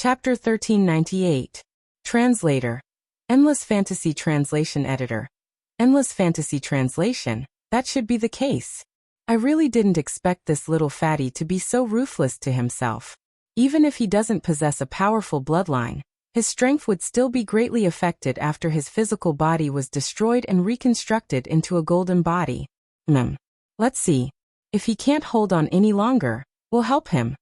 Chapter 1398. Translator. Endless Fantasy Translation Editor. Endless Fantasy Translation, that should be the case. I really didn't expect this little fatty to be so ruthless to himself. Even if he doesn't possess a powerful bloodline, his strength would still be greatly affected after his physical body was destroyed and reconstructed into a golden body. Let's see. If he can't hold on any longer, we'll help him.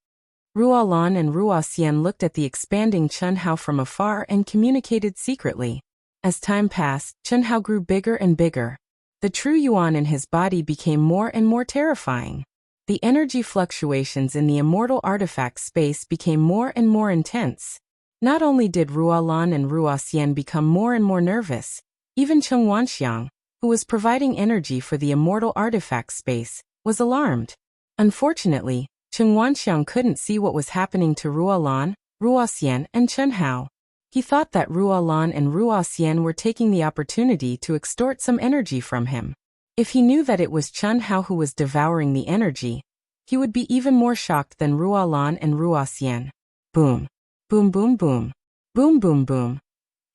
Ruolan and Ruoxian looked at the expanding Chunhao from afar and communicated secretly. As time passed, Chunhao grew bigger and bigger. The true yuan in his body became more and more terrifying. The energy fluctuations in the immortal artifact space became more and more intense. Not only did Ruolan and Ruoxian become more and more nervous, even Cheng Wanxiang, who was providing energy for the immortal artifact space, was alarmed. Unfortunately, Cheng Wanxiang couldn't see what was happening to Ruolan, Ruoxian, and Chunhao. He thought that Ruolan and Ruoxian were taking the opportunity to extort some energy from him. If he knew that it was Chunhao who was devouring the energy, he would be even more shocked than Ruolan and Ruoxian. Boom. Boom boom boom. Boom boom boom.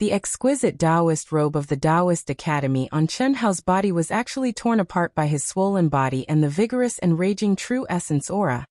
The exquisite Taoist robe of the Taoist Academy on Chunhao's body was actually torn apart by his swollen body and the vigorous and raging true essence aura,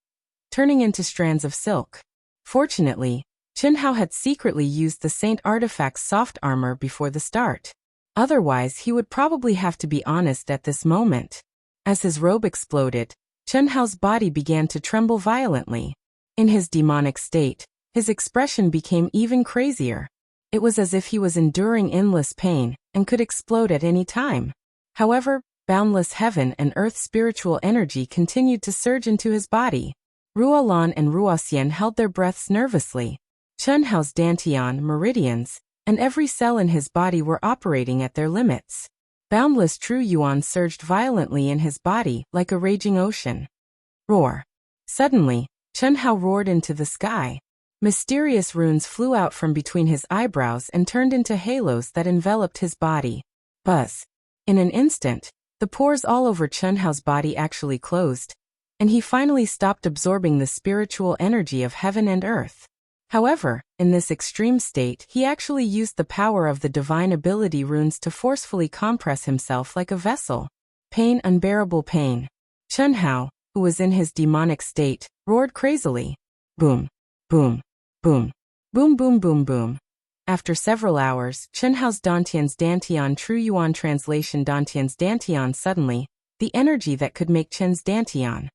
turning into strands of silk. Fortunately, Chunhao had secretly used the Saint Artifact's soft armor before the start. Otherwise, he would probably have to be honest at this moment. As his robe exploded, Chunhao's body began to tremble violently. In his demonic state, his expression became even crazier. It was as if he was enduring endless pain and could explode at any time. However, boundless heaven and earth spiritual energy continued to surge into his body. Ruolan and Ruoxian held their breaths nervously. Chunhao's dantian meridians and every cell in his body were operating at their limits. Boundless true yuan surged violently in his body like a raging ocean. Roar. Suddenly, Chunhao roared into the sky. Mysterious runes flew out from between his eyebrows and turned into halos that enveloped his body. Buzz. In an instant, the pores all over Chunhao's body actually closed, and he finally stopped absorbing the spiritual energy of heaven and earth. However, in this extreme state, he actually used the power of the divine ability runes to forcefully compress himself like a vessel. Pain, unbearable pain. Chunhao, who was in his demonic state, roared crazily. Boom. Boom. Boom. Boom boom boom boom. After several hours, Chunhao's Dantian's Dantian True Yuan translation Dantian's Dantian suddenly, the energy that could make Chen's Dantian.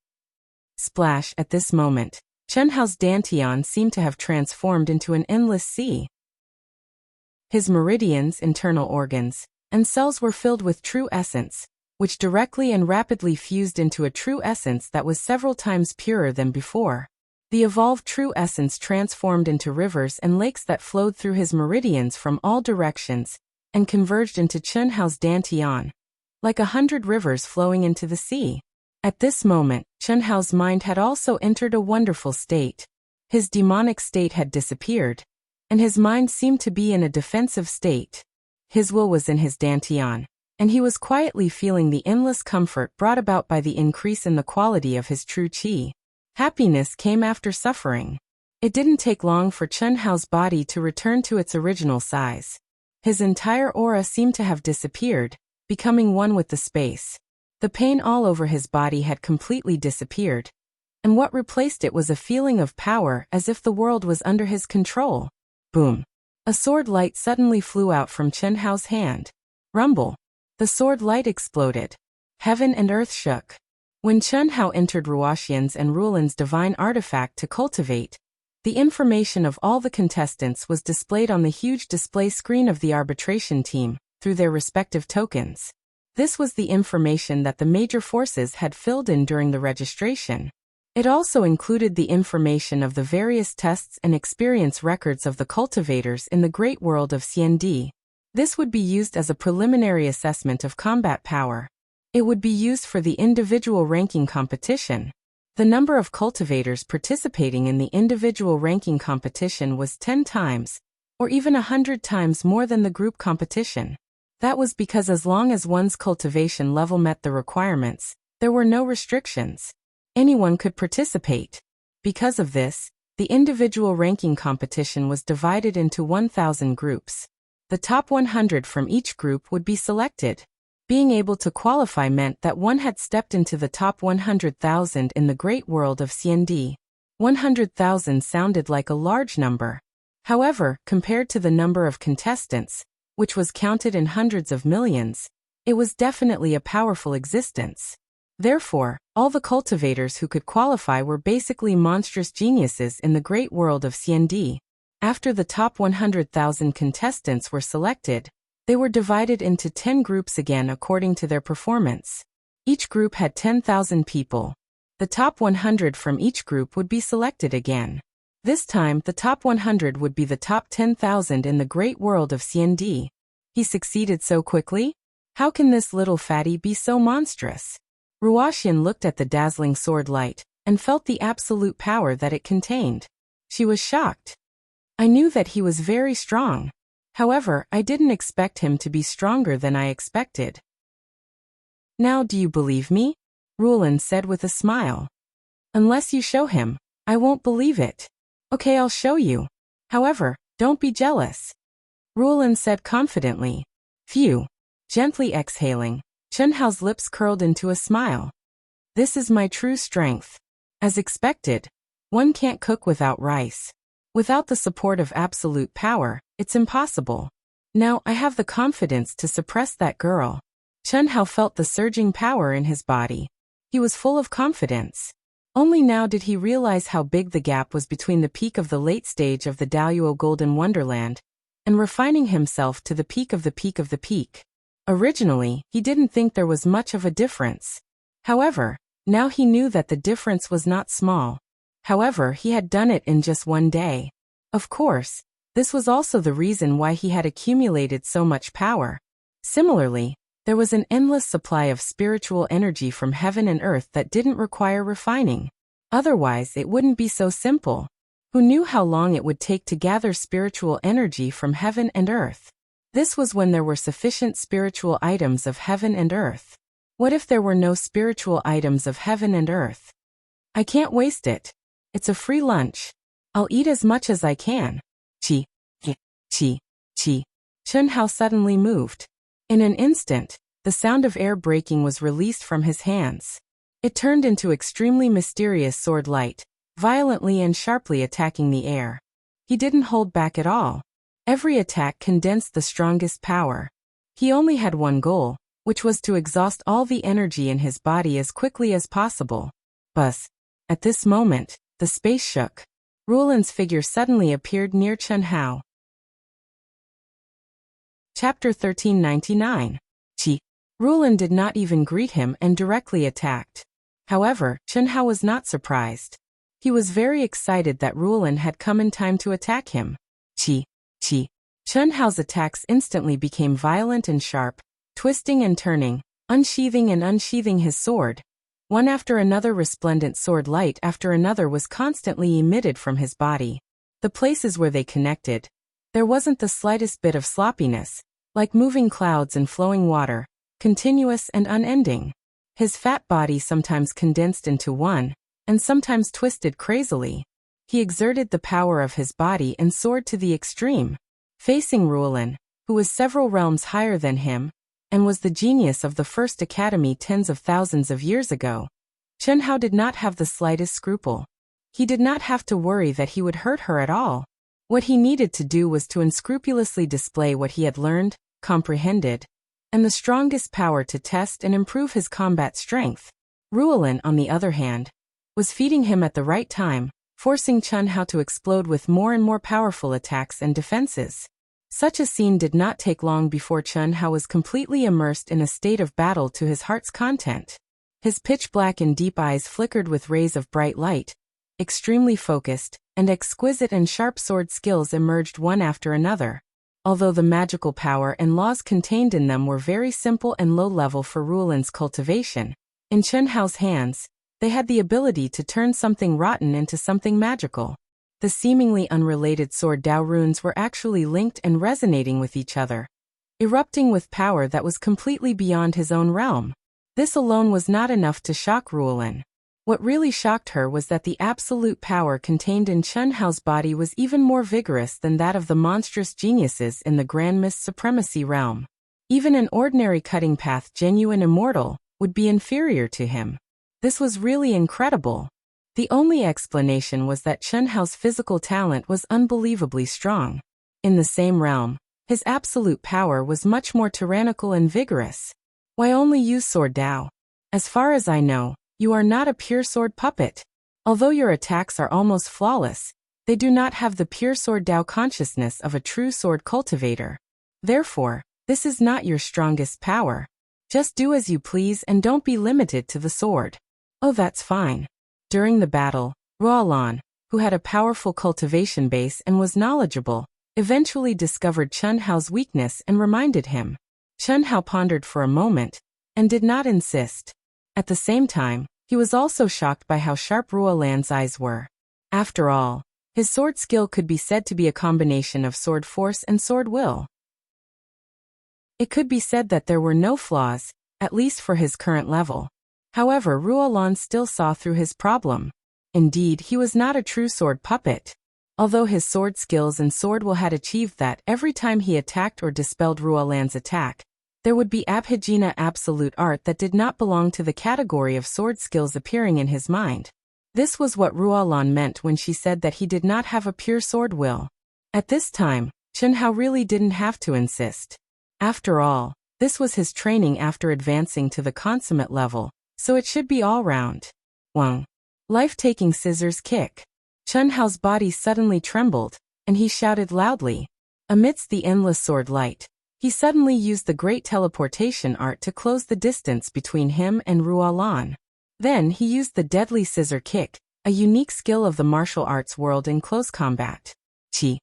Splash. At this moment, Chunhao's Dantian seemed to have transformed into an endless sea. His meridians, internal organs, and cells were filled with true essence, which directly and rapidly fused into a true essence that was several times purer than before. The evolved true essence transformed into rivers and lakes that flowed through his meridians from all directions and converged into Chunhao's Dantian, like 100 rivers flowing into the sea. At this moment, Chunhao's mind had also entered a wonderful state. His demonic state had disappeared, and his mind seemed to be in a defensive state. His will was in his Dantian, and he was quietly feeling the endless comfort brought about by the increase in the quality of his true qi. Happiness came after suffering. It didn't take long for Chunhao's body to return to its original size. His entire aura seemed to have disappeared, becoming one with the space. The pain all over his body had completely disappeared, and what replaced it was a feeling of power as if the world was under his control. Boom. A sword light suddenly flew out from Chunhao's hand. Rumble. The sword light exploded. Heaven and earth shook. When Chunhao entered Ruoxian's and Ruolan's divine artifact to cultivate, the information of all the contestants was displayed on the huge display screen of the arbitration team, through their respective tokens. This was the information that the major forces had filled in during the registration. It also included the information of the various tests and experience records of the cultivators in the great world of CND. This would be used as a preliminary assessment of combat power. It would be used for the individual ranking competition. The number of cultivators participating in the individual ranking competition was 10 times, or even 100 times more than the group competition. That was because as long as one's cultivation level met the requirements, there were no restrictions. Anyone could participate. Because of this, The individual ranking competition was divided into 1,000 groups. The top 100 from each group would be selected. Being able to qualify meant that one had stepped into the top 100,000 in the great world of CND. 100,000 sounded like a large number. However, compared to the number of contestants, which was counted in hundreds of millions, it was definitely a powerful existence. Therefore, all the cultivators who could qualify were basically monstrous geniuses in the great world of CND. After the top 100,000 contestants were selected, they were divided into 10 groups again according to their performance. Each group had 10,000 people. The top 100 from each group would be selected again. This time, the top 100 would be the top 10,000 in the great world of CND. He succeeded so quickly? How can this little fatty be so monstrous? Ruoxian looked at the dazzling sword light and felt the absolute power that it contained. She was shocked. I knew that he was very strong. However, I didn't expect him to be stronger than I expected. Now do you believe me? Rulin said with a smile. Unless you show him, I won't believe it. Okay, I'll show you. However, don't be jealous. Rulin said confidently. Phew. Gently exhaling, Chunhao's lips curled into a smile. This is my true strength. As expected, one can't cook without rice. Without the support of absolute power, it's impossible. Now I have the confidence to suppress that girl. Chunhao felt the surging power in his body. He was full of confidence. Only now did he realize how big the gap was between the peak of the late stage of the Daoyuo Golden Wonderland and refining himself to the peak of the peak of the peak. Originally, he didn't think there was much of a difference. However, now he knew that the difference was not small. However, he had done it in just one day. Of course, this was also the reason why he had accumulated so much power. Similarly, there was an endless supply of spiritual energy from heaven and earth that didn't require refining. Otherwise, it wouldn't be so simple. Who knew how long it would take to gather spiritual energy from heaven and earth? This was when there were sufficient spiritual items of heaven and earth. What if there were no spiritual items of heaven and earth? I can't waste it. It's a free lunch. I'll eat as much as I can. Chi, chi, chi. Chunhao suddenly moved. In an instant, the sound of air breaking was released from his hands. It turned into extremely mysterious sword light, violently and sharply attacking the air. He didn't hold back at all. Every attack condensed the strongest power. He only had one goal, which was to exhaust all the energy in his body as quickly as possible. Buzz. At this moment, the space shook. Rulin's figure suddenly appeared near Chunhao. Chapter 1399. Chi. Rulin did not even greet him and directly attacked. However, Chunhao was not surprised. He was very excited that Rulin had come in time to attack him. Chi. Chi. Chunhao's attacks instantly became violent and sharp, twisting and turning, unsheathing and unsheathing his sword. One after another resplendent sword light after another was constantly emitted from his body. The places where they connected, there wasn't the slightest bit of sloppiness, like moving clouds and flowing water, continuous and unending. His fat body sometimes condensed into one, and sometimes twisted crazily. He exerted the power of his body and soared to the extreme. Facing Rulin, who was several realms higher than him, and was the genius of the first academy tens of thousands of years ago, Chunhao did not have the slightest scruple. He did not have to worry that he would hurt her at all. What he needed to do was to unscrupulously display what he had learned, comprehended, and the strongest power to test and improve his combat strength. Rulin, on the other hand, was feeding him at the right time, forcing Chunhao to explode with more and more powerful attacks and defenses. Such a scene did not take long before Chunhao was completely immersed in a state of battle to his heart's content. His pitch-black and deep eyes flickered with rays of bright light. Extremely focused, and exquisite and sharp sword skills emerged one after another. Although the magical power and laws contained in them were very simple and low-level for Rulin's cultivation, in Chunhao's hands, they had the ability to turn something rotten into something magical. The seemingly unrelated sword Dao runes were actually linked and resonating with each other, erupting with power that was completely beyond his own realm. This alone was not enough to shock Rulin. What really shocked her was that the absolute power contained in Chen Hao's body was even more vigorous than that of the monstrous geniuses in the Grand Mist Supremacy realm. Even an ordinary cutting path genuine immortal would be inferior to him. This was really incredible. The only explanation was that Chen Hao's physical talent was unbelievably strong. In the same realm, his absolute power was much more tyrannical and vigorous. Why only use sword Dao? As far as I know, you are not a pure sword puppet. Although your attacks are almost flawless, they do not have the pure sword Dao consciousness of a true sword cultivator. Therefore, this is not your strongest power. Just do as you please and don't be limited to the sword. Oh, that's fine. During the battle, Ruolan, who had a powerful cultivation base and was knowledgeable, eventually discovered Chen Hao's weakness and reminded him. Chen Hao pondered for a moment and did not insist. At the same time, he was also shocked by how sharp Ruolan's eyes were. After all, his sword skill could be said to be a combination of sword force and sword will. It could be said that there were no flaws, at least for his current level. However, Ruolan still saw through his problem. Indeed, he was not a true sword puppet. Although his sword skills and sword will had achieved that every time he attacked or dispelled Ruolan's attack, there would be Abhijna absolute art that did not belong to the category of sword skills appearing in his mind. This was what Ruolan meant when she said that he did not have a pure sword will. At this time, Chen Hao really didn't have to insist. After all, this was his training after advancing to the consummate level, so it should be all round. Wang. Life-taking scissors kick. Chen Hao's body suddenly trembled, and he shouted loudly. Amidst the endless sword light, he suddenly used the great teleportation art to close the distance between him and Ruolan. Then he used the deadly scissor kick, a unique skill of the martial arts world in close combat. Chi.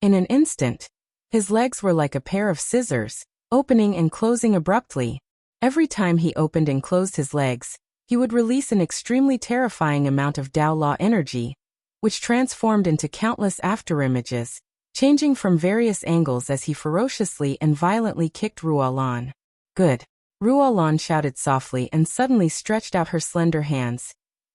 In an instant, his legs were like a pair of scissors, opening and closing abruptly. Every time he opened and closed his legs, he would release an extremely terrifying amount of Dao Law energy, which transformed into countless afterimages, changing from various angles as he ferociously and violently kicked Ruolan. Good. Ruolan shouted softly and suddenly stretched out her slender hands,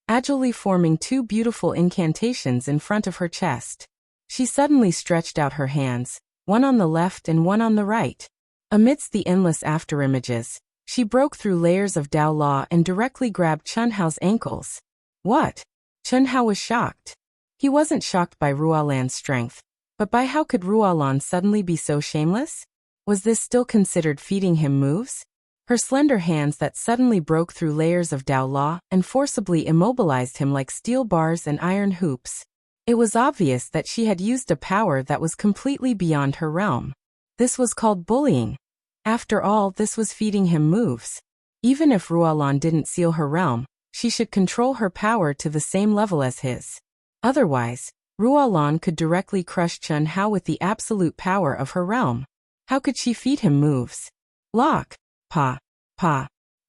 agilely forming two beautiful incantations in front of her chest. She suddenly stretched out her hands, one on the left and one on the right. Amidst the endless afterimages, she broke through layers of Dao Law and directly grabbed Chen Hao's ankles. What? Chen Hao was shocked. He wasn't shocked by Ruolan's strength, but by how could Ruolan suddenly be so shameless? Was this still considered feeding him moves? Her slender hands that suddenly broke through layers of Dao Law and forcibly immobilized him like steel bars and iron hoops. It was obvious that she had used a power that was completely beyond her realm. This was called bullying. After all, this was feeding him moves. Even if Ruolan didn't seal her realm, she should control her power to the same level as his. Otherwise, Ruolan could directly crush Chen Hao with the absolute power of her realm. How could she feed him moves? Lock. Pa.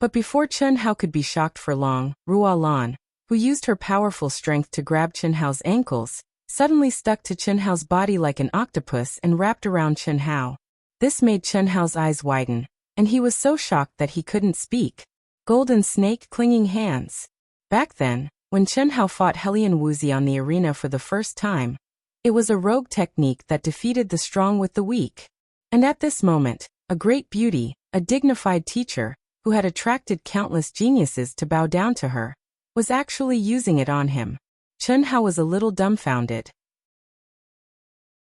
But before Chen Hao could be shocked for long, Ruolan, who used her powerful strength to grab Chen Hao's ankles, suddenly stuck to Chen Hao's body like an octopus and wrapped around Chen Hao. This made Chen Hao's eyes widen, and he was so shocked that he couldn't speak. Golden snake clinging hands. Back then, when Chen Hao fought Hellion Wuxia on the arena for the first time, it was a rogue technique that defeated the strong with the weak. And at this moment, a great beauty, a dignified teacher, who had attracted countless geniuses to bow down to her, was actually using it on him. Chen Hao was a little dumbfounded.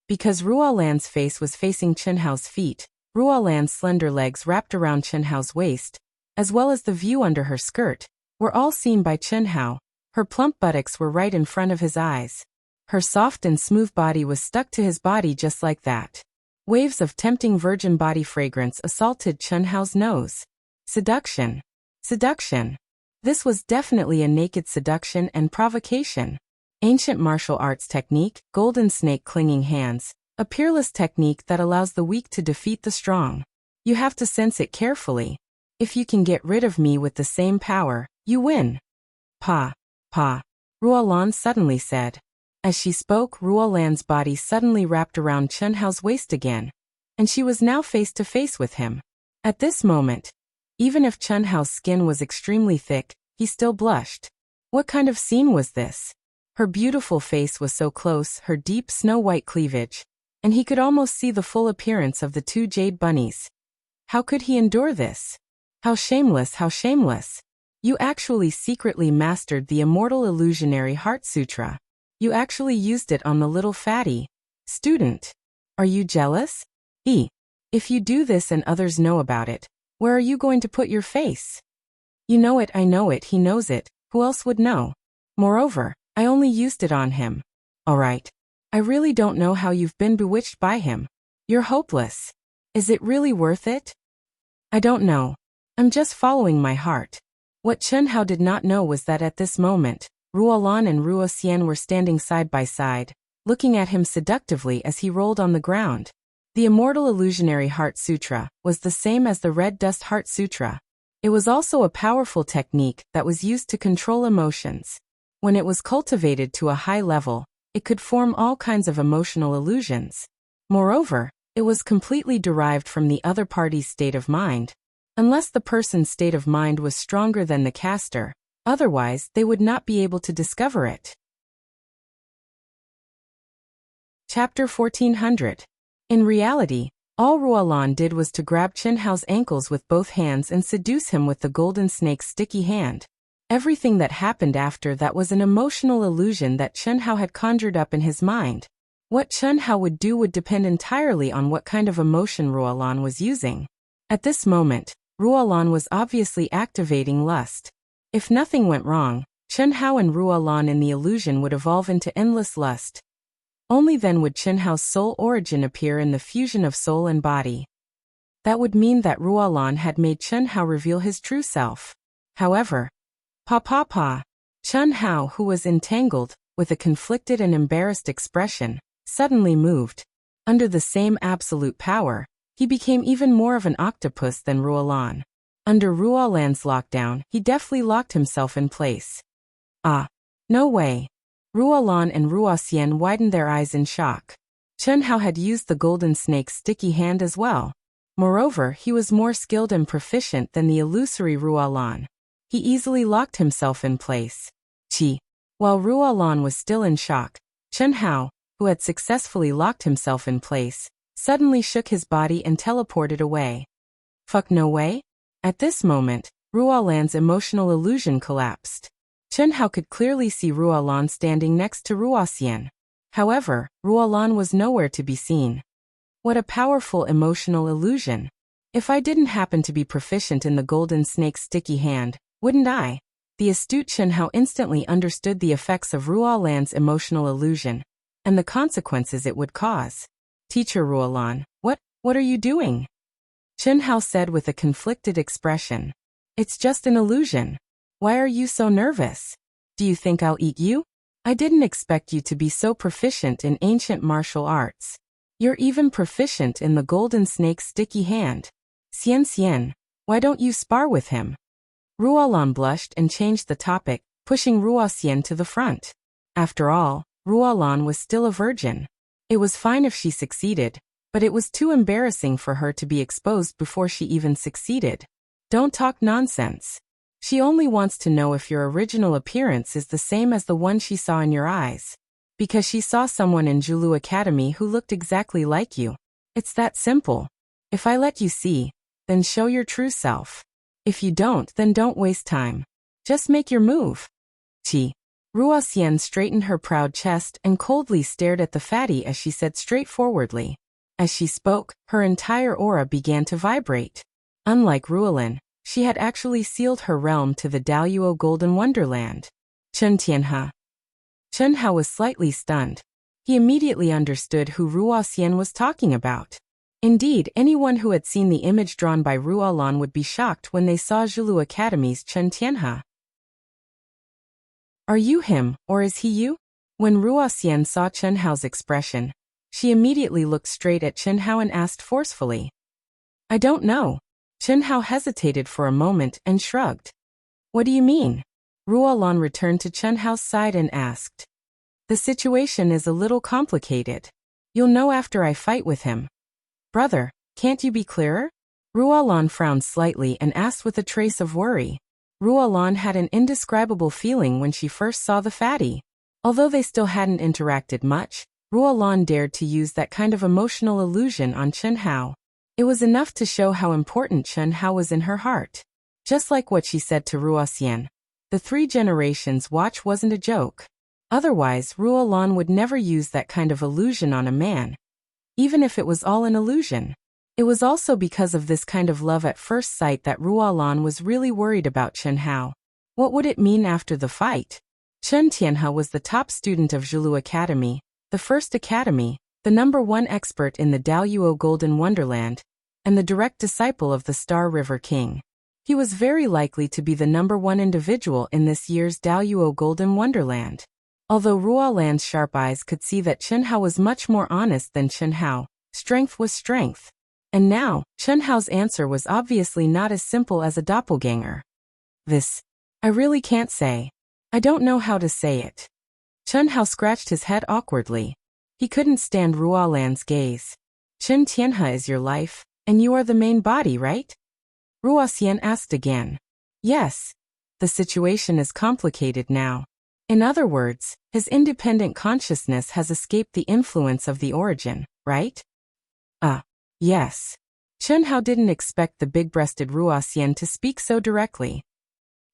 Because Ruolan's face was facing Chen Hao's feet, Ruolan's slender legs wrapped around Chen Hao's waist, as well as the view under her skirt, were all seen by Chen Hao. Her plump buttocks were right in front of his eyes. Her soft and smooth body was stuck to his body just like that. Waves of tempting virgin body fragrance assaulted Chen Hao's nose. Seduction. This was definitely a naked seduction and provocation. Ancient martial arts technique, golden snake clinging hands, a peerless technique that allows the weak to defeat the strong. You have to sense it carefully. If you can get rid of me with the same power, you win. Pa. Ruolan suddenly said. As she spoke, Ruolan's body suddenly wrapped around Chen Hao's waist again, and she was now face to face with him. At this moment, even if Chen Hao's skin was extremely thick, he still blushed. What kind of scene was this? Her beautiful face was so close, her deep snow-white cleavage, and he could almost see the full appearance of the two jade bunnies. How could he endure this? How shameless, how shameless. You actually secretly mastered the immortal illusionary Heart Sutra. You actually used it on the little fatty. Student. Are you jealous? If you do this and others know about it, where are you going to put your face? You know it, I know it, he knows it, who else would know? Moreover, I only used it on him. Alright. I really don't know how you've been bewitched by him. You're hopeless. Is it really worth it? I don't know. I'm just following my heart. What Chen Hao did not know was that at this moment, Ruolan and Ruoxian were standing side by side, looking at him seductively as he rolled on the ground. The immortal illusionary Heart Sutra was the same as the Red Dust Heart Sutra. It was also a powerful technique that was used to control emotions. When it was cultivated to a high level, it could form all kinds of emotional illusions. Moreover, it was completely derived from the other party's state of mind. Unless the person's state of mind was stronger than the caster, otherwise they would not be able to discover it. Chapter 1400. In reality, all Ruolan did was to grab Chen Hao's ankles with both hands and seduce him with the golden snake's sticky hand. Everything that happened after that was an emotional illusion that Chen Hao had conjured up in his mind. What Chen Hao would do would depend entirely on what kind of emotion Ruolan was using. At this moment, Ruolan was obviously activating lust. If nothing went wrong, Chen Hao and Ruolan in the illusion would evolve into endless lust. Only then would Chen Hao's soul origin appear in the fusion of soul and body. That would mean that Ruolan had made Chen Hao reveal his true self. However, Chen Hao, who was entangled, with a conflicted and embarrassed expression, suddenly moved. Under the same absolute power, he became even more of an octopus than Ruolan. Under Ruolan's lockdown, he deftly locked himself in place. No way. Ruolan and Ruoxian widened their eyes in shock. Chen Hao had used the golden snake's sticky hand as well. Moreover, he was more skilled and proficient than the illusory Ruolan. He easily locked himself in place. While Ruolan was still in shock, Chen Hao, who had successfully locked himself in place, suddenly shook his body and teleported away. Fuck no way? At this moment, Ruolan's emotional illusion collapsed. Chen Hao could clearly see Ruolan standing next to Ruoxian. However, Ruolan was nowhere to be seen. What a powerful emotional illusion. If I didn't happen to be proficient in the golden snake's sticky hand, wouldn't I? The astute Chen Hao instantly understood the effects of Ruolan's emotional illusion, and the consequences it would cause. Teacher Ruolan, what are you doing? Chen Hao said with a conflicted expression. It's just an illusion. Why are you so nervous? Do you think I'll eat you? I didn't expect you to be so proficient in ancient martial arts. You're even proficient in the golden snake's sticky hand. Xian, why don't you spar with him? Ruolan blushed and changed the topic, pushing Ruoxian to the front. After all, Ruolan was still a virgin. It was fine if she succeeded, but it was too embarrassing for her to be exposed before she even succeeded. Don't talk nonsense. She only wants to know if your original appearance is the same as the one she saw in your eyes. Because she saw someone in Julu Academy who looked exactly like you. It's that simple. If I let you see, then show your true self. If you don't, then don't waste time. Just make your move. Ruoxian straightened her proud chest and coldly stared at the fatty as she said straightforwardly. As she spoke, her entire aura began to vibrate. Unlike Ruolin, she had actually sealed her realm to the Daluo Golden Wonderland. Chen Hao was slightly stunned. He immediately understood who Ruoxian was talking about. Indeed, anyone who had seen the image drawn by Ruolan would be shocked when they saw Julu Academy's Chen Tianhe. Are you him, or is he you? When Ruoxian saw Chen Hao's expression, she immediately looked straight at Chen Hao and asked forcefully. I don't know. Chen Hao hesitated for a moment and shrugged. What do you mean? Ruolan returned to Chen Hao's side and asked. The situation is a little complicated. You'll know after I fight with him. Brother, can't you be clearer? Ruolan frowned slightly and asked with a trace of worry. Ruolan had an indescribable feeling when she first saw the fatty. Although they still hadn't interacted much, Ruolan dared to use that kind of emotional illusion on Chen Hao. It was enough to show how important Chen Hao was in her heart. Just like what she said to Ruoxian. The 3 generations watch wasn't a joke. Otherwise, Ruolan would never use that kind of illusion on a man. Even if it was all an illusion. It was also because of this kind of love at first sight that Ruolan was really worried about Chen Hao. What would it mean after the fight? Chen Tianhe was the top student of Zhilu Academy, the first academy, the #1 expert in the Daoyuo Golden Wonderland, and the direct disciple of the Star River King. He was very likely to be the #1 individual in this year's Daoyuo Golden Wonderland. Although Ruolan's sharp eyes could see that Chen Hao was much more honest than Chen Hao, strength was strength. And now, Chen Hao's answer was obviously not as simple as a doppelganger. I really can't say. I don't know how to say it. Chen Hao scratched his head awkwardly. He couldn't stand Ruolan's gaze. Chen Tianhe is your life, and you are the main body, right? Ruoxian asked again. Yes. The situation is complicated now. In other words, his independent consciousness has escaped the influence of the origin, right? Yes. Chen Hao didn't expect the big-breasted Ruoxian to speak so directly.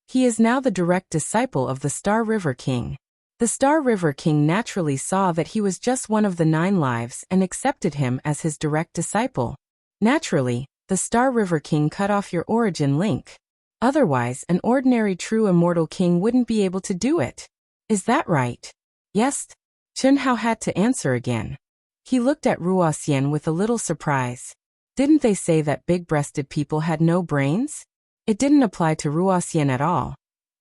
He is now the direct disciple of the Star River King. The Star River King naturally saw that he was just one of the 9 lives and accepted him as his direct disciple. Naturally, the Star River King cut off your origin link. Otherwise, an ordinary true immortal king wouldn't be able to do it. Is that right? Yes. Chen Hao had to answer again. He looked at Ruoxian with a little surprise. Didn't they say that big-breasted people had no brains? It didn't apply to Ruoxian at all.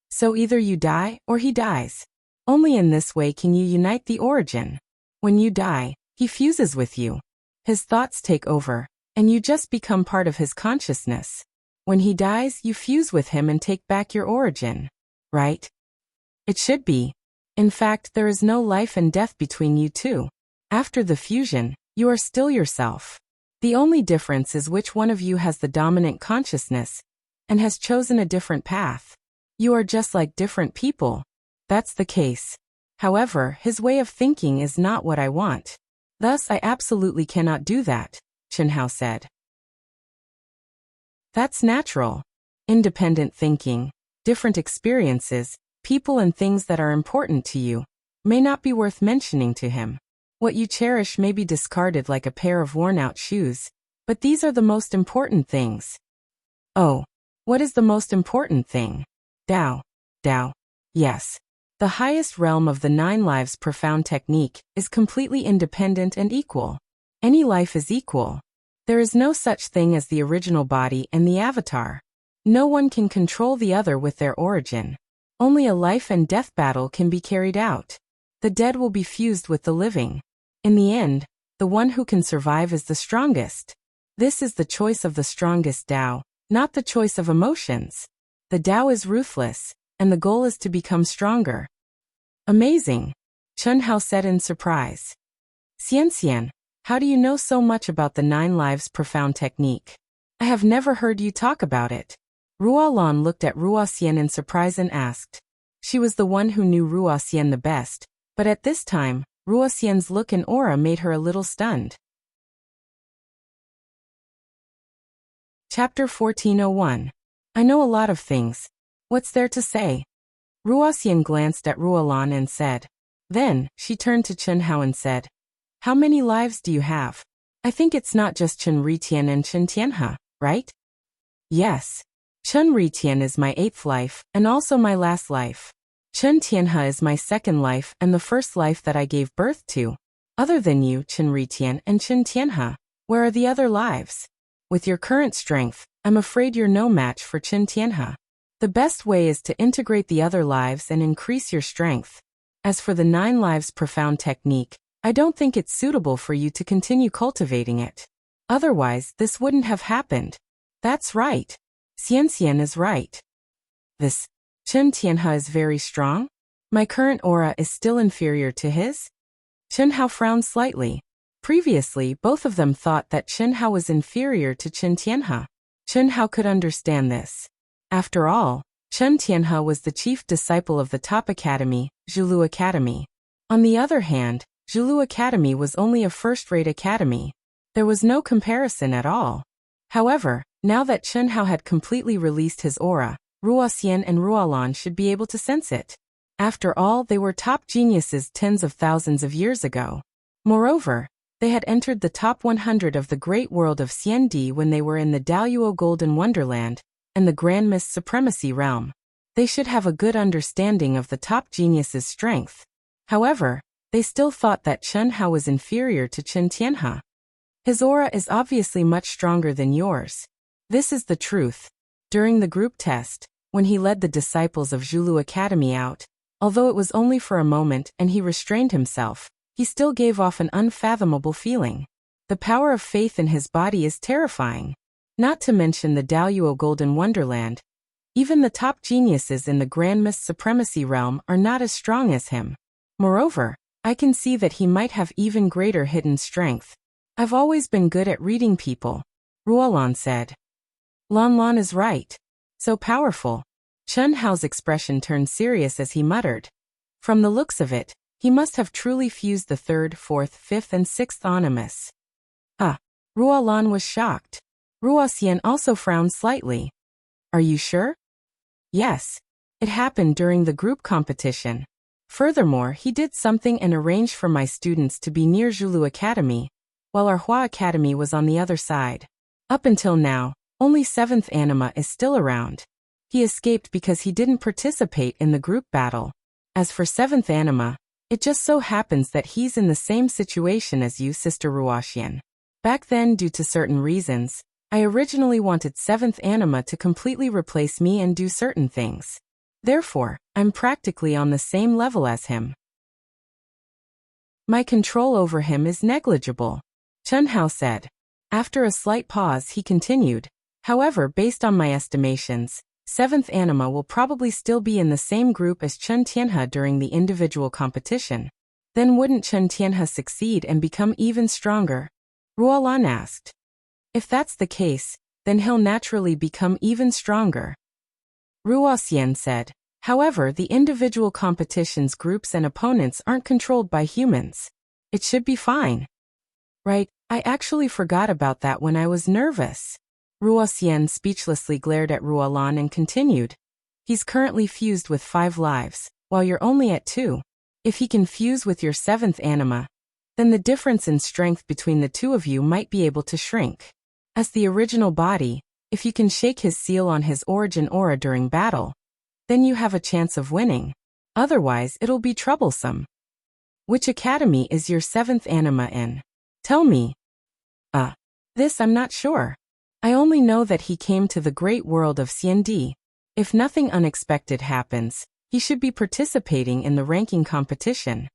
So either you die or he dies. Only in this way can you unite the origin. When you die, he fuses with you. His thoughts take over, and you just become part of his consciousness. When he dies, you fuse with him and take back your origin. Right? It should be. In fact, there is no life and death between you two. After the fusion, you are still yourself. The only difference is which one of you has the dominant consciousness and has chosen a different path. You are just like different people. That's the case. However, his way of thinking is not what I want. Thus, I absolutely cannot do that, Chen Hao said. That's natural. Independent thinking, different experiences, people and things that are important to you may not be worth mentioning to him. What you cherish may be discarded like a pair of worn-out shoes, but these are the most important things. Oh, what is the most important thing? Dao. Yes. The highest realm of the 9 lives profound technique is completely independent and equal. Any life is equal. There is no such thing as the original body and the avatar. No one can control the other with their origin. Only a life and death battle can be carried out. The dead will be fused with the living. In the end, the one who can survive is the strongest. This is the choice of the strongest Dao, not the choice of emotions. The Dao is ruthless, and the goal is to become stronger. Amazing, Chen Hao said in surprise. Xian, how do you know so much about the 9 lives profound technique? I have never heard you talk about it. Ruolan looked at Ruoxian in surprise and asked. She was the one who knew Ruoxian the best, but at this time, Ruoxian's look and aura made her a little stunned. Chapter 1401. I know a lot of things. What's there to say? Ruoxian glanced at Ruolan and said. Then, she turned to Chen Hao and said, how many lives do you have? I think it's not just Chen Ritian and Chen Tianhe, right? Yes. Chen Ritian is my 8th life, and also my last life. Chen Tianhe is my 2nd life and the first life that I gave birth to. Other than you, Chen Ritian and Chen Tianhe, where are the other lives? With your current strength, I'm afraid you're no match for Chen Tianhe. The best way is to integrate the other lives and increase your strength. As for the 9 lives profound technique, I don't think it's suitable for you to continue cultivating it. Otherwise, this wouldn't have happened. That's right. Xian is right. This Chen Tianhe is very strong? My current aura is still inferior to his? Chen Hao frowned slightly. Previously, both of them thought that Chen Hao was inferior to Chen Tianhe. Chen Hao could understand this. After all, Chen Tianhe was the chief disciple of the top academy, Zhulu Academy. On the other hand, Zhulu Academy was only a first-rate academy. There was no comparison at all. However, now that Chen Hao had completely released his aura, Ruoxian and Ruolan should be able to sense it. After all, they were top geniuses tens of thousands of years ago. Moreover, they had entered the top 100 of the great world of Xiandi when they were in the Daluo Golden Wonderland and the Grand Mist Supremacy Realm. They should have a good understanding of the top genius's strength. However, they still thought that Chen Hao was inferior to Chen Tianhe. His aura is obviously much stronger than yours. This is the truth. During the group test, when he led the disciples of Zhulu Academy out, although it was only for a moment and he restrained himself, he still gave off an unfathomable feeling. The power of faith in his body is terrifying. Not to mention the Daluo Golden Wonderland. Even the top geniuses in the Grand Mist Supremacy Realm are not as strong as him. Moreover, I can see that he might have even greater hidden strength. I've always been good at reading people, Ruolan said. Lan is right. So powerful. Chen Hao's expression turned serious as he muttered. From the looks of it, he must have truly fused the third, fourth, fifth and sixth animus. Ruolan was shocked. Ruoxian also frowned slightly. Are you sure? Yes. It happened during the group competition. Furthermore, he did something and arranged for my students to be near Zhulu Academy, while our Hua Academy was on the other side. Up until now, only 7th Anima is still around. He escaped because he didn't participate in the group battle. As for 7th Anima, it just so happens that he's in the same situation as you, Sister Ruoxian. Back then, due to certain reasons, I originally wanted 7th Anima to completely replace me and do certain things. Therefore, I'm practically on the same level as him. My control over him is negligible, Chen Hao said. After a slight pause, he continued. However, based on my estimations, 7th Anima will probably still be in the same group as Chen Tianhe during the individual competition. Then wouldn't Chen Tianhe succeed and become even stronger? Ruolan asked. If that's the case, then he'll naturally become even stronger. Ruoxian said. However, the individual competitions groups and opponents aren't controlled by humans. It should be fine. Right, I actually forgot about that when I was nervous. Ruoxian speechlessly glared at Ruolan and continued. He's currently fused with 5 lives, while you're only at 2. If he can fuse with your 7th Anima, then the difference in strength between the two of you might be able to shrink. As the original body, if you can shake his seal on his origin aura during battle, then you have a chance of winning. Otherwise, it'll be troublesome. Which academy is your 7th Anima in? Tell me. This I'm not sure. I only know that he came to the great world of Xiandi. If nothing unexpected happens, he should be participating in the ranking competition.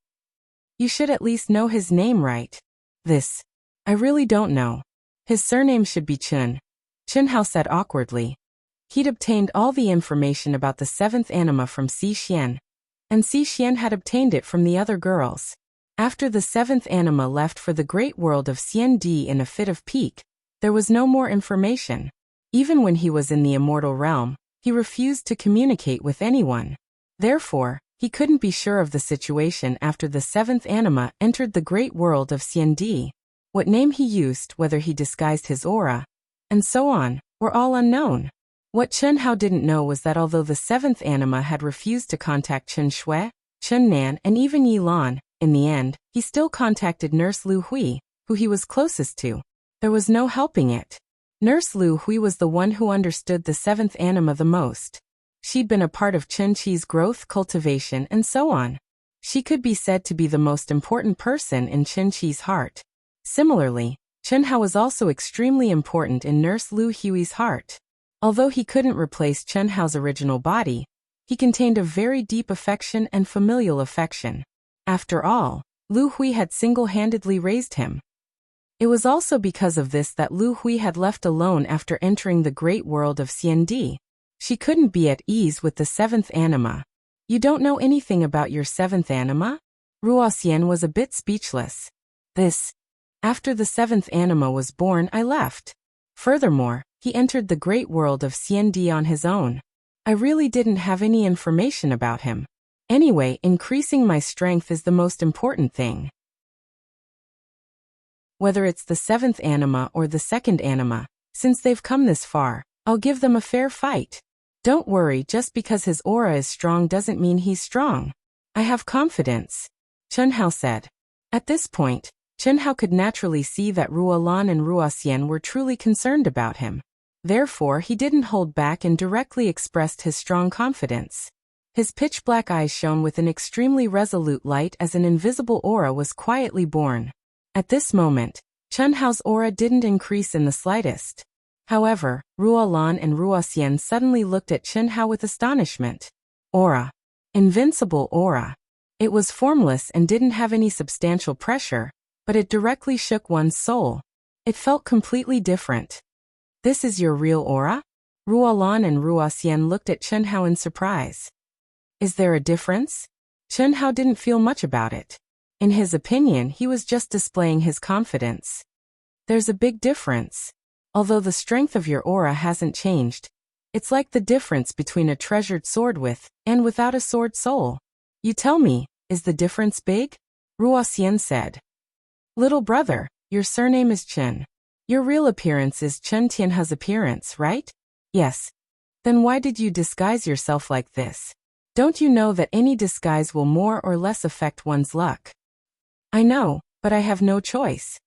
You should at least know his name, right? This. I really don't know. His surname should be Chen. Chen Hao said awkwardly. He'd obtained all the information about the 7th Anima from Si Xian, and Si Xian had obtained it from the other girls. After the 7th Anima left for the great world of Xiandi in a fit of pique, there was no more information. Even when he was in the immortal realm, he refused to communicate with anyone. Therefore, he couldn't be sure of the situation after the 7th Anima entered the great world of Xiandi. What name he used, whether he disguised his aura, and so on, were all unknown. What Chen Hao didn't know was that although the 7th Anima had refused to contact Chen Shui, Chen Nan and even Yi Lan, in the end, he still contacted Nurse Lu Hui, who he was closest to. There was no helping it. Nurse Lu Hui was the one who understood the 7th Anima the most. She'd been a part of Chen Qi's growth, cultivation, and so on. She could be said to be the most important person in Chen Qi's heart. Similarly, Chen Hao was also extremely important in Nurse Lu Hui's heart. Although he couldn't replace Chen Hao's original body, he contained a very deep affection and familial affection. After all, Lu Hui had single-handedly raised him. It was also because of this that Lu Hui had left alone after entering the great world of Xiandi. She couldn't be at ease with the 7th Anima. You don't know anything about your 7th Anima? Ruoxian was a bit speechless. After the 7th Anima was born, I left. Furthermore, he entered the great world of Xiandi on his own. I really didn't have any information about him. Anyway, increasing my strength is the most important thing. Whether it's the 7th anima or the 2nd anima, since they've come this far, I'll give them a fair fight. Don't worry, just because his aura is strong doesn't mean he's strong. I have confidence, Chen Hao said. At this point, Chen Hao could naturally see that Ruolan and Ruoxian were truly concerned about him. Therefore, he didn't hold back and directly expressed his strong confidence. His pitch-black eyes shone with an extremely resolute light as an invisible aura was quietly born. At this moment, Chen Hao's aura didn't increase in the slightest. However, Ruolan and Ruoxian suddenly looked at Chen Hao with astonishment. Aura. Invincible aura. It was formless and didn't have any substantial pressure, but it directly shook one's soul. It felt completely different. This is your real aura? Ruolan and Ruoxian looked at Chen Hao in surprise. Is there a difference? Chen Hao didn't feel much about it. In his opinion, he was just displaying his confidence. There's a big difference. Although the strength of your aura hasn't changed, it's like the difference between a treasured sword with and without a sword soul. You tell me, is the difference big? Ruoxian said. Little brother, your surname is Chen. Your real appearance is Chen Tianhe's appearance, right? Yes. Then why did you disguise yourself like this? Don't you know that any disguise will more or less affect one's luck? I know, but I have no choice.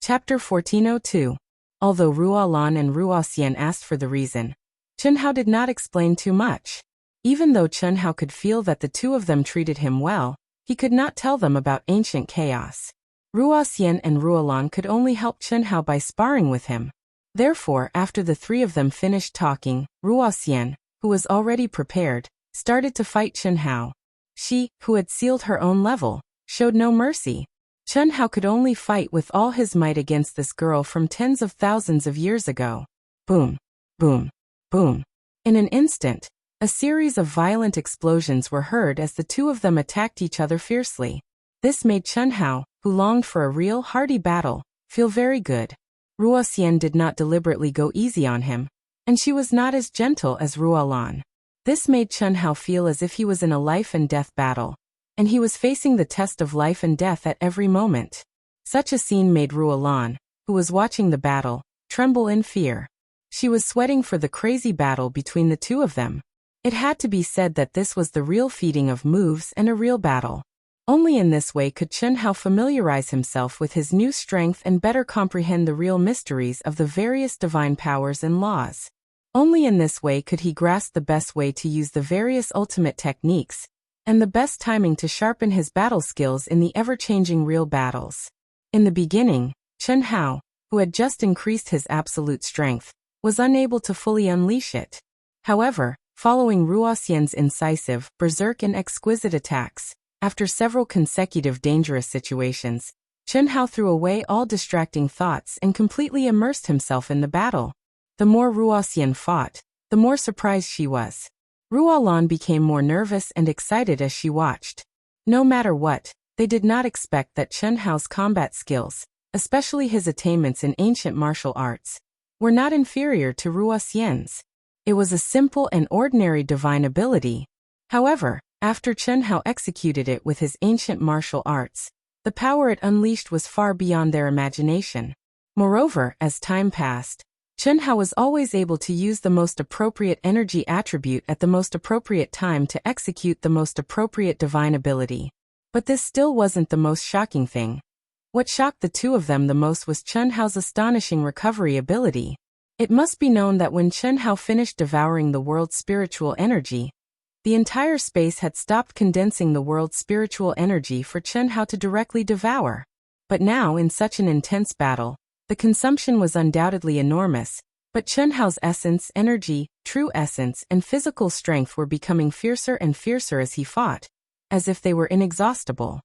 Chapter 1402. Although Ruolan and Ruoxian asked for the reason, Chen Hao did not explain too much. Even though Chen Hao could feel that the two of them treated him well, he could not tell them about ancient chaos. Ruoxian and Ruolan could only help Chen Hao by sparring with him. Therefore, after the three of them finished talking, Ruoxian, who was already prepared, started to fight Chen Hao. She, who had sealed her own level, showed no mercy. Chen Hao could only fight with all his might against this girl from tens of thousands of years ago. Boom, boom, boom. In an instant, a series of violent explosions were heard as the two of them attacked each other fiercely. This made Chen Hao, who longed for a real, hearty battle, feel very good. Ruoxian did not deliberately go easy on him, and she was not as gentle as Ruolan. This made Chen Hao feel as if he was in a life-and-death battle, and he was facing the test of life and death at every moment. Such a scene made Ruolan, who was watching the battle, tremble in fear. She was sweating for the crazy battle between the two of them. It had to be said that this was the real feeding of moves and a real battle. Only in this way could Chen Hao familiarize himself with his new strength and better comprehend the real mysteries of the various divine powers and laws. Only in this way could he grasp the best way to use the various ultimate techniques, and the best timing to sharpen his battle skills in the ever-changing real battles. In the beginning, Chen Hao, who had just increased his absolute strength, was unable to fully unleash it. However, following Ruoxian's incisive, berserk and exquisite attacks, after several consecutive dangerous situations, Chen Hao threw away all distracting thoughts and completely immersed himself in the battle. The more Ruoxian fought, the more surprised she was. Ruolan became more nervous and excited as she watched. No matter what, they did not expect that Chen Hao's combat skills, especially his attainments in ancient martial arts, were not inferior to Ruoxian's. It was a simple and ordinary divine ability. However, after Chen Hao executed it with his ancient martial arts, the power it unleashed was far beyond their imagination. Moreover, as time passed, Chen Hao was always able to use the most appropriate energy attribute at the most appropriate time to execute the most appropriate divine ability. But this still wasn't the most shocking thing. What shocked the two of them the most was Chen Hao's astonishing recovery ability. It must be known that when Chen Hao finished devouring the world's spiritual energy, the entire space had stopped condensing the world's spiritual energy for Chen Hao to directly devour. But now, in such an intense battle, the consumption was undoubtedly enormous, but Chen Hao's essence, energy, true essence, and physical strength were becoming fiercer and fiercer as he fought, as if they were inexhaustible.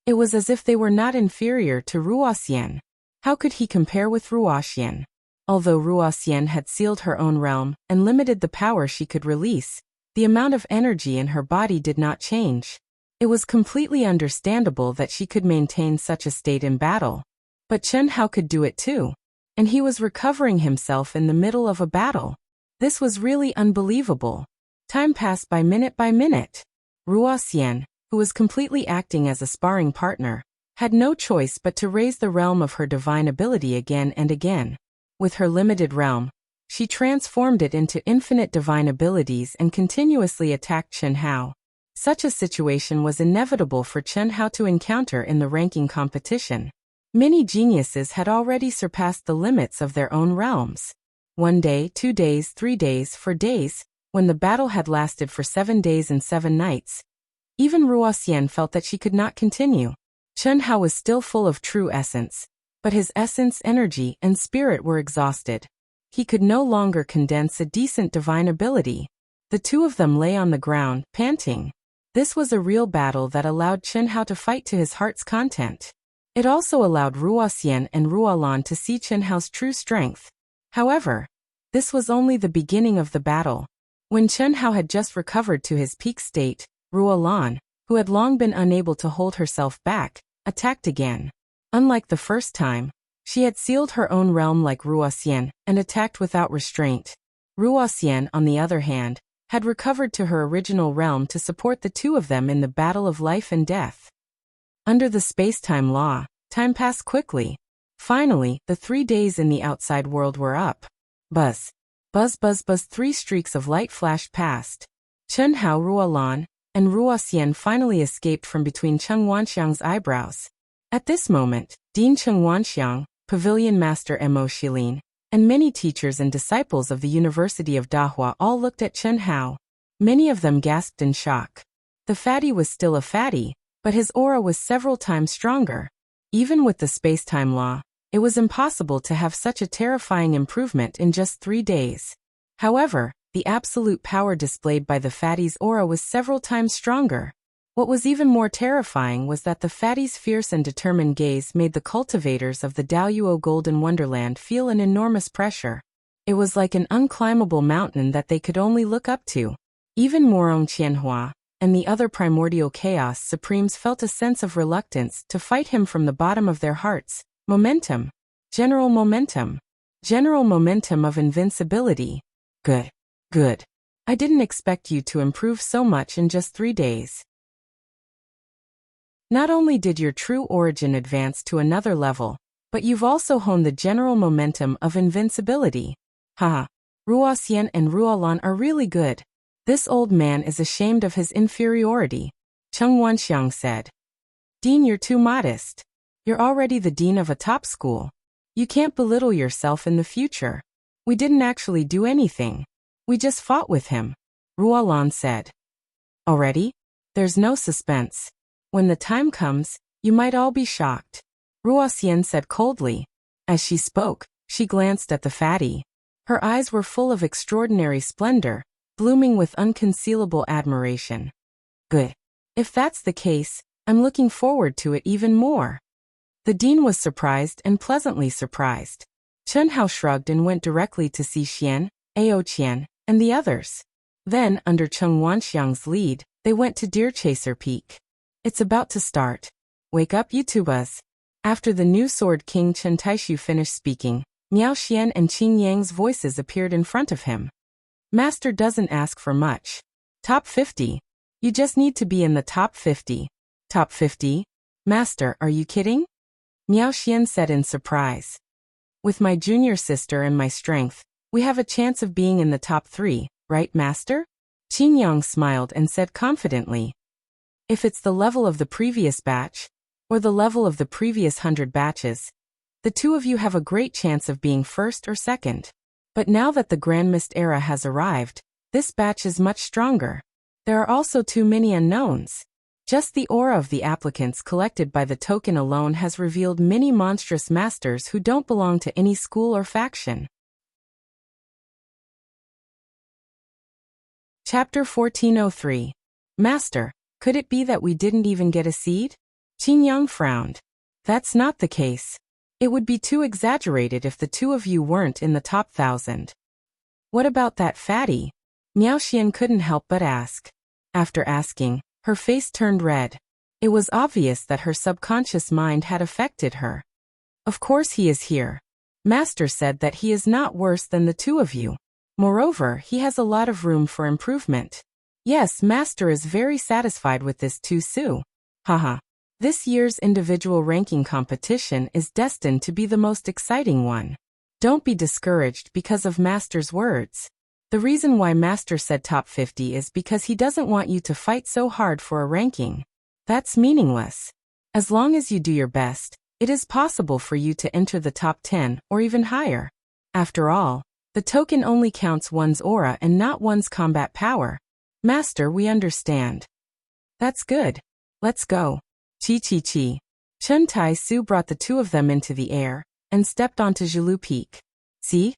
It was as if they were not inferior to Ruoxian. How could he compare with Ruoxian? Although Ruoxian had sealed her own realm and limited the power she could release, the amount of energy in her body did not change. It was completely understandable that she could maintain such a state in battle. But Chen Hao could do it too. and he was recovering himself in the middle of a battle. This was really unbelievable. Time passed by minute. Ruoxian, who was completely acting as a sparring partner, had no choice but to raise the realm of her divine ability again and again. With her limited realm, she transformed it into infinite divine abilities and continuously attacked Chen Hao. Such a situation was inevitable for Chen Hao to encounter in the ranking competition. Many geniuses had already surpassed the limits of their own realms. 1 day, 2 days, 3 days, 4 days, when the battle had lasted for 7 days and 7 nights. Even Ruoxian felt that she could not continue. Chen Hao was still full of true essence, but his essence, energy, and spirit were exhausted. He could no longer condense a decent divine ability. The two of them lay on the ground, panting. This was a real battle that allowed Chen Hao to fight to his heart's content. It also allowed Ruoxian and Ruolan to see Chen Hao's true strength. However, this was only the beginning of the battle. When Chen Hao had just recovered to his peak state, Ruolan, who had long been unable to hold herself back, attacked again. Unlike the first time, she had sealed her own realm like Ruoxian and attacked without restraint. Ruoxian, on the other hand, had recovered to her original realm to support the two of them in the battle of life and death. Under the space-time law, time passed quickly. Finally, the 3 days in the outside world were up. Buzz. Buzz buzz buzz 3 streaks of light flashed past. Chen Hao, Ruolan, and Ruoxian finally escaped from between Cheng Wanxiang's eyebrows. At this moment, Dean Cheng Wanxiang, Pavilion Master Mo Shilin, and many teachers and disciples of the University of Dahua all looked at Chen Hao. Many of them gasped in shock. The fatty was still a fatty, but his aura was several times stronger. Even with the space-time law, it was impossible to have such a terrifying improvement in just 3 days. However, the absolute power displayed by the fatty's aura was several times stronger. What was even more terrifying was that the fatty's fierce and determined gaze made the cultivators of the Daoyuo Golden Wonderland feel an enormous pressure. It was like an unclimbable mountain that they could only look up to. Even Morong Qianhua and the other primordial chaos supremes felt a sense of reluctance to fight him from the bottom of their hearts. Momentum. General momentum. General momentum of invincibility. Good. Good. I didn't expect you to improve so much in just 3 days. Not only did your true origin advance to another level, but you've also honed the general momentum of invincibility. Haha. Ruoxian and Ruolan are really good. This old man is ashamed of his inferiority, Cheng Wanxiang said. Dean, you're too modest. You're already the dean of a top school. You can't belittle yourself in the future. We didn't actually do anything. We just fought with him, Ruolan said. Already? There's no suspense. When the time comes, you might all be shocked, Ruoxian said coldly. As she spoke, she glanced at the fatty. Her eyes were full of extraordinary splendor, blooming with unconcealable admiration. Good. If that's the case, I'm looking forward to it even more. The dean was surprised and pleasantly surprised. Chen Hao shrugged and went directly to see Xian, Ao Qian, and the others. Then, under Cheng Wanxiang's lead, they went to Deer Chaser Peak. It's about to start. Wake up, YouTubers. After the new Sword King Chen Taishu finished speaking, Miao Xian and Qing Yang's voices appeared in front of him. Master doesn't ask for much. Top 50. You just need to be in the top 50. Top 50? Master, are you kidding? Miao Xian said in surprise. With my junior sister and my strength, we have a chance of being in the top 3, right, Master? Qing Yang smiled and said confidently. If it's the level of the previous batch, or the level of the previous 100 batches, the two of you have a great chance of being first or second. But now that the Grand Mist era has arrived, this batch is much stronger. There are also too many unknowns. Just the aura of the applicants collected by the token alone has revealed many monstrous masters who don't belong to any school or faction. Chapter 1403. Master, could it be that we didn't even get a seed? Qing Yang frowned. That's not the case. It would be too exaggerated if the two of you weren't in the top 1,000. What about that fatty? Miao Xian couldn't help but ask. After asking, her face turned red. It was obvious that her subconscious mind had affected her. Of course he is here. Master said that he is not worse than the two of you. Moreover, he has a lot of room for improvement. Yes, Master is very satisfied with this too, Su. Haha. This year's individual ranking competition is destined to be the most exciting one. Don't be discouraged because of Master's words. The reason why Master said top 50 is because he doesn't want you to fight so hard for a ranking. That's meaningless. As long as you do your best, it is possible for you to enter the top 10 or even higher. After all, the token only counts one's aura and not one's combat power. Master, we understand. That's good. Let's go. Chi. Chun Tai Su brought the two of them into the air and stepped onto Jilu Peak. See?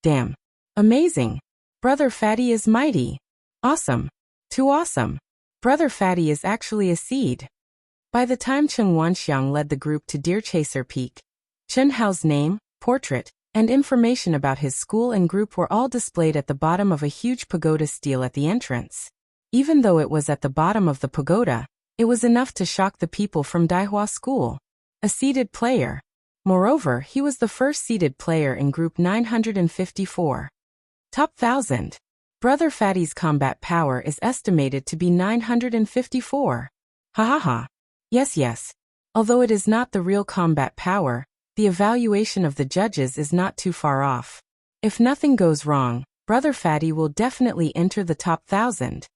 Damn. Amazing. Brother Fatty is mighty. Awesome. Too awesome. Brother Fatty is actually a seed. By the time Chen Wanxiang led the group to Deer Chaser Peak, Chen Hao's name, portrait, and information about his school and group were all displayed at the bottom of a huge pagoda stele at the entrance. Even though it was at the bottom of the pagoda, it was enough to shock the people from Daihua School. A seeded player. Moreover, he was the first seeded player in Group 954. Top 1000. Brother Fatty's combat power is estimated to be 954. Ha ha ha. Yes. Although it is not the real combat power, the evaluation of the judges is not too far off. If nothing goes wrong, Brother Fatty will definitely enter the top 1000.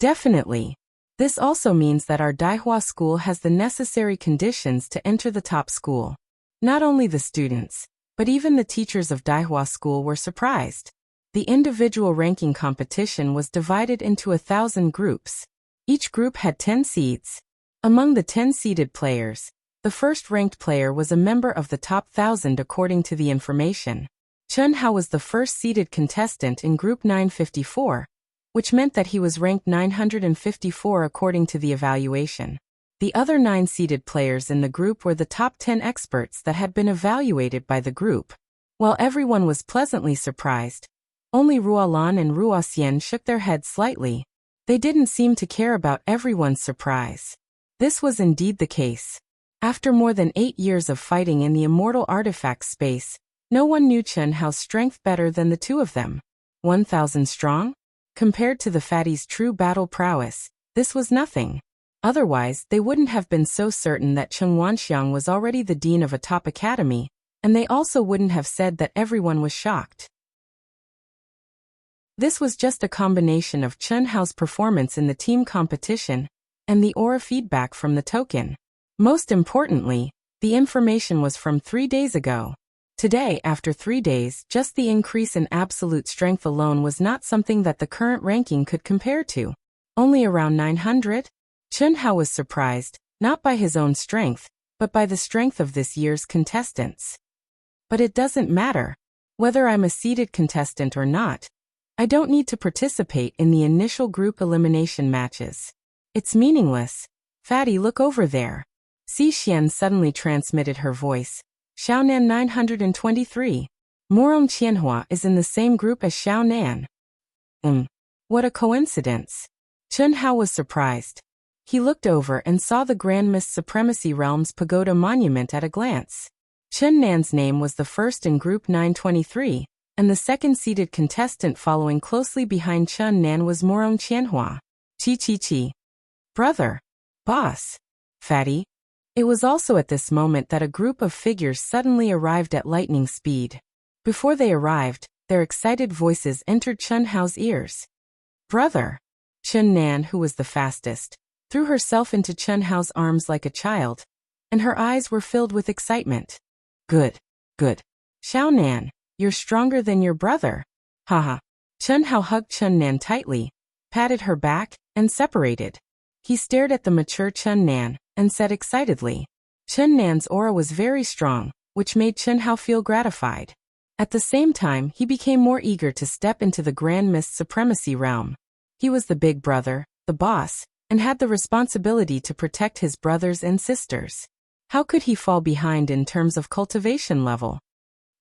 Definitely. This also means that our Daihua school has the necessary conditions to enter the top school. Not only the students, but even the teachers of Daihua school were surprised. The individual ranking competition was divided into 1,000 groups. Each group had 10 seeds. Among the 10 seeded players, the first ranked player was a member of the top 1,000 according to the information. Chen Hao was the first seeded contestant in Group 954, which meant that he was ranked 954 according to the evaluation. The other 9 seeded players in the group were the top 10 experts that had been evaluated by the group. While everyone was pleasantly surprised, only Ruolan and Ruoxian shook their heads slightly. They didn't seem to care about everyone's surprise. This was indeed the case. After more than 8 years of fighting in the immortal artifact space, no one knew Chen Hao's strength better than the two of them. 1,000 strong? Compared to the Fatty's true battle prowess, this was nothing. Otherwise, they wouldn't have been so certain that Chen Wanxiang was already the dean of a top academy, and they also wouldn't have said that everyone was shocked. This was just a combination of Chen Hao's performance in the team competition and the aura feedback from the token. Most importantly, the information was from 3 days ago. Today, after 3 days, just the increase in absolute strength alone was not something that the current ranking could compare to. Only around 900? Chen Hao was surprised, not by his own strength, but by the strength of this year's contestants. But it doesn't matter. Whether I'm a seeded contestant or not, I don't need to participate in the initial group elimination matches. It's meaningless. Fatty, look over there. Si Xian suddenly transmitted her voice. Xiaonan 923. Morong Qianhua is in the same group as Xiaonan. What a coincidence. Chen Hao was surprised. He looked over and saw the Grand Mist Supremacy Realm's pagoda monument at a glance. Chen Nan's name was the first in Group 923, and the second seeded contestant following closely behind Chen Nan was Morong Qianhua. Chi. Brother. Boss. Fatty. It was also at this moment that a group of figures suddenly arrived at lightning speed. Before they arrived, their excited voices entered Chen Hao's ears. Brother. Chen Nan, who was the fastest, threw herself into Chen Hao's arms like a child, and her eyes were filled with excitement. Good. Xiao Nan, you're stronger than your brother. Haha. Chen Hao hugged Chen Nan tightly, patted her back, and separated. He stared at the mature Chen Nan and said excitedly. Chen Nan's aura was very strong, which made Chen Hao feel gratified. At the same time, he became more eager to step into the Grand Mist Supremacy realm. He was the big brother, the boss, and had the responsibility to protect his brothers and sisters. How could he fall behind in terms of cultivation level?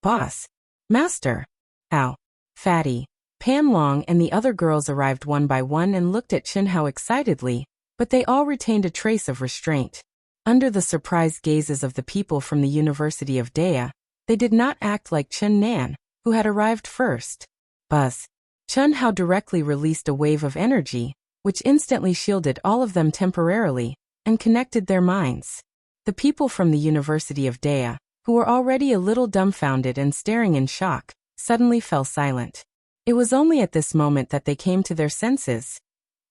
Boss. Master. Ow. Fatty. Pan Long and the other girls arrived one by one and looked at Chen Hao excitedly, but they all retained a trace of restraint. Under the surprised gazes of the people from the University of Dea, They did not act like Chen Nan, who had arrived first. Buzz. Chen Hao directly released a wave of energy, which instantly shielded all of them temporarily, and connected their minds. The people from the University of Dea, who were already a little dumbfounded and staring in shock, suddenly fell silent. It was only at this moment that they came to their senses.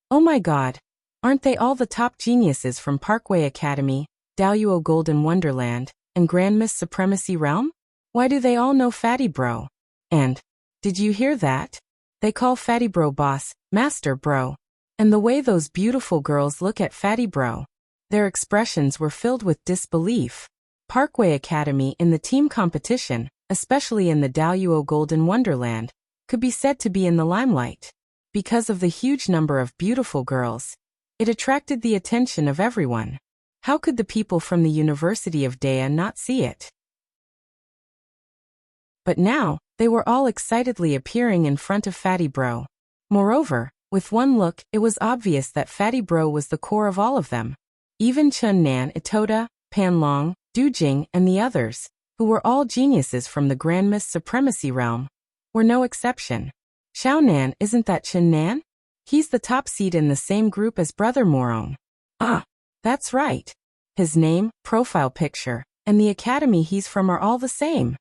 Oh my god! Aren't they all the top geniuses from Parkway Academy, Daoyuo Golden Wonderland, and Grand Miss Supremacy Realm? Why do they all know Fatty Bro? And, did you hear that? They call Fatty Bro boss, Master Bro. And the way those beautiful girls look at Fatty Bro. Their expressions were filled with disbelief. Parkway Academy in the team competition, especially in the Daoyuo Golden Wonderland, could be said to be in the limelight. Because of the huge number of beautiful girls, it attracted the attention of everyone. How could the people from the University of Dea not see it? But now, they were all excitedly appearing in front of Fatty Bro. Moreover, with one look, it was obvious that Fatty Bro was the core of all of them. Even Chen Nan, Itoda, Pan Long, Du Jing, and the others, who were all geniuses from the Grand Miss Supremacy Realm, were no exception. Xiao Nan, isn't that Chen Nan? He's the top seed in the same group as Brother Morong. Ah, that's right. His name, profile picture, and the academy he's from are all the same.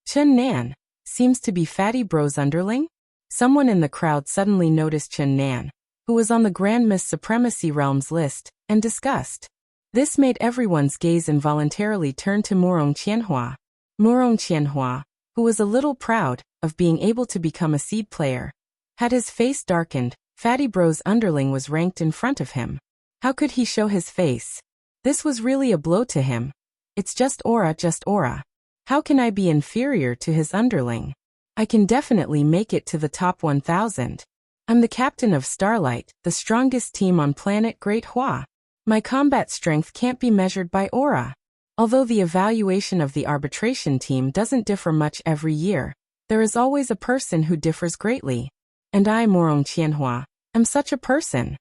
Chen Nan seems to be Fatty Bro's underling? Someone in the crowd suddenly noticed Chen Nan, who was on the Grand Miss Supremacy Realms list, and discussed. This made everyone's gaze involuntarily turn to Morong Qianhua. Morong Qianhua, who was a little proud of being able to become a seed player, had his face darkened. Fatty Bro's underling was ranked in front of him. How could he show his face? This was really a blow to him. It's just aura, just aura. How can I be inferior to his underling? I can definitely make it to the top 1000. I'm the captain of Starlight, the strongest team on planet Great Hua. My combat strength can't be measured by aura. Although the evaluation of the arbitration team doesn't differ much every year, there is always a person who differs greatly. And I, Morong Qianhua, am such a person.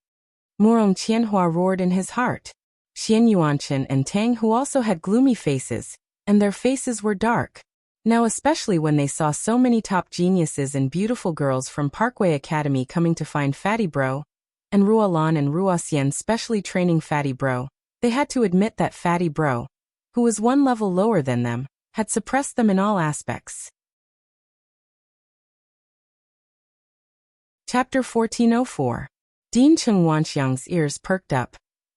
Morong Qianhua roared in his heart. Xian Yuanchen and Tang, who also had gloomy faces, and their faces were dark. Now especially when they saw so many top geniuses and beautiful girls from Parkway Academy coming to find Fatty Bro, and Ruolan and Ruoxian specially training Fatty Bro, they had to admit that Fatty Bro, who was one level lower than them, had suppressed them in all aspects. Chapter 1404. Dean Cheng Wanxiang's ears perked up,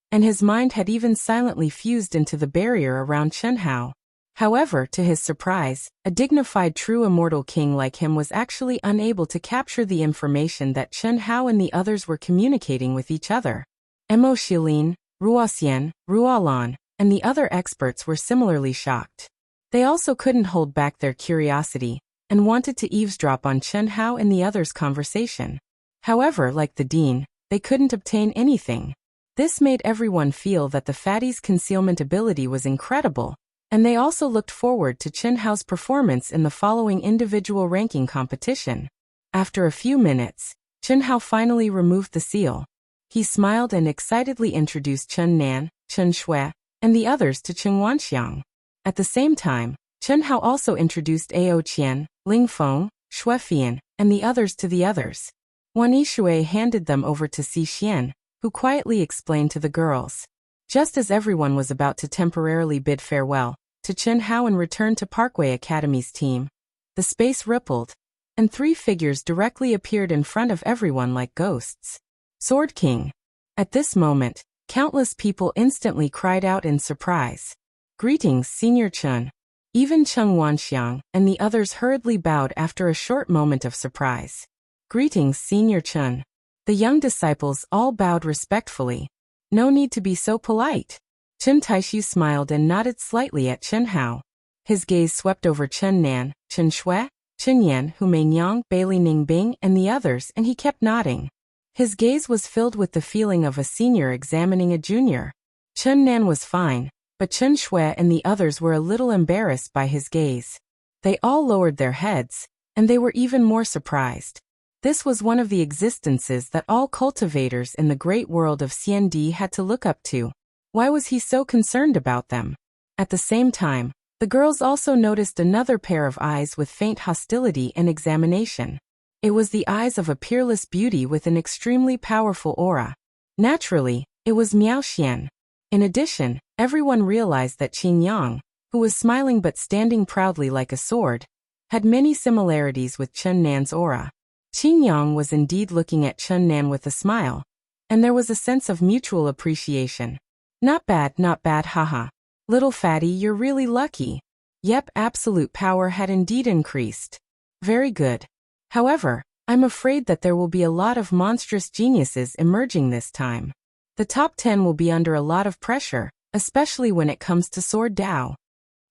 and his mind had even silently fused into the barrier around Chen Hao. However, to his surprise, a dignified true immortal king like him was actually unable to capture the information that Chen Hao and the others were communicating with each other. Mo Shilin, Ruoxian, Ruolan, and the other experts were similarly shocked. They also couldn't hold back their curiosity, and wanted to eavesdrop on Chen Hao and the others' conversation. However, like the dean, they couldn't obtain anything. This made everyone feel that the fatty's concealment ability was incredible, and they also looked forward to Chen Hao's performance in the following individual ranking competition. After a few minutes, Chen Hao finally removed the seal. He smiled and excitedly introduced Chen Nan, Chen Shui, and the others to Chen Wanxiang. At the same time, Chen Hao also introduced Ao Qian, Ling Feng, Shui Fian, and the others to the others. Wan Yishui handed them over to Si Xian, who quietly explained to the girls. Just as everyone was about to temporarily bid farewell to Chen Hao and return to Parkway Academy's team, the space rippled, and 3 figures directly appeared in front of everyone like ghosts. Sword King. At this moment, countless people instantly cried out in surprise. Greetings, Senior Chen. Even Cheng Wanxiang and the others hurriedly bowed after a short moment of surprise. Greetings, Senior Chen. The young disciples all bowed respectfully. No need to be so polite. Chen Taishu smiled and nodded slightly at Chen Hao. His gaze swept over Chen Nan, Chen Shui, Chen Yan, Hu Meinyang, Bailey Ningbing, and the others, and he kept nodding. His gaze was filled with the feeling of a senior examining a junior. Chen Nan was fine, but Chen Shui and the others were a little embarrassed by his gaze. They all lowered their heads, and they were even more surprised. This was one of the existences that all cultivators in the great world of CND had to look up to. Why was he so concerned about them? At the same time, The girls also noticed another pair of eyes with faint hostility and examination. It was the eyes of a peerless beauty with an extremely powerful aura. Naturally, it was Miao Xian. In addition, everyone realized that Qin Yang, who was smiling but standing proudly like a sword, had many similarities with Chen Nan's aura. Qin Yang was indeed looking at Chen Nan with a smile, and there was a sense of mutual appreciation. Not bad, haha. Little fatty, you're really lucky. Yep, absolute power had indeed increased. Very good. However, I'm afraid that there will be a lot of monstrous geniuses emerging this time. The top 10 will be under a lot of pressure, especially when it comes to sword Dao.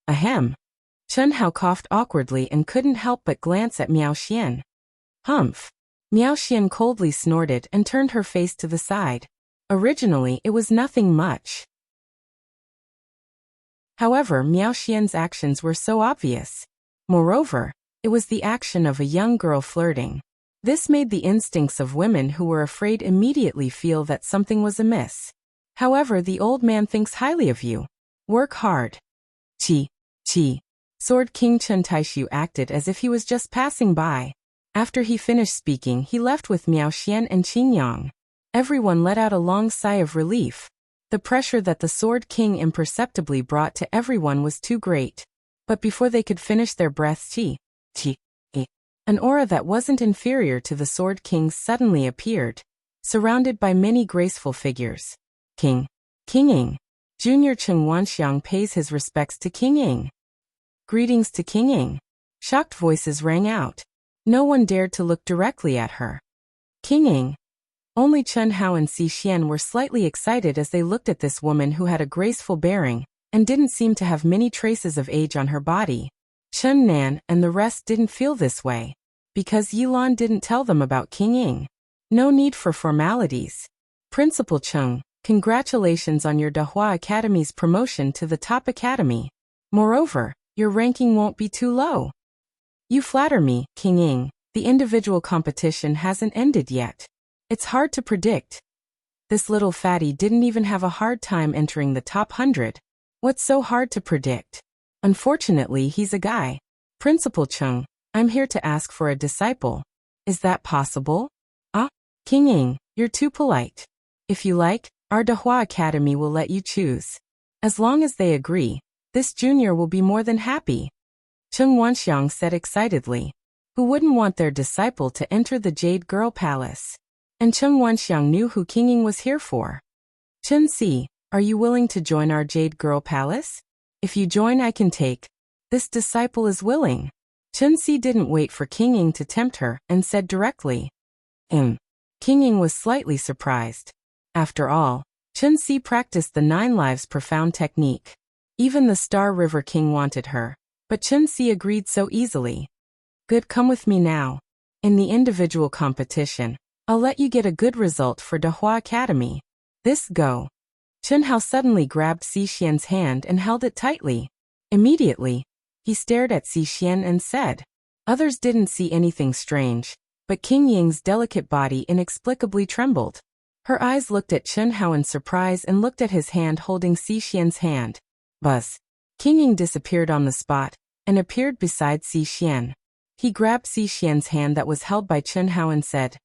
Ahem. Chen Hao coughed awkwardly and couldn't help but glance at Miao Xian. Humph. Miao Xian coldly snorted and turned her face to the side. Originally, it was nothing much. However, Miao Xian's actions were so obvious. Moreover, it was the action of a young girl flirting. This made the instincts of women who were afraid immediately feel that something was amiss. However, the old man thinks highly of you. Work hard. Qi. Sword King Chen Taishu acted as if he was just passing by. After he finished speaking, he left with Miao Xian and Qin Yang. Everyone let out a long sigh of relief. The pressure that the Sword King imperceptibly brought to everyone was too great. But before they could finish their breaths, an aura that wasn't inferior to the Sword King's suddenly appeared, surrounded by many graceful figures. King Ying. Junior Cheng Wanxiang pays his respects to King Ying. Greetings to King Ying. Shocked voices rang out. No one dared to look directly at her. King Ying. Only Chen Hao and Xi Xian were slightly excited as they looked at this woman who had a graceful bearing and didn't seem to have many traces of age on her body. Chen Nan and the rest didn't feel this way, because Yilan didn't tell them about King Ying. No need for formalities. Principal Cheng, congratulations on your Dahua Academy's promotion to the top academy. Moreover, your ranking won't be too low. You flatter me, King Ying. The individual competition hasn't ended yet. It's hard to predict. This little fatty didn't even have a hard time entering the top 100. What's so hard to predict? Unfortunately, he's a guy. Principal Cheng, I'm here to ask for a disciple. Is that possible? King Ying, you're too polite. If you like, our Dahua Academy will let you choose. As long as they agree, this junior will be more than happy. Cheng Wanxiang said excitedly. Who wouldn't want their disciple to enter the Jade Girl Palace? And Cheng Wanxiang knew who King Ying was here for. Chen Si, are you willing to join our Jade Girl Palace? If you join, I can take. This disciple is willing. Chen Si didn't wait for King Ying to tempt her and said directly. King Ying was slightly surprised. After all, Chen Si practiced the 9 lives profound technique. Even the Star River King wanted her, but Chen Si agreed so easily. Good, come with me now. In the individual competition, I'll let you get a good result for Dahua Academy. This go. Chen Hao suddenly grabbed Xi Xian's hand and held it tightly. Immediately, he stared at Xi Xian and said. Others didn't see anything strange, but King Ying's delicate body inexplicably trembled. Her eyes looked at Chen Hao in surprise and looked at his hand holding Xi Xian's hand. Buzz. King Ying disappeared on the spot and appeared beside Xi Xian. He grabbed Xi Xian's hand that was held by Chen Hao and said,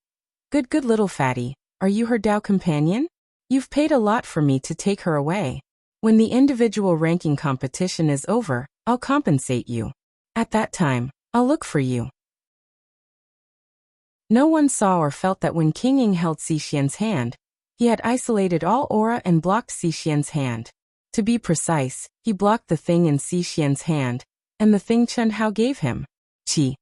Good little fatty, are you her Dao companion? You've paid a lot for me to take her away. When the individual ranking competition is over, I'll compensate you. At that time, I'll look for you. No one saw or felt that when King Ying held Xi Xian's hand, he had isolated all aura and blocked Xi Xian's hand. To be precise, he blocked the thing in Xi Xian's hand, and the thing Chen Hao gave him. Qi.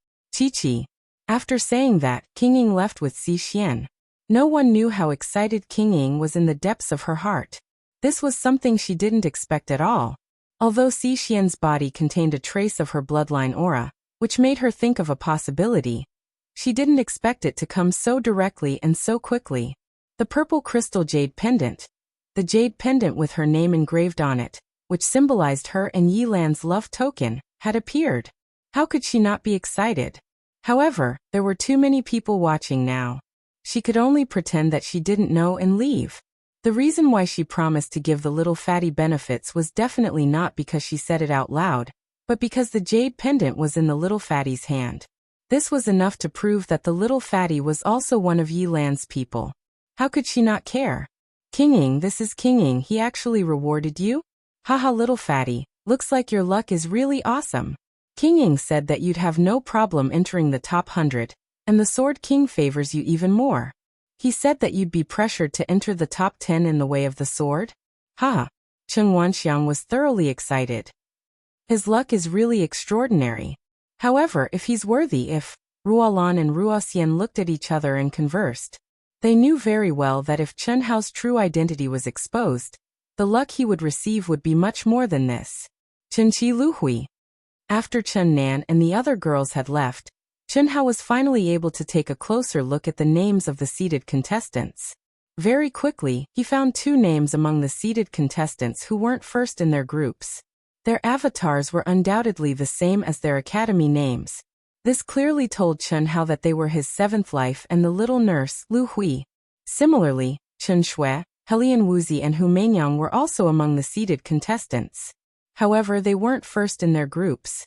After saying that, King Ying left with Xi Xian. No one knew how excited King Ying was in the depths of her heart. This was something she didn't expect at all. Although Xi Xian's body contained a trace of her bloodline aura, which made her think of a possibility, she didn't expect it to come so directly and so quickly. The purple crystal jade pendant, the jade pendant with her name engraved on it, which symbolized her and Yilan's love token, had appeared. How could she not be excited? However, there were too many people watching now. She could only pretend that she didn't know and leave. The reason why she promised to give the little fatty benefits was definitely not because she said it out loud, but because the jade pendant was in the little fatty's hand. This was enough to prove that the little fatty was also one of Yilan's people. How could she not care? Kinging, this is Kinging, he actually rewarded you? Haha, little fatty, looks like your luck is really awesome. Kinging said that you'd have no problem entering the top 100, and the Sword King favors you even more. He said that you'd be pressured to enter the top 10 in the way of the sword? Haha. Chen Wanxiang was thoroughly excited. His luck is really extraordinary. However, if he's worthy, if Ruolan and Ruoxian looked at each other and conversed, they knew very well that if Chen Hao's true identity was exposed, the luck he would receive would be much more than this. Chen Qi Luhui. After Chen Nan and the other girls had left, Chen Hao was finally able to take a closer look at the names of the seated contestants. Very quickly, he found 2 names among the seated contestants who weren't first in their groups. Their avatars were undoubtedly the same as their academy names. This clearly told Chen Hao that they were his 7th life and the little nurse, Lu Hui. Similarly, Chen Shui, Helian Wuxia and Hu Meinyang were also among the seated contestants. However, they weren't first in their groups.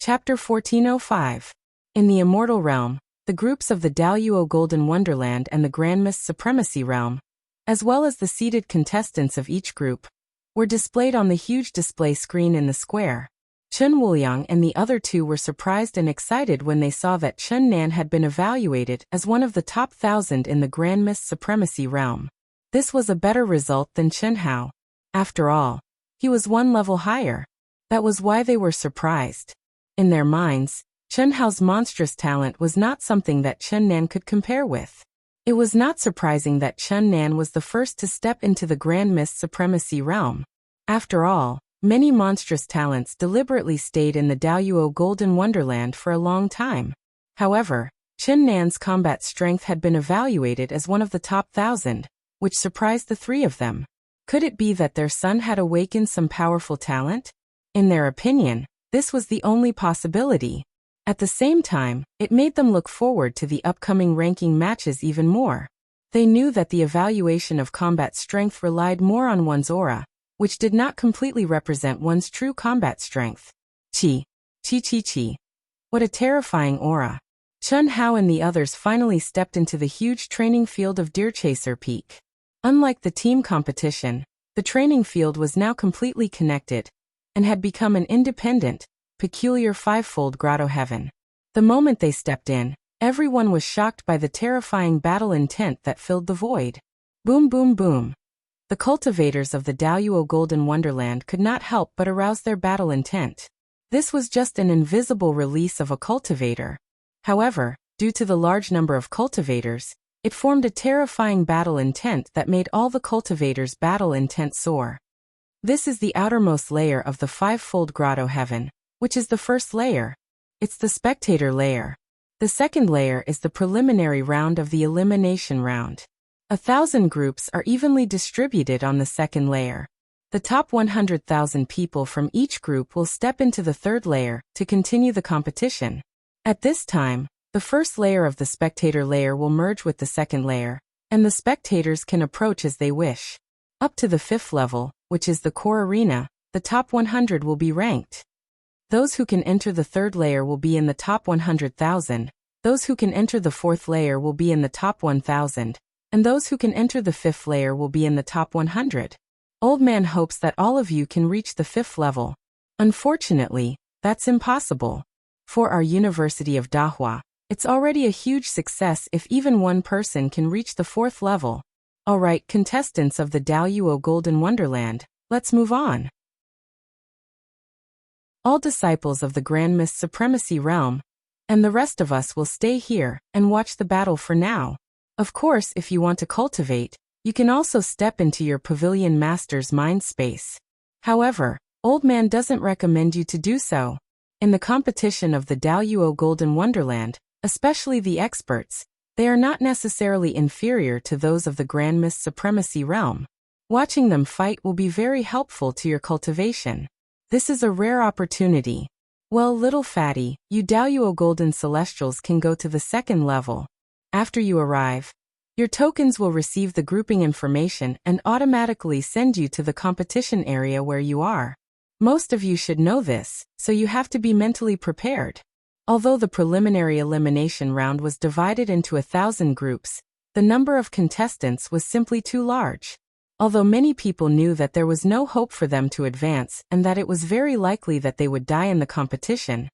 Chapter 1405. In the Immortal Realm, the groups of the Daluo Golden Wonderland and the Grand Mist Supremacy Realm, as well as the seated contestants of each group, were displayed on the huge display screen in the square. Chen Wuliang and the other 2 were surprised and excited when they saw that Chen Nan had been evaluated as one of the top 1,000 in the Grand Mist Supremacy Realm. This was a better result than Chen Hao. After all, he was 1 level higher. That was why they were surprised. In their minds, Chen Hao's monstrous talent was not something that Chen Nan could compare with. It was not surprising that Chen Nan was the first to step into the Grand Mist Supremacy Realm. After all, many monstrous talents deliberately stayed in the Daluo Golden Wonderland for a long time. However, Chen Nan's combat strength had been evaluated as one of the top 1,000, which surprised the 3 of them. Could it be that their son had awakened some powerful talent? In their opinion, this was the only possibility. At the same time, it made them look forward to the upcoming ranking matches even more. They knew that the evaluation of combat strength relied more on one's aura, which did not completely represent one's true combat strength. Chi. What a terrifying aura. Chen Hao and the others finally stepped into the huge training field of Deerchaser Peak. Unlike the team competition, the training field was now completely connected, and had become an independent, peculiar 5-fold grotto heaven. The moment they stepped in, everyone was shocked by the terrifying battle intent that filled the void. Boom boom boom. The cultivators of the Daluo Golden Wonderland could not help but arouse their battle intent. This was just an invisible release of a cultivator. However, due to the large number of cultivators, it formed a terrifying battle intent that made all the cultivators' battle intent soar. This is the outermost layer of the 5-fold grotto heaven, which is the first layer. It's the spectator layer. The second layer is the preliminary round of the elimination round. 1,000 groups are evenly distributed on the second layer. The top 100,000 people from each group will step into the third layer to continue the competition. At this time, the first layer of the spectator layer will merge with the second layer, and the spectators can approach as they wish. Up to the 5th level, which is the core arena, the top 100 will be ranked. Those who can enter the third layer will be in the top 100,000, those who can enter the 4th layer will be in the top 1,000, and those who can enter the 5th layer will be in the top 100. Old Man hopes that all of you can reach the 5th level. Unfortunately, that's impossible. For our University of Dahua, it's already a huge success if even one person can reach the 4th level. Alright, contestants of the Daluo Golden Wonderland, let's move on. All disciples of the Grand Mist Supremacy Realm, and the rest of us will stay here and watch the battle for now. Of course, if you want to cultivate, you can also step into your Pavilion Master's mind space. However, Old Man doesn't recommend you to do so. In the competition of the Daluo Golden Wonderland, especially the experts, they are not necessarily inferior to those of the Grand Mist Supremacy Realm. Watching them fight will be very helpful to your cultivation. This is a rare opportunity. Well, little fatty, you Daluo Golden Celestials can go to the 2nd level. After you arrive, Your tokens will receive the grouping information and automatically send you to the competition area where you are. Most of you should know this, so you have to be mentally prepared. Although the preliminary elimination round was divided into 1,000 groups, the number of contestants was simply too large. Although many people knew that there was no hope for them to advance and that it was very likely that they would die in the competition,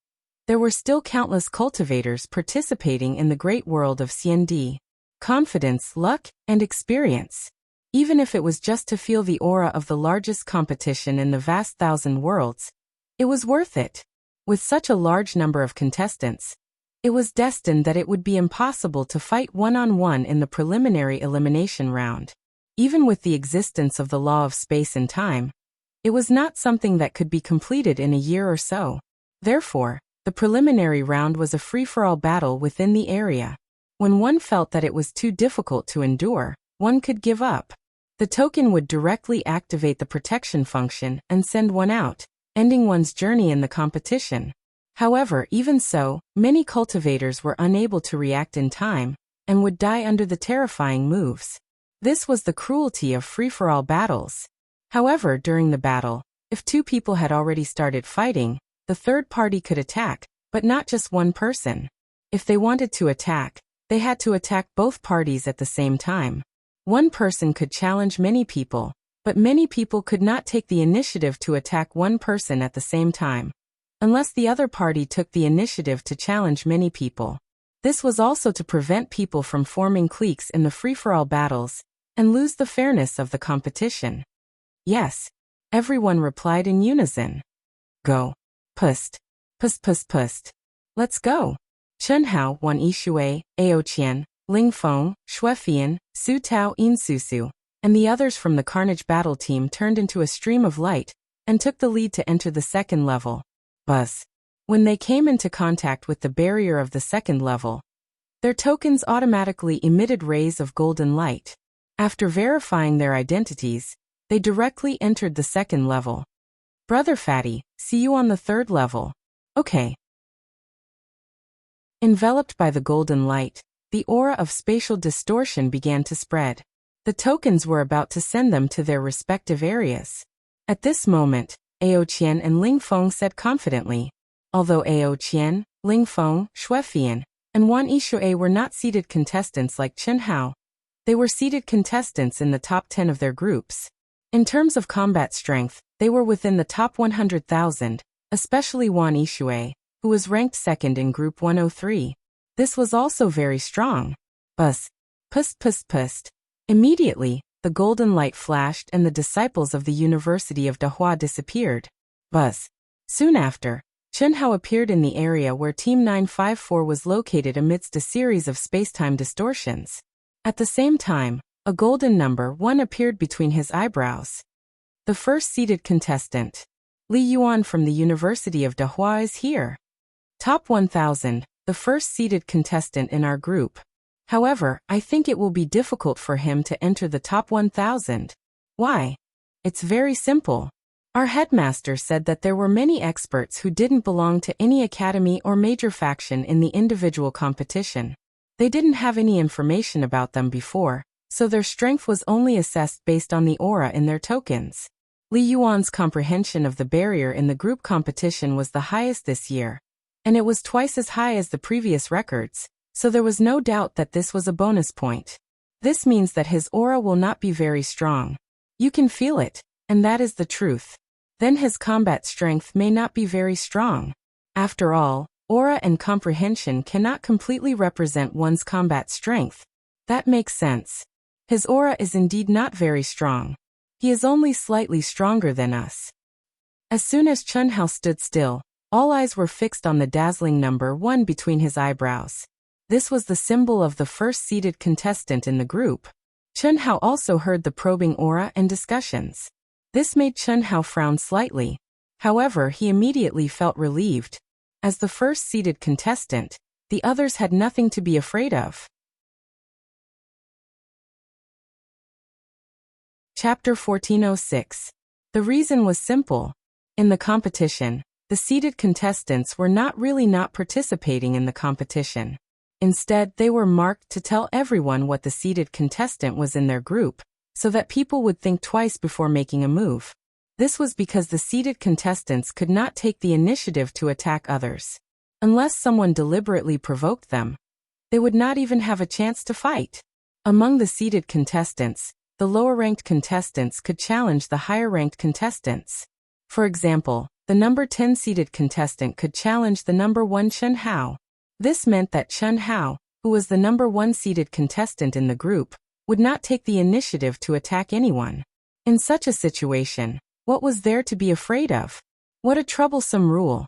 there were still countless cultivators participating in the great world of CND. Confidence, luck, and experience. Even if it was just to feel the aura of the largest competition in the vast 1,000 worlds, it was worth it. With such a large number of contestants, it was destined that it would be impossible to fight one-on-one in the preliminary elimination round. Even with the existence of the law of space and time, it was not something that could be completed in a year or so. Therefore, the preliminary round was a free-for-all battle within the area. When one felt that it was too difficult to endure, one could give up. The token would directly activate the protection function and send one out, ending one's journey in the competition. However, even so, many cultivators were unable to react in time and would die under the terrifying moves. This was the cruelty of free-for-all battles. However, during the battle, if two people had already started fighting, the third party could attack, but not just one person. If they wanted to attack, they had to attack both parties at the same time. One person could challenge many people, but many people could not take the initiative to attack one person at the same time, unless the other party took the initiative to challenge many people. This was also to prevent people from forming cliques in the free-for-all battles and lose the fairness of the competition. Yes, everyone replied in unison. Go. Pust. Pust pust pust. Let's go. Chunhao, Wan Yishui, Ao Qian, Ling Feng, Shuefian, Su Tao Insusu, and the others from the Carnage battle team turned into a stream of light and took the lead to enter the second level. Buzz. When they came into contact with the barrier of the second level, their tokens automatically emitted rays of golden light. After verifying their identities, they directly entered the second level. Brother Fatty, see you on the third level. Okay. Enveloped by the golden light, the aura of spatial distortion began to spread. The tokens were about to send them to their respective areas. At this moment, Ao Qian and Ling Feng said confidently. Although Ao Qian, Ling Feng, Shuefian, and Wan Yishui were not seeded contestants like Chen Hao, they were seeded contestants in the top 10 of their groups. In terms of combat strength, they were within the top 100,000, especially Wan Yishui, who was ranked second in Group 103. This was also very strong. Buzz. Pust pust pust. Immediately, the golden light flashed and the disciples of the University of Dahua disappeared. Buzz. Soon after, Chen Hao appeared in the area where Team 954 was located amidst a series of spacetime distortions. At the same time, a golden number 1 appeared between his eyebrows. The first seeded contestant, Li Yuan from the University of Dahua, is here. Top 1000, the first seeded contestant in our group. However, I think it will be difficult for him to enter the top 1000. Why? It's very simple. Our headmaster said that there were many experts who didn't belong to any academy or major faction in the individual competition. They didn't have any information about them before, so their strength was only assessed based on the aura in their tokens. Li Yuan's comprehension of the barrier in the group competition was the highest this year, and it was twice as high as the previous records, so there was no doubt that this was a bonus point. This means that his aura will not be very strong. You can feel it, and that is the truth. Then his combat strength may not be very strong. After all, aura and comprehension cannot completely represent one's combat strength. That makes sense. His aura is indeed not very strong. He is only slightly stronger than us. As soon as Chen Hao stood still, all eyes were fixed on the dazzling number 1 between his eyebrows. This was the symbol of the first seeded contestant in the group. Chen Hao also heard the probing aura and discussions. This made Chen Hao frown slightly. However, he immediately felt relieved. As the first seeded contestant, the others had nothing to be afraid of. Chapter 1406. The reason was simple. In the competition, the seeded contestants were not participating in the competition. Instead, they were marked to tell everyone what the seeded contestant was in their group, so that people would think twice before making a move. This was because the seeded contestants could not take the initiative to attack others. Unless someone deliberately provoked them, they would not even have a chance to fight. Among the seeded contestants, the lower-ranked contestants could challenge the higher-ranked contestants. For example, the number 10 seeded contestant could challenge the number 1 Chen Hao. This meant that Chen Hao, who was the number 1 seeded contestant in the group, would not take the initiative to attack anyone. In such a situation, what was there to be afraid of? What a troublesome rule.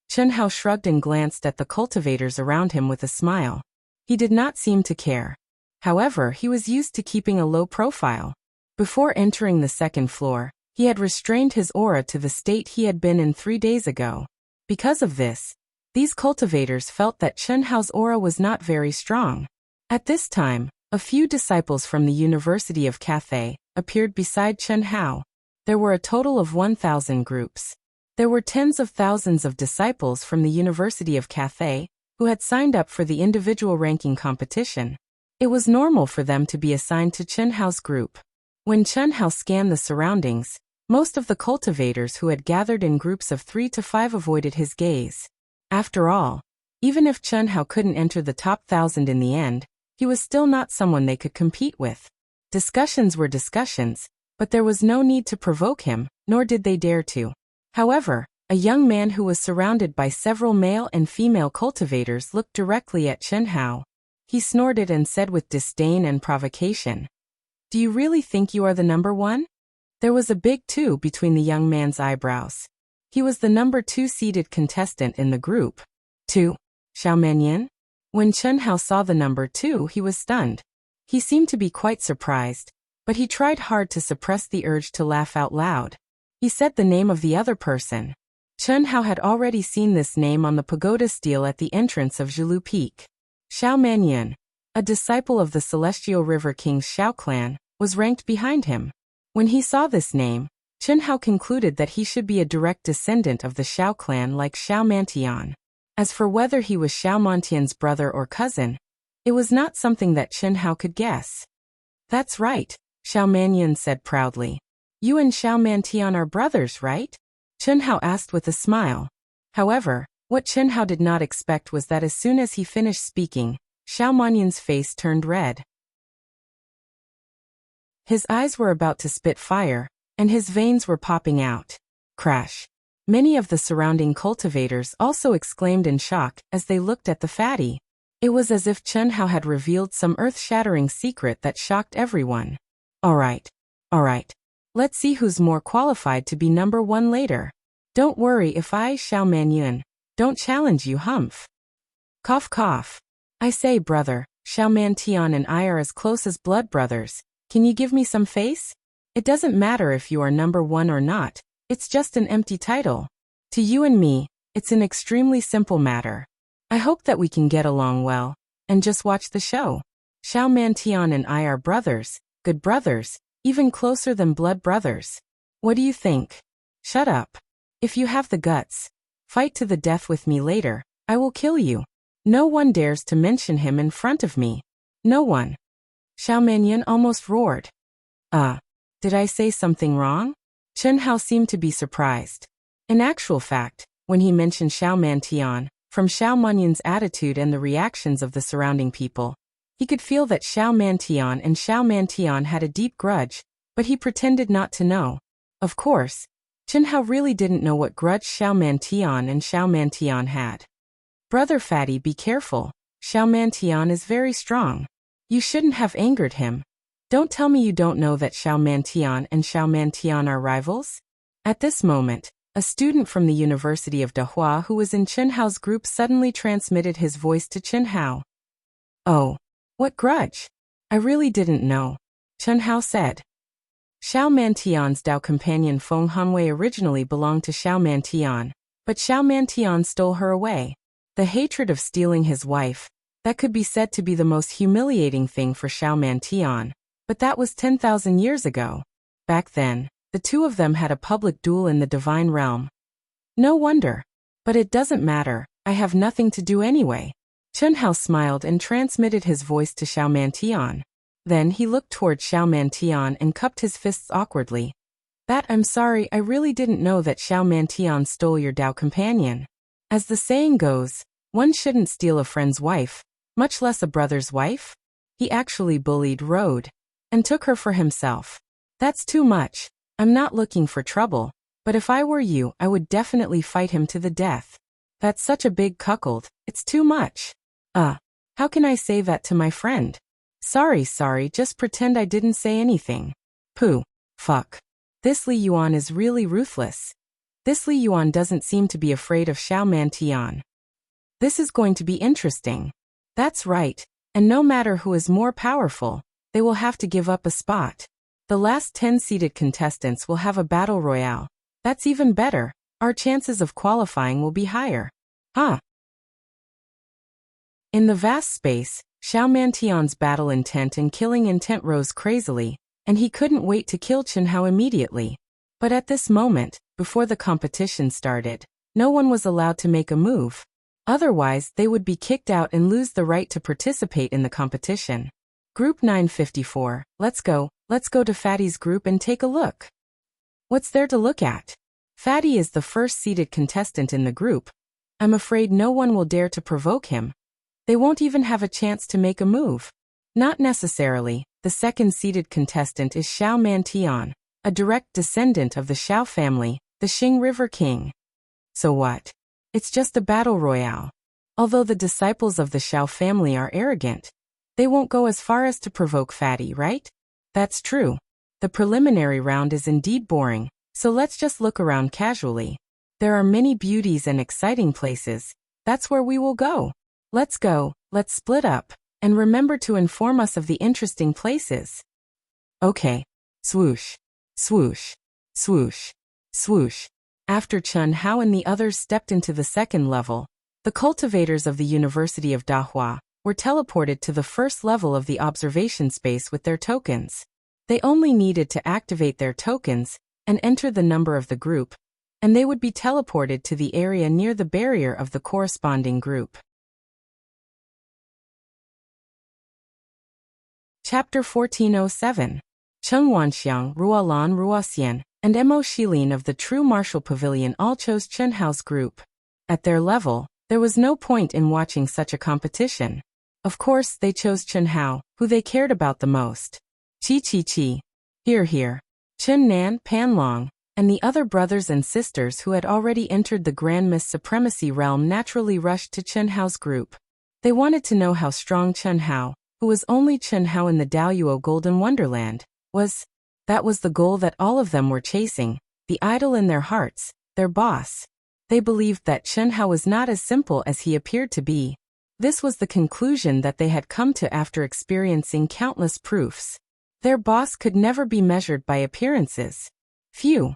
Chen Hao shrugged and glanced at the cultivators around him with a smile. He did not seem to care. However, he was used to keeping a low profile. Before entering the second floor, he had restrained his aura to the state he had been in 3 days ago. Because of this, these cultivators felt that Chen Hao's aura was not very strong. At this time, a few disciples from the University of Cathay appeared beside Chen Hao. There were a total of 1,000 groups. There were tens of thousands of disciples from the University of Cathay who had signed up for the individual ranking competition. It was normal for them to be assigned to Chen Hao's group. When Chen Hao scanned the surroundings, most of the cultivators who had gathered in groups of 3 to 5 avoided his gaze. After all, even if Chen Hao couldn't enter the top 1,000 in the end, he was still not someone they could compete with. Discussions were discussions, but there was no need to provoke him, nor did they dare to. However, a young man who was surrounded by several male and female cultivators looked directly at Chen Hao. He snorted and said with disdain and provocation, "Do you really think you are the number 1? There was a big 2 between the young man's eyebrows. He was the number 2 seeded contestant in the group. 2. Xiao Manyan? When Chen Hao saw the number 2, he was stunned. He seemed to be quite surprised, but he tried hard to suppress the urge to laugh out loud. He said the name of the other person. Chen Hao had already seen this name on the pagoda stele at the entrance of Zhilu Peak. Xiao Manyan, a disciple of the Celestial River King's Xiao clan, was ranked behind him. When he saw this name, Chen Hao concluded that he should be a direct descendant of the Xiao clan like Xiao Mantian. As for whether he was Xiao Mantian's brother or cousin, it was not something that Chen Hao could guess. "That's right," Xiao Manyan said proudly. "You and Xiao Mantian are brothers, right?" Chen Hao asked with a smile. However, what Chen Hao did not expect was that as soon as he finished speaking, Xiao Manyan's face turned red. His eyes were about to spit fire, and his veins were popping out. Crash. Many of the surrounding cultivators also exclaimed in shock as they looked at the fatty. It was as if Chen Hao had revealed some earth-shattering secret that shocked everyone. All right. Let's see who's more qualified to be number 1 later. Don't worry if I, Xiao Manyan, don't challenge you, humph. Cough cough. I say, brother, Xiao Mantian and I are as close as blood brothers. Can you give me some face? It doesn't matter if you are number 1 or not, it's just an empty title. To you and me, it's an extremely simple matter. I hope that we can get along well, and just watch the show. Xiao Mantian and I are brothers, good brothers, even closer than blood brothers. What do you think? Shut up. If you have the guts, fight to the death with me later, I will kill you. No one dares to mention him in front of me. No one. Xiao Manyan almost roared. Did I say something wrong? Chen Hao seemed to be surprised. In actual fact, when he mentioned Xiao Mantian, from Xiao Manyan's attitude and the reactions of the surrounding people, he could feel that Xiao Mantian and Xiao Mantian had a deep grudge, but he pretended not to know. Of course, Chen Hao really didn't know what grudge Xiao Mantian and Xiao Mantian had. Brother Fatty, be careful. Xiao Mantian is very strong. You shouldn't have angered him. Don't tell me you don't know that Xiao Mantian and Xiao Mantian are rivals? At this moment, a student from the University of Dahua who was in Chen Hao's group suddenly transmitted his voice to Chen Hao. Oh, what grudge? I really didn't know, Chen Hao said. Xiao Mantian's Dao companion Feng Hanwei originally belonged to Xiao Mantian, but Xiao Mantian stole her away. The hatred of stealing his wife, that could be said to be the most humiliating thing for Xiao Mantian, but that was 10,000 years ago. Back then, the two of them had a public duel in the divine realm. No wonder. But it doesn't matter, I have nothing to do anyway. Chen Hao smiled and transmitted his voice to Xiao Mantian. Then he looked toward Xiao Mantian and cupped his fists awkwardly. I'm sorry, I really didn't know that Xiao Mantian stole your Dao companion. As the saying goes, one shouldn't steal a friend's wife, much less a brother's wife. He actually bullied Road and took her for himself. That's too much. I'm not looking for trouble, but if I were you, I would definitely fight him to the death. That's such a big cuckold, it's too much. How can I say that to my friend? Sorry, just pretend I didn't say anything. Pooh. Fuck. This Li Yuan is really ruthless. This Li Yuan doesn't seem to be afraid of Xiao Mantian. This is going to be interesting. That's right, and no matter who is more powerful, they will have to give up a spot. The last 10 seeded contestants will have a battle royale. That's even better. Our chances of qualifying will be higher. In the vast space, Xiao Mantian's battle intent and killing intent rose crazily, and he couldn't wait to kill Chen Hao immediately. But at this moment, before the competition started, no one was allowed to make a move. Otherwise, they would be kicked out and lose the right to participate in the competition. Group 954, let's go to Fatty's group and take a look. What's there to look at? Fatty is the first seeded contestant in the group. I'm afraid no one will dare to provoke him. They won't even have a chance to make a move. Not necessarily. The second seeded contestant is Xiao Mantian, a direct descendant of the Xiao family, the Xing River King. So what? It's just a battle royale. Although the disciples of the Xiao family are arrogant, they won't go as far as to provoke Fatty, right? That's true. The preliminary round is indeed boring, so let's just look around casually. There are many beauties and exciting places. That's where we will go. Let's go, let's split up, and remember to inform us of the interesting places. Okay. Swoosh. Swoosh. Swoosh. Swoosh. After Chen Hao and the others stepped into the second level, the cultivators of the University of Dahua were teleported to the first level of the observation space with their tokens. They only needed to activate their tokens and enter the number of the group, and they would be teleported to the area near the barrier of the corresponding group. Chapter 1407. Cheng Wanxiang, Ruolan Ruoxian, and Mo Shilin of the True Martial Pavilion all chose Chen Hao's group. At their level, there was no point in watching such a competition. Of course, they chose Chen Hao, who they cared about the most. Chi. Here. Chen Nan, Pan Long, and the other brothers and sisters who had already entered the Grand Miss Supremacy realm naturally rushed to Chen Hao's group. They wanted to know how strong Chen Hao, who was only Chen Hao in the Daoyuo Golden Wonderland, was. That was the goal that all of them were chasing, the idol in their hearts, their boss. They believed that Chen Hao was not as simple as he appeared to be. This was the conclusion that they had come to after experiencing countless proofs. Their boss could never be measured by appearances. Phew.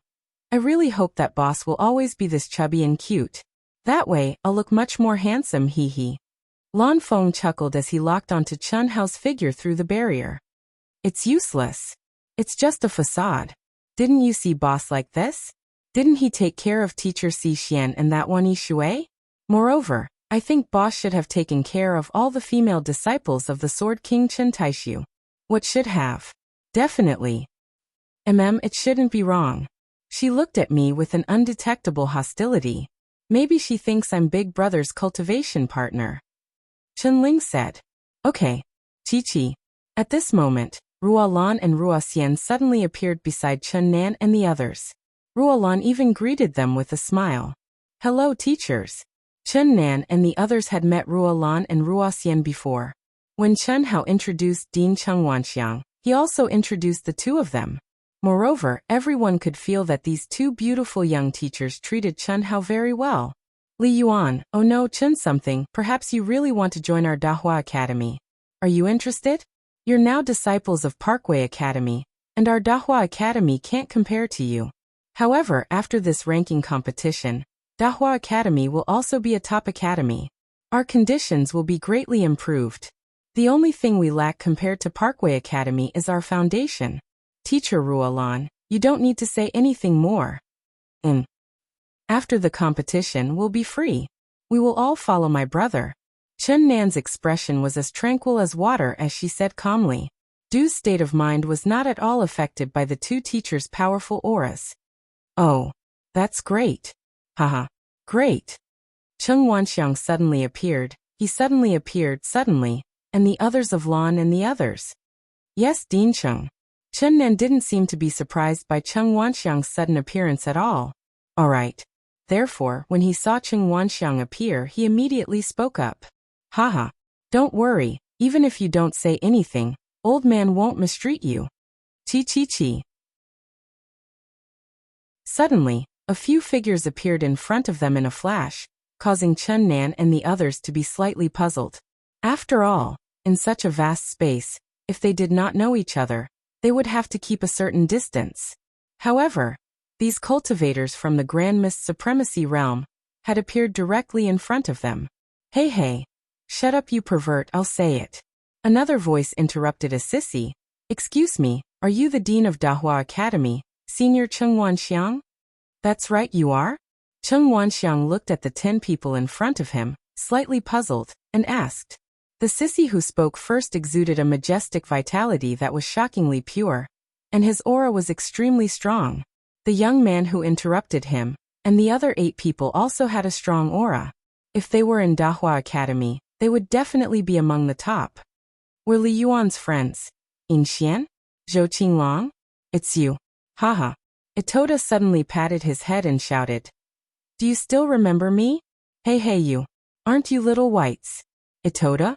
I really hope that boss will always be this chubby and cute. That way, I'll look much more handsome, hee. Lan Feng chuckled as he locked onto Chen Hao's figure through the barrier. It's useless. It's just a facade. Didn't you see boss like this? Didn't he take care of teacher Si Xian and that one Yi Shui? Moreover, I think boss should have taken care of all the female disciples of the Sword King Chen Taishu. What should have? Definitely. It shouldn't be wrong. She looked at me with an undetectable hostility. Maybe she thinks I'm Big Brother's cultivation partner. Chen Ling said. Okay. Chi. At this moment, Ruolan and Ruoxian suddenly appeared beside Chen Nan and the others. Ruolan even greeted them with a smile. Hello, teachers. Chen Nan and the others had met Ruolan and Ruoxian before. When Chen Hao introduced Dean Cheng Wanxiang, he also introduced the two of them. Moreover, everyone could feel that these two beautiful young teachers treated Chen Hao very well. Li Yuan, oh no, Chen something, perhaps you really want to join our Dahua Academy. Are you interested? You're now disciples of Parkway Academy, and our Dahua Academy can't compare to you. However, after this ranking competition, Dahua Academy will also be a top academy. Our conditions will be greatly improved. The only thing we lack compared to Parkway Academy is our foundation. Teacher Ruolan, you don't need to say anything more. After the competition, we'll be free. We will all follow my brother. Chen Nan's expression was as tranquil as water as she said calmly. Du's state of mind was not at all affected by the two teachers' powerful auras. Oh, that's great. Haha, great. Cheng Wanxiang suddenly appeared, he suddenly appeared suddenly, and the others of Lan and the others. Yes, Dean Cheng. Chen Nan didn't seem to be surprised by Cheng Wanxiang's sudden appearance at all. All right. Therefore, when he saw Cheng Wanxiang appear, he immediately spoke up. Haha. Don't worry, even if you don't say anything, old man won't mistreat you. Chi. Suddenly, a few figures appeared in front of them in a flash, causing Chen Nan and the others to be slightly puzzled. After all, in such a vast space, if they did not know each other, they would have to keep a certain distance. However, these cultivators from the Grand Mist Supremacy realm had appeared directly in front of them. Hey, shut up you pervert, I'll say it. Another voice interrupted a sissy. Excuse me, are you the Dean of Dahua Academy, Senior Cheng Wanxiang? That's right you are? Cheng Wanxiang looked at the 10 people in front of him, slightly puzzled, and asked. The sissy who spoke first exuded a majestic vitality that was shockingly pure, and his aura was extremely strong. The young man who interrupted him, and the other 8 people also had a strong aura. If they were in Dahua Academy, they would definitely be among the top. We're Li Yuan's friends. In Xian? Zhou Qinglong? It's you. Haha. Itoda suddenly patted his head and shouted. Do you still remember me? Hey you. Aren't you little whites? Itoda?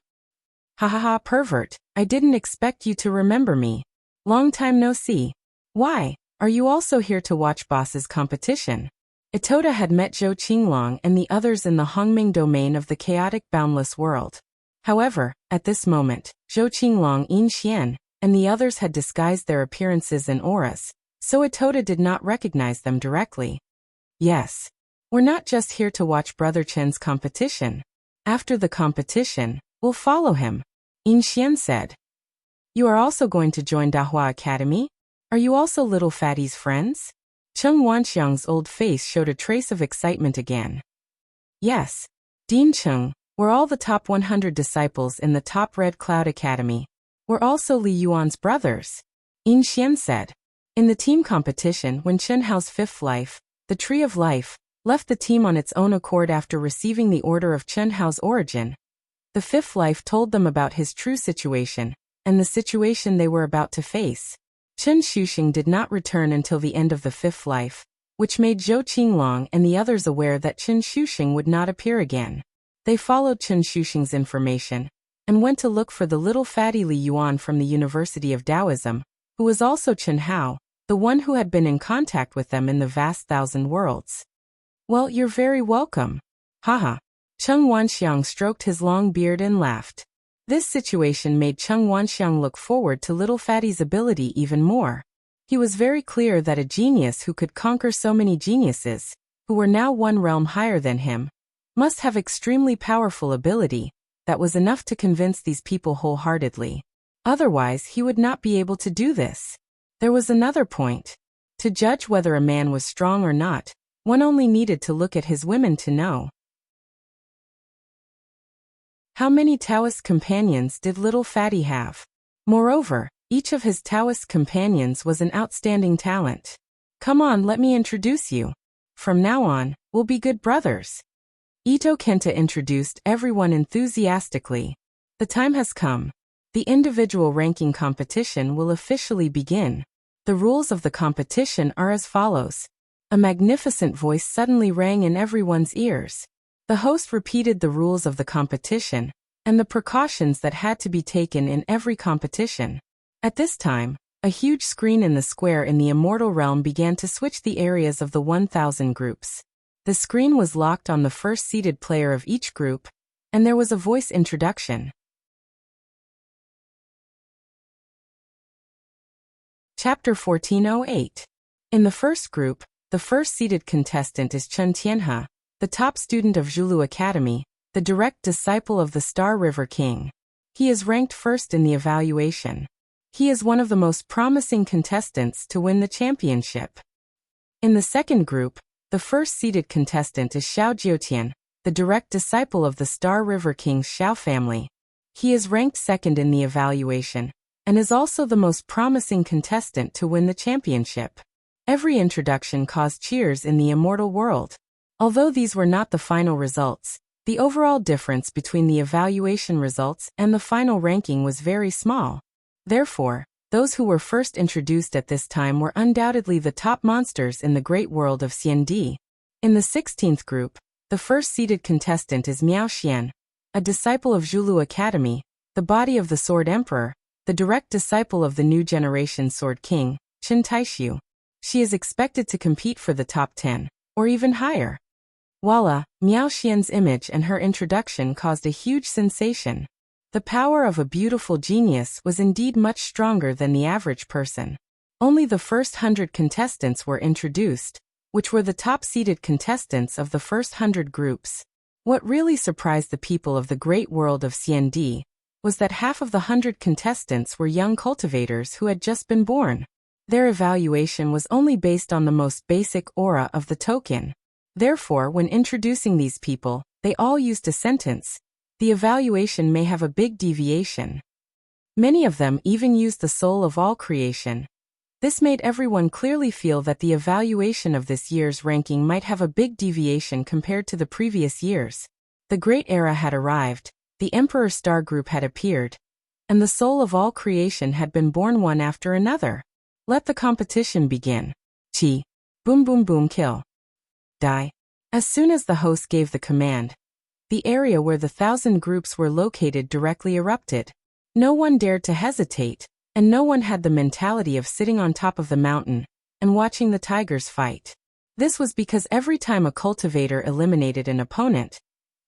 Hahaha pervert, I didn't expect you to remember me. Long time no see. Why, are you also here to watch boss's competition? Itoda had met Zhou Qinglong and the others in the Hongming domain of the chaotic boundless world. However, at this moment, Zhou Qinglong, In Xian, and the others had disguised their appearances and auras, so Itoda did not recognize them directly. Yes. We're not just here to watch Brother Chen's competition. After the competition, we'll follow him. In Xian said. You are also going to join Dahua Academy? Are you also little fatty's friends? Cheng Wanxiang's old face showed a trace of excitement again. Yes. Dean Cheng, we're all the top 100 disciples in the top Red Cloud Academy. We're also Li Yuan's brothers. In Xian said. In the team competition when Chen Hao's fifth life, the Tree of Life, left the team on its own accord after receiving the order of Chen Hao's origin. The fifth life told them about his true situation, and the situation they were about to face. Chen Xuxing did not return until the end of the fifth life, which made Zhou Qinglong and the others aware that Chen Xuxing would not appear again. They followed Chen Xuxing's information, and went to look for the little fatty Li Yuan from the University of Taoism, who was also Chen Hao, the one who had been in contact with them in the vast thousand worlds. Well, you're very welcome. Haha. Cheng Wanxiang stroked his long beard and laughed. This situation made Cheng Wanxiang look forward to little fatty's ability even more. He was very clear that a genius who could conquer so many geniuses, who were now one realm higher than him, must have extremely powerful ability that was enough to convince these people wholeheartedly. Otherwise, he would not be able to do this. There was another point. To judge whether a man was strong or not, one only needed to look at his women to know. How many Taoist companions did little fatty have? Moreover, each of his Taoist companions was an outstanding talent. Come on, let me introduce you. From now on, we'll be good brothers. Ito Kenta introduced everyone enthusiastically. The time has come. The individual ranking competition will officially begin. The rules of the competition are as follows. A magnificent voice suddenly rang in everyone's ears. The host repeated the rules of the competition, and the precautions that had to be taken in every competition. At this time, a huge screen in the square in the immortal realm began to switch the areas of the 1,000 groups. The screen was locked on the first seated player of each group, and there was a voice introduction. Chapter 1408. In the first group, the first seated contestant is Chen Tianhe, the top student of Zhulu Academy, the direct disciple of the Star River King. He is ranked first in the evaluation. He is one of the most promising contestants to win the championship. In the second group, the first seated contestant is Xiao Jiutian, the direct disciple of the Star River King's Xiao family. He is ranked second in the evaluation, and is also the most promising contestant to win the championship. Every introduction caused cheers in the immortal world. Although these were not the final results, the overall difference between the evaluation results and the final ranking was very small. Therefore, those who were first introduced at this time were undoubtedly the top monsters in the great world of Xiandi. In the 16th group, the first-seeded contestant is Miao Xian, a disciple of Zhulu Academy, the body of the Sword Emperor, the direct disciple of the new generation Sword King, Qin Taishu. She is expected to compete for the top 10, or even higher. Voila, Miao Xian's image and her introduction caused a huge sensation. The power of a beautiful genius was indeed much stronger than the average person. Only the first 100 contestants were introduced, which were the top-seeded contestants of the first 100 groups. What really surprised the people of the great world of Xiandi was that half of the 100 contestants were young cultivators who had just been born. Their evaluation was only based on the most basic aura of the token. Therefore, when introducing these people, they all used a sentence. The evaluation may have a big deviation. Many of them even used the soul of all creation. This made everyone clearly feel that the evaluation of this year's ranking might have a big deviation compared to the previous years. The great era had arrived, the Emperor Star Group had appeared, and the soul of all creation had been born one after another. Let the competition begin. Chi. Boom boom boom kill. Die. As soon as the host gave the command, the area where the 1,000 groups were located directly erupted. No one dared to hesitate, and no one had the mentality of sitting on top of the mountain and watching the tigers fight. This was because every time a cultivator eliminated an opponent,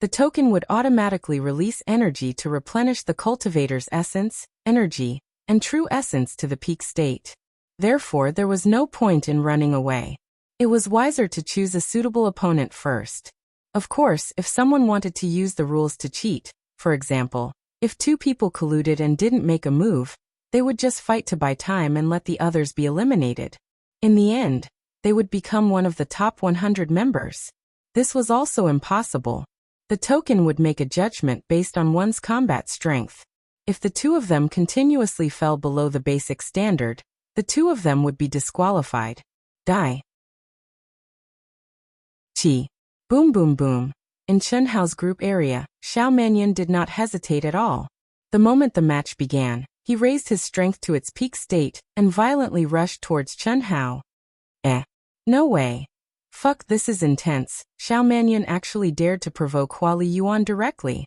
the token would automatically release energy to replenish the cultivator's essence, energy, and true essence to the peak state. Therefore, there was no point in running away. It was wiser to choose a suitable opponent first. Of course, if someone wanted to use the rules to cheat, for example, if two people colluded and didn't make a move, they would just fight to buy time and let the others be eliminated. In the end, they would become one of the top 100 members. This was also impossible. The token would make a judgment based on one's combat strength. If the two of them continuously fell below the basic standard, the two of them would be disqualified. Die. Chi. Boom boom boom. In Chen Hao's group area, Xiao Manyan did not hesitate at all. The moment the match began, he raised his strength to its peak state and violently rushed towards Chen Hao. No way. Fuck, this is intense. Xiao Manyan actually dared to provoke Hua Li Yuan directly.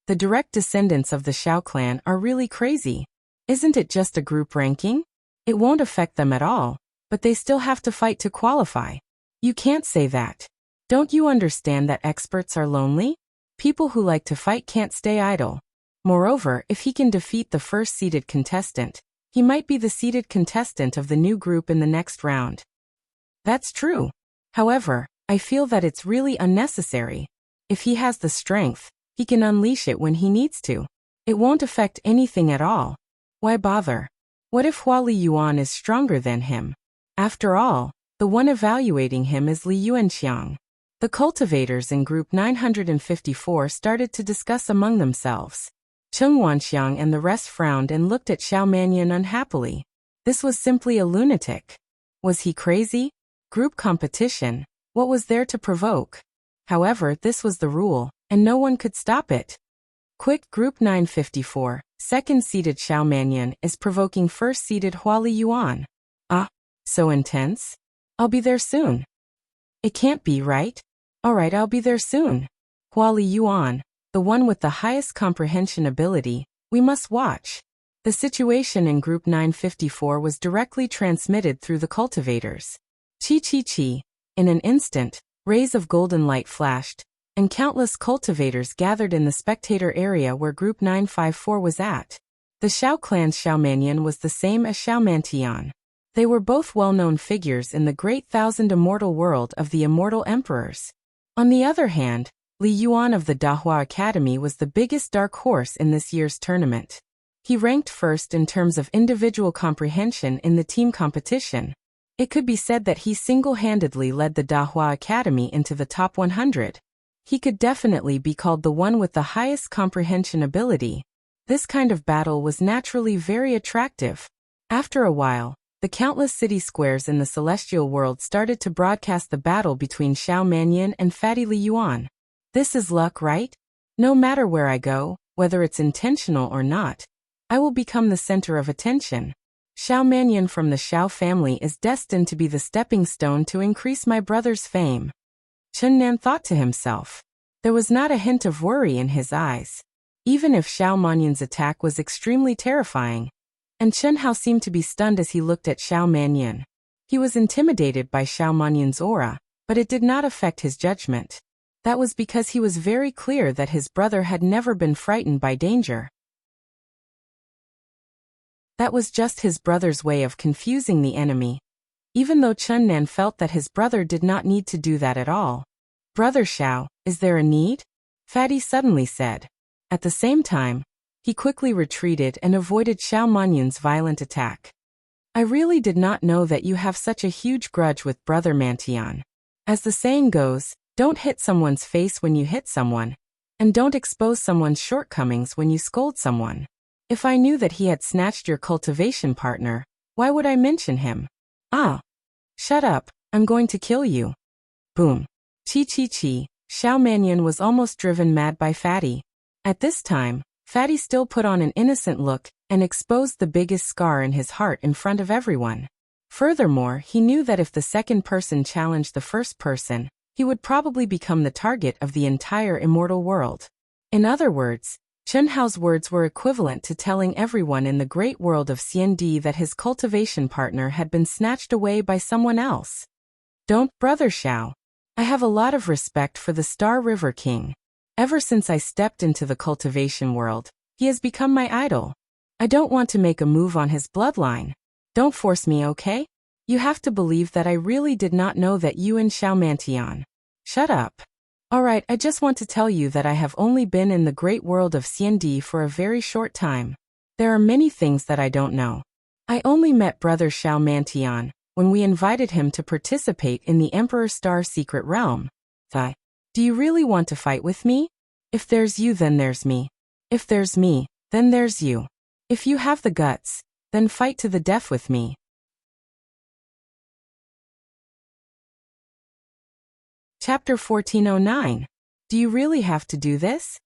The direct descendants of the Xiao clan are really crazy. Isn't it just a group ranking? It won't affect them at all, but they still have to fight to qualify. You can't say that. Don't you understand that experts are lonely? People who like to fight can't stay idle. Moreover, if he can defeat the first-seeded contestant, he might be the seeded contestant of the new group in the next round. That's true. However, I feel that it's really unnecessary. If he has the strength, he can unleash it when he needs to. It won't affect anything at all. Why bother? What if Hua Li Yuan is stronger than him? After all, the one evaluating him is Li Yuanxiang. The cultivators in group 954 started to discuss among themselves. Cheng Wanxiang and the rest frowned and looked at Xiao Manyan unhappily. This was simply a lunatic. Was he crazy? Group competition. What was there to provoke? However, this was the rule, and no one could stop it. Quick, group 954, second-seeded Xiao Manyan is provoking first-seeded Hua Li Yuan. Ah, so intense? I'll be there soon. It can't be, right? Alright, I'll be there soon. Hua Li Yuan, the one with the highest comprehension ability, we must watch. The situation in group 954 was directly transmitted through the cultivators. Chi chi chi. In an instant, rays of golden light flashed, and countless cultivators gathered in the spectator area where group 954 was at. The Xiao clan's Xiao Manyan was the same as Xiao Mantian. They were both well-known figures in the great thousand immortal world of the immortal emperors. On the other hand, Li Yuan of the Dahua Academy was the biggest dark horse in this year's tournament. He ranked first in terms of individual comprehension in the team competition. It could be said that he single-handedly led the Dahua Academy into the top 100. He could definitely be called the one with the highest comprehension ability. This kind of battle was naturally very attractive. After a while, the countless city squares in the celestial world started to broadcast the battle between Xiao Manyan and Fatty Li Yuan. This is luck, right? No matter where I go, whether it's intentional or not, I will become the center of attention. Xiao Manyan from the Xiao family is destined to be the stepping stone to increase my brother's fame. Chen Nan thought to himself. There was not a hint of worry in his eyes. Even if Xiao Manyan's attack was extremely terrifying, and Chen Hao seemed to be stunned as he looked at Xiao Manyan. He was intimidated by Xiao Manyan's aura, but it did not affect his judgment. That was because he was very clear that his brother had never been frightened by danger. That was just his brother's way of confusing the enemy, even though Chen Nan felt that his brother did not need to do that at all. Brother Xiao, is there a need? Fatty suddenly said. At the same time, he quickly retreated and avoided Xiao Manyan's violent attack. I really did not know that you have such a huge grudge with Brother Mantian. As the saying goes, don't hit someone's face when you hit someone, and don't expose someone's shortcomings when you scold someone. If I knew that he had snatched your cultivation partner, why would I mention him? Ah! Shut up, I'm going to kill you. Boom. Chi. Xiao Manyan was almost driven mad by Fatty. At this time, Fatty still put on an innocent look and exposed the biggest scar in his heart in front of everyone. Furthermore, he knew that if the second person challenged the first person, he would probably become the target of the entire immortal world. In other words, Chen Hao's words were equivalent to telling everyone in the great world of CND that his cultivation partner had been snatched away by someone else. Don't, Brother Xiao. I have a lot of respect for the Star River King. Ever since I stepped into the cultivation world, he has become my idol. I don't want to make a move on his bloodline. Don't force me, okay? You have to believe that I really did not know that you and Xiao Mantian. Shut up. Alright, I just want to tell you that I have only been in the great world of CND for a very short time. There are many things that I don't know. I only met Brother Xiao Mantian when we invited him to participate in the Emperor Star Secret Realm. Do you really want to fight with me? If there's you, then there's me. If there's me, then there's you. If you have the guts, then fight to the death with me. Chapter 1409. Do you really have to do this?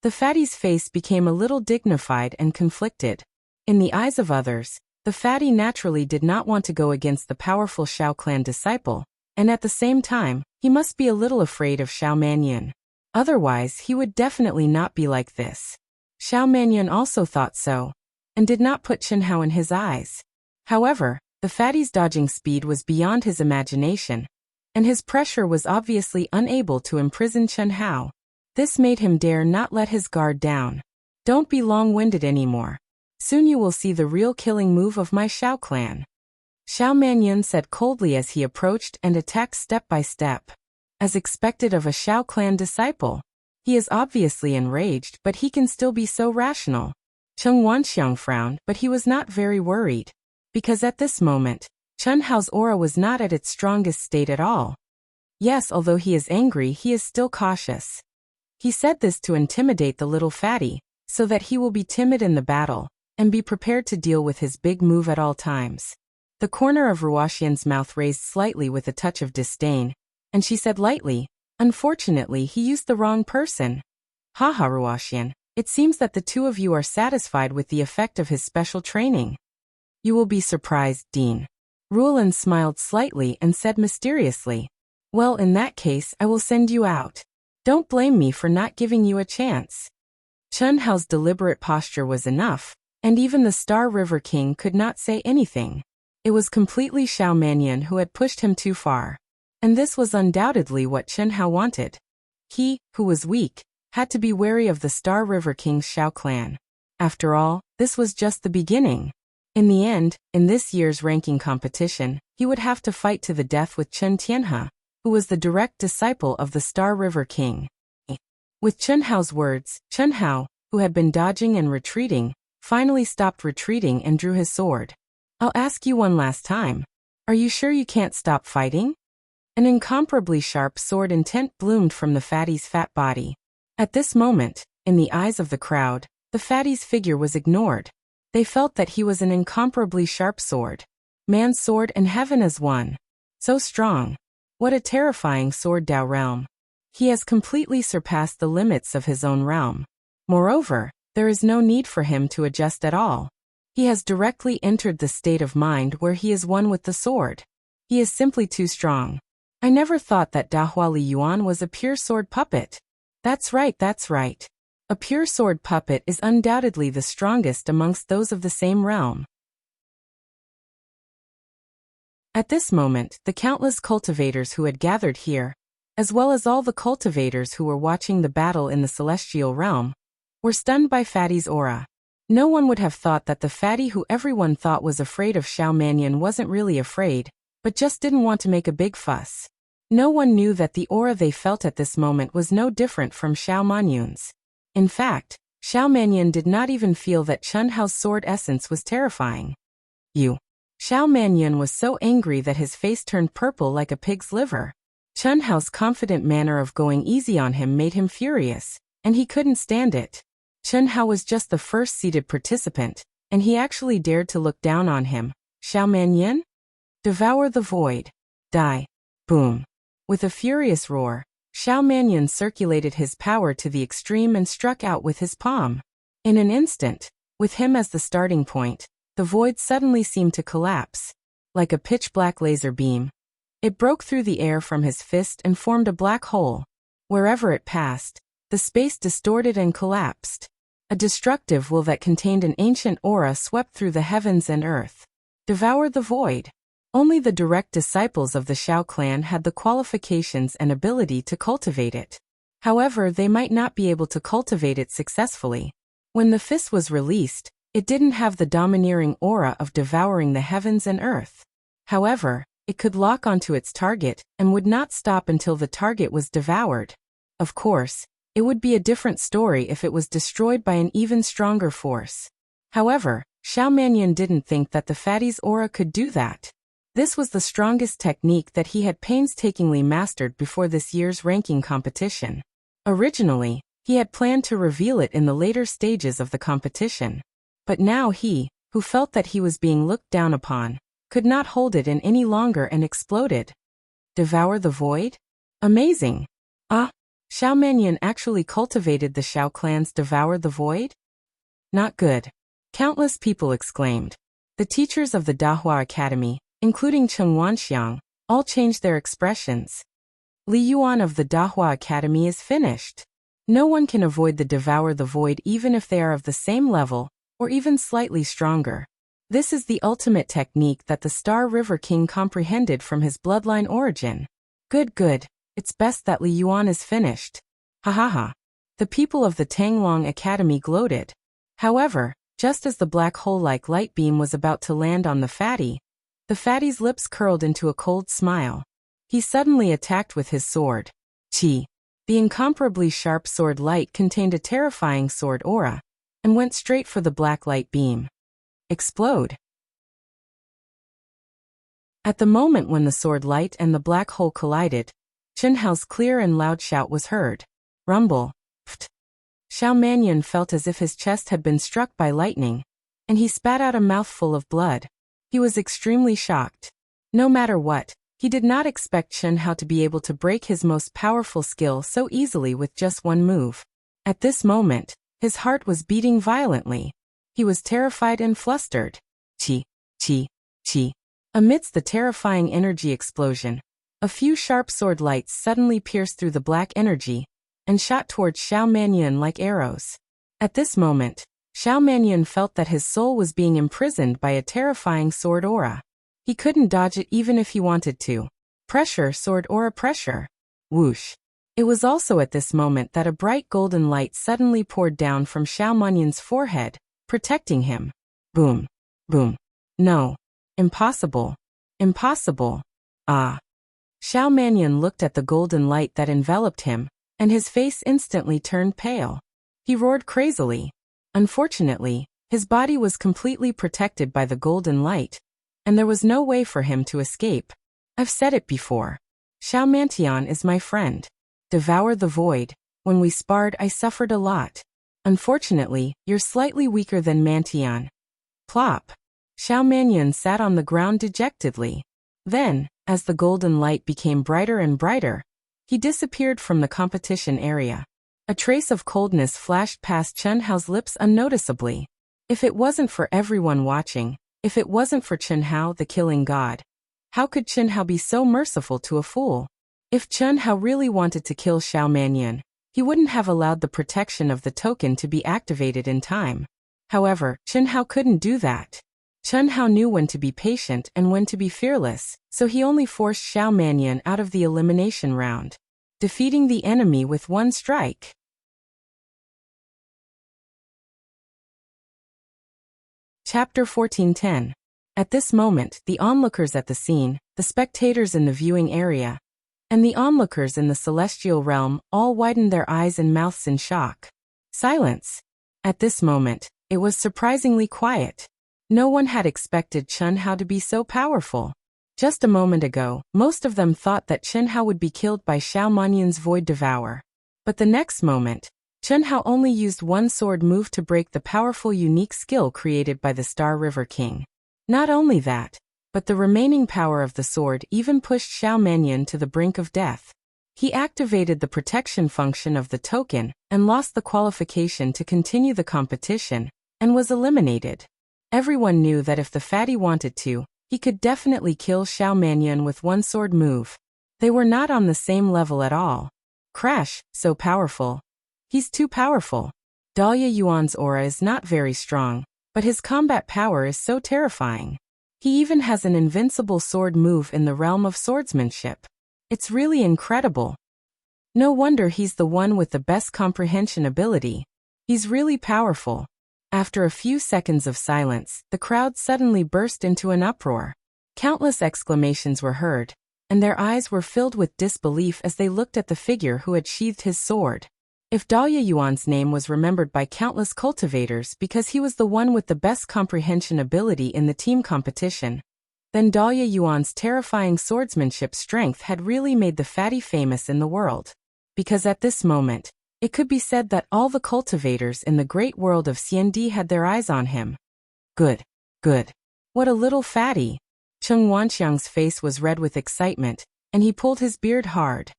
The fatty's face became a little dignified and conflicted. In the eyes of others, the fatty naturally did not want to go against the powerful Xiao clan disciple, and at the same time, he must be a little afraid of Xiao Manyan. Otherwise, he would definitely not be like this. Xiao Manyan also thought so, and did not put Chen Hao in his eyes. However, the fatty's dodging speed was beyond his imagination, and his pressure was obviously unable to imprison Chen Hao. This made him dare not let his guard down. Don't be long-winded anymore. Soon you will see the real killing move of my Xiao clan. Xiao Manyan said coldly as he approached and attacked step by step. As expected of a Xiao clan disciple, he is obviously enraged, but he can still be so rational. Cheng Wanxiang frowned, but he was not very worried, because at this moment, Chen Hao's aura was not at its strongest state at all. Yes, although he is angry, he is still cautious. He said this to intimidate the little fatty, so that he will be timid in the battle, and be prepared to deal with his big move at all times. The corner of Ruoxian's mouth raised slightly with a touch of disdain, and she said lightly, "Unfortunately, he used the wrong person." Haha, Ruoxian, it seems that the two of you are satisfied with the effect of his special training. You will be surprised, Dean. Ruolan smiled slightly and said mysteriously, "Well, in that case, I will send you out. Don't blame me for not giving you a chance." Chen Hao's deliberate posture was enough, and even the Star River King could not say anything. It was completely Xiao Manyan who had pushed him too far, and this was undoubtedly what Chen Hao wanted. He, who was weak, had to be wary of the Star River King's Xiao clan. After all, this was just the beginning. In the end, in this year's ranking competition, he would have to fight to the death with Chen Tianhe, who was the direct disciple of the Star River King. With Chen Hao's words, Chen Hao, who had been dodging and retreating, finally stopped retreating and drew his sword. "I'll ask you one last time. Are you sure you can't stop fighting?" An incomparably sharp sword intent bloomed from the fatty's fat body. At this moment, in the eyes of the crowd, the fatty's figure was ignored. They felt that he was an incomparably sharp sword. Man's sword and heaven as one. So strong. What a terrifying sword Dao realm. He has completely surpassed the limits of his own realm. Moreover, there is no need for him to adjust at all. He has directly entered the state of mind where he is one with the sword. He is simply too strong. I never thought that Dahua Li Yuan was a pure sword puppet. That's right, that's right. A pure sword puppet is undoubtedly the strongest amongst those of the same realm. At this moment, the countless cultivators who had gathered here, as well as all the cultivators who were watching the battle in the celestial realm, were stunned by Fatty's aura. No one would have thought that the fatty who everyone thought was afraid of Xiao Mannion wasn't really afraid, but just didn't want to make a big fuss. No one knew that the aura they felt at this moment was no different from Xiao Manyun's. In fact, Xiao Mannion did not even feel that Chen Hao's sword essence was terrifying. Xiao Mannion was so angry that his face turned purple like a pig's liver. Chen Hao's confident manner of going easy on him made him furious, and he couldn't stand it. Chen Hao was just the first seated participant, and he actually dared to look down on him. Xiao Mannion? Devour the void. Die. Boom. With a furious roar, Xiao Mannion circulated his power to the extreme and struck out with his palm. In an instant, with him as the starting point, the void suddenly seemed to collapse. Like a pitch-black laser beam. It broke through the air from his fist and formed a black hole. Wherever it passed, the space distorted and collapsed. A destructive will that contained an ancient aura swept through the heavens and earth. Devour the void. Only the direct disciples of the Xiao clan had the qualifications and ability to cultivate it. However, they might not be able to cultivate it successfully. When the fist was released, it didn't have the domineering aura of devouring the heavens and earth. However, it could lock onto its target and would not stop until the target was devoured. Of course, it would be a different story if it was destroyed by an even stronger force. However, Xiao Mannion didn't think that the fatty's aura could do that. This was the strongest technique that he had painstakingly mastered before this year's ranking competition. Originally, he had planned to reveal it in the later stages of the competition. But now he, who felt that he was being looked down upon, could not hold it in any longer and exploded. Devour the void? Amazing! Xiao Mannion actually cultivated the Xiao clan's Devour the Void? Not good. Countless people exclaimed. The teachers of the Dahua Academy, including Cheng Wanxiang, all changed their expressions. Li Yuan of the Dahua Academy is finished. No one can avoid the Devour the Void even if they are of the same level, or even slightly stronger. This is the ultimate technique that the Star River King comprehended from his bloodline origin. Good. It's best that Li Yuan is finished. Ha ha ha. The people of the Tanglong Academy gloated. However, just as the black hole-like light beam was about to land on the fatty's lips curled into a cold smile. He suddenly attacked with his sword. Qi. The incomparably sharp sword light contained a terrifying sword aura, and went straight for the black light beam. Explode. At the moment when the sword light and the black hole collided, Chen Hao's clear and loud shout was heard. Rumble. Pft. Xiao Mannion felt as if his chest had been struck by lightning, and he spat out a mouthful of blood. He was extremely shocked. No matter what, he did not expect Chen Hao to be able to break his most powerful skill so easily with just one move. At this moment, his heart was beating violently. He was terrified and flustered. Qi. Amidst the terrifying energy explosion, a few sharp sword lights suddenly pierced through the black energy and shot towards Xiao Mannion like arrows. At this moment, Xiao Mannion felt that his soul was being imprisoned by a terrifying sword aura. He couldn't dodge it even if he wanted to. Pressure, sword aura pressure. Whoosh. It was also at this moment that a bright golden light suddenly poured down from Xiao Manyun's forehead, protecting him. Boom. Boom. No. Impossible. Impossible. Ah. Xiao Mannion looked at the golden light that enveloped him, and his face instantly turned pale. He roared crazily. Unfortunately, his body was completely protected by the golden light, and there was no way for him to escape. I've said it before. Xiao Mantian is my friend. Devour the void. When we sparred, I suffered a lot. Unfortunately, you're slightly weaker than Mantian. Plop. Xiao Mannion sat on the ground dejectedly. Then, as the golden light became brighter and brighter, he disappeared from the competition area. A trace of coldness flashed past Chen Hao's lips unnoticeably. If it wasn't for everyone watching, if it wasn't for Chen Hao, the killing god, how could Chen Hao be so merciful to a fool? If Chen Hao really wanted to kill Xiao Mannion, he wouldn't have allowed the protection of the token to be activated in time. However, Chen Hao couldn't do that. Chen Hao knew when to be patient and when to be fearless, so he only forced Xiao Mannion out of the elimination round, defeating the enemy with one strike. Chapter 1410. At this moment, the onlookers at the scene, the spectators in the viewing area, and the onlookers in the celestial realm all widened their eyes and mouths in shock. Silence. At this moment, it was surprisingly quiet. No one had expected Chen Hao to be so powerful. Just a moment ago, most of them thought that Chen Hao would be killed by Xiao Mannion's Void Devour. But the next moment, Chen Hao only used one sword move to break the powerful unique skill created by the Star River King. Not only that, but the remaining power of the sword even pushed Xiao Mannion to the brink of death. He activated the protection function of the token and lost the qualification to continue the competition, and was eliminated. Everyone knew that if the fatty wanted to, he could definitely kill Xiao Mannion with one sword move. They were not on the same level at all. Crash, so powerful. He's too powerful. Dahlia Yuan's aura is not very strong, but his combat power is so terrifying. He even has an invincible sword move in the realm of swordsmanship. It's really incredible. No wonder he's the one with the best comprehension ability. He's really powerful. After a few seconds of silence, the crowd suddenly burst into an uproar. Countless exclamations were heard, and their eyes were filled with disbelief as they looked at the figure who had sheathed his sword. If Dahlia Yuan's name was remembered by countless cultivators because he was the one with the best comprehension ability in the team competition, then Dahlia Yuan's terrifying swordsmanship strength had really made the fatty famous in the world. Because at this moment, it could be said that all the cultivators in the great world of CND had their eyes on him. Good. Good. What a little fatty. Cheng Wanxiang's face was red with excitement, and he pulled his beard hard.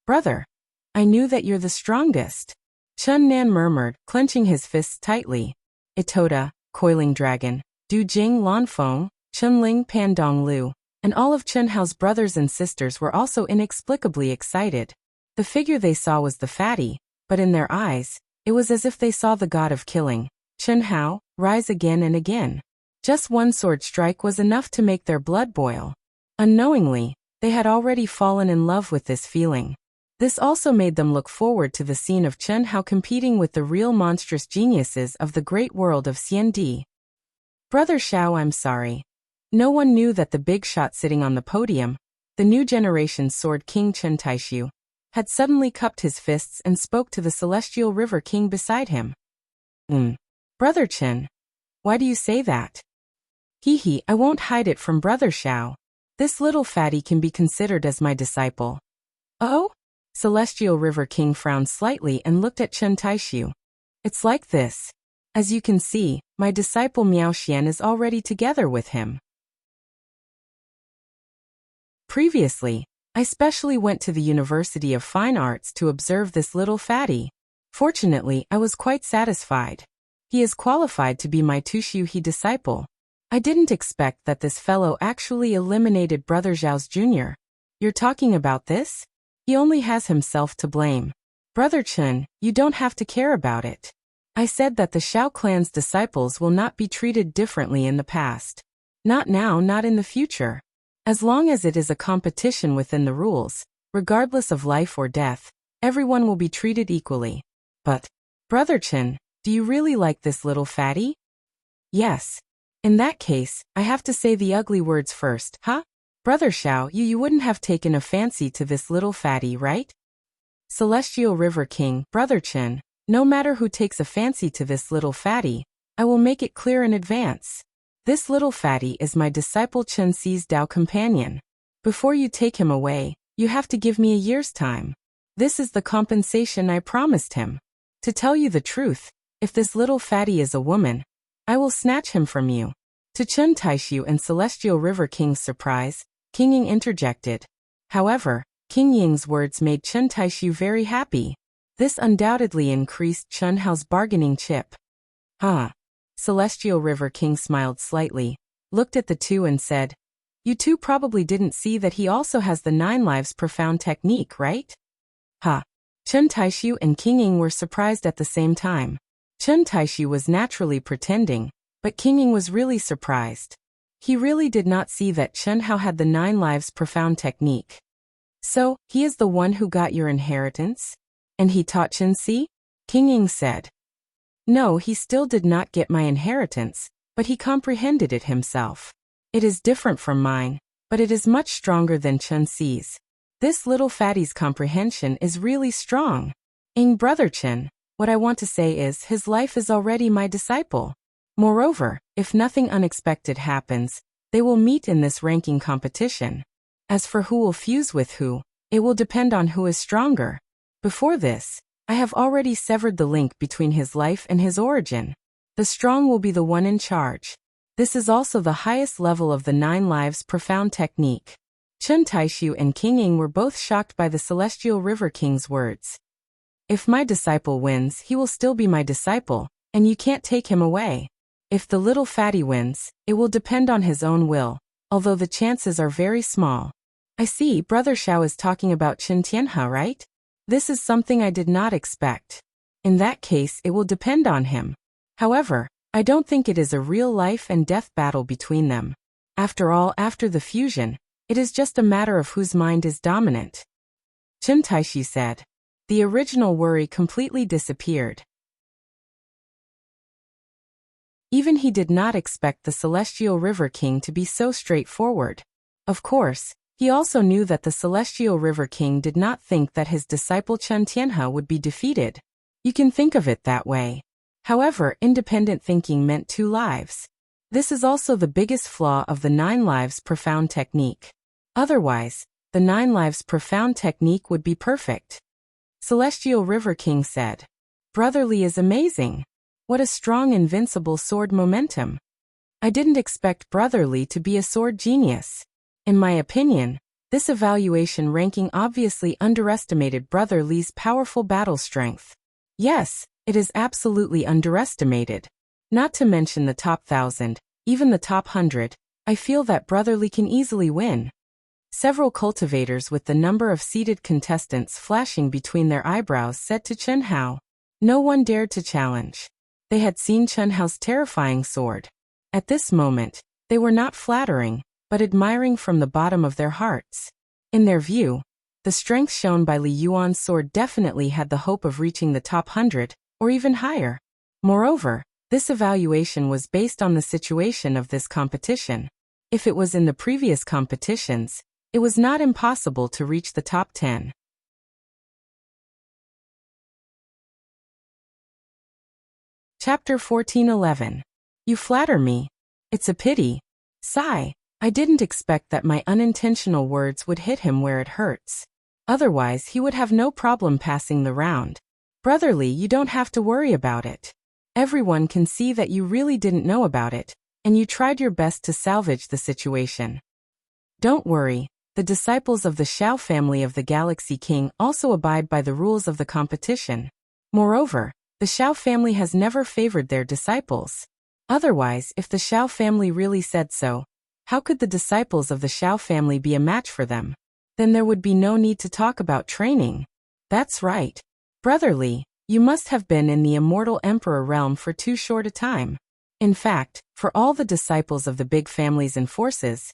Brother, I knew that you're the strongest. Chen Nan murmured, clenching his fists tightly. Itoda, Coiling Dragon, Du Jing Lanfeng, Chen Ling Pandong Lu, and all of Chen Hao's brothers and sisters were also inexplicably excited. The figure they saw was the fatty, but in their eyes, it was as if they saw the god of killing, Chen Hao, rise again and again. Just one sword strike was enough to make their blood boil. Unknowingly, they had already fallen in love with this feeling. This also made them look forward to the scene of Chen Hao competing with the real monstrous geniuses of the great world of CND. Brother Xiao, I'm sorry. No one knew that the big shot sitting on the podium, the new generation's sword king Chen Taishu, had suddenly cupped his fists and spoke to the celestial river king beside him. Brother Chen, why do you say that? Hee, I won't hide it from Brother Xiao. This little fatty can be considered as my disciple. Oh? Celestial River King frowned slightly and looked at Chen Taishu. It's like this. As you can see, my disciple Miao Xian is already together with him. Previously, I specially went to the University of Fine Arts to observe this little fatty. Fortunately, I was quite satisfied. He is qualified to be my Tushu He disciple. I didn't expect that this fellow actually eliminated Brother Zhao's Jr. You're talking about this? He only has himself to blame. Brother Chen, you don't have to care about it. I said that the Xiao clan's disciples will not be treated differently in the past. Not now, not in the future. As long as it is a competition within the rules, regardless of life or death, everyone will be treated equally. But, Brother Chen, do you really like this little fatty? Yes. In that case, I have to say the ugly words first, huh? Brother Xiao, you wouldn't have taken a fancy to this little fatty, right? Celestial River King, Brother Chen, no matter who takes a fancy to this little fatty, I will make it clear in advance. This little fatty is my disciple Chen Xi's Dao companion. Before you take him away, You have to give me a year's time. This is the compensation I promised him. To tell you the truth, if this little fatty is a woman, I will snatch him from you." To Chen Taishu and Celestial River King's surprise, King Ying interjected. However, King Ying's words made Chen Taishu very happy. This undoubtedly increased Chen Hao's bargaining chip. "Huh." Celestial River King smiled slightly, looked at the two and said, "You two probably didn't see that he also has the 9 lives profound technique, right?" "Huh." Chen Taishu and King Ying were surprised at the same time. Chen Taishu was naturally pretending, but King Ying was really surprised. He really did not see that Chen Hao had the 9 lives profound technique. "So, he is the one who got your inheritance? And he taught Chen Si?" King Ying said. "No, he still did not get my inheritance, but he comprehended it himself. It is different from mine, but it is much stronger than Chen Si's. This little fatty's comprehension is really strong. Brother Chen, what I want to say is his life is already my disciple. Moreover, if nothing unexpected happens, they will meet in this ranking competition. As for who will fuse with who, it will depend on who is stronger. Before this, I have already severed the link between his life and his origin. The strong will be the one in charge. This is also the highest level of the 9 lives profound technique." Chen Taishu and King Ying were both shocked by the Celestial River King's words. "If my disciple wins, he will still be my disciple, and you can't take him away. If the little fatty wins, it will depend on his own will, although the chances are very small." "I see, Brother Xiao is talking about Qin Tianhe, right? This is something I did not expect. In that case, it will depend on him. However, I don't think it is a real life and death battle between them. After all, after the fusion, it is just a matter of whose mind is dominant." Chen Taishi said. The original worry completely disappeared. Even he did not expect the Celestial River King to be so straightforward. Of course, he also knew that the Celestial River King did not think that his disciple Chen Tianhe would be defeated. You can think of it that way. However, independent thinking meant 2 lives. This is also the biggest flaw of the 9 lives profound technique. Otherwise, the 9 lives profound technique would be perfect. Celestial River King said. "Brotherly is amazing. What a strong invincible sword momentum. I didn't expect Brotherly to be a sword genius. In my opinion, this evaluation ranking obviously underestimated Brotherly's powerful battle strength. Yes, it is absolutely underestimated. Not to mention the top 1,000, even the top 100, I feel that Brotherly can easily win." Several cultivators with the number of seated contestants flashing between their eyebrows said to Chen Hao. No one dared to challenge. They had seen Chen Hao's terrifying sword. At this moment, they were not flattering, but admiring from the bottom of their hearts. In their view, the strength shown by Li Yuan's sword definitely had the hope of reaching the top 100, or even higher. Moreover, this evaluation was based on the situation of this competition. If it was in the previous competitions, it was not impossible to reach the top 10. Chapter 14:11. You flatter me. It's a pity. Sigh. I didn't expect that my unintentional words would hit him where it hurts. Otherwise, he would have no problem passing the round. Brotherly, you don't have to worry about it. Everyone can see that you really didn't know about it, and you tried your best to salvage the situation. Don't worry, the disciples of the Xiao family of the Galaxy King also abide by the rules of the competition. Moreover, the Xiao family has never favored their disciples. Otherwise, if the Xiao family really said so, how could the disciples of the Xiao family be a match for them? Then there would be no need to talk about training. That's right. Brotherly, you must have been in the immortal emperor realm for too short a time. In fact, for all the disciples of the big families and forces,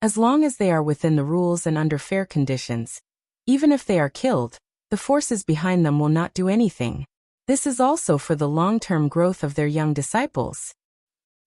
as long as they are within the rules and under fair conditions, even if they are killed, the forces behind them will not do anything. This is also for the long-term growth of their young disciples.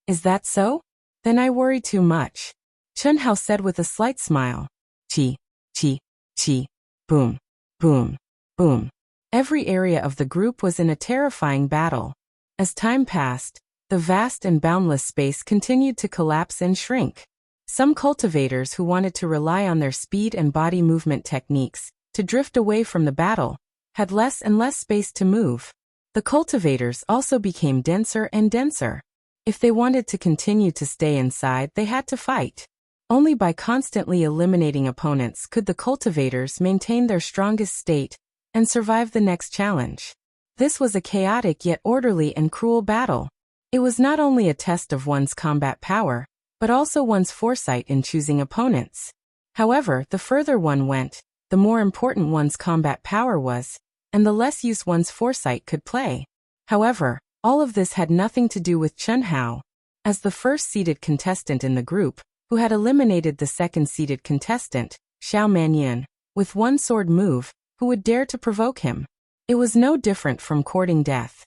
Is that so? Then I worry too much. Chen Hao said with a slight smile. Chi, chi, chi, boom, boom, boom. Every area of the group was in a terrifying battle. As time passed, the vast and boundless space continued to collapse and shrink. Some cultivators who wanted to rely on their speed and body movement techniques to drift away from the battle had less and less space to move. The cultivators also became denser and denser. If they wanted to continue to stay inside, they had to fight. Only by constantly eliminating opponents could the cultivators maintain their strongest state and survive the next challenge. This was a chaotic yet orderly and cruel battle. It was not only a test of one's combat power, but also one's foresight in choosing opponents. However, the further one went, the more important one's combat power was, and the less use one's foresight could play. However, all of this had nothing to do with Chen Hao. As the first-seeded contestant in the group, who had eliminated the second-seeded contestant, Xiao Manyun, with one sword move, who would dare to provoke him? It was no different from courting death.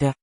Duh.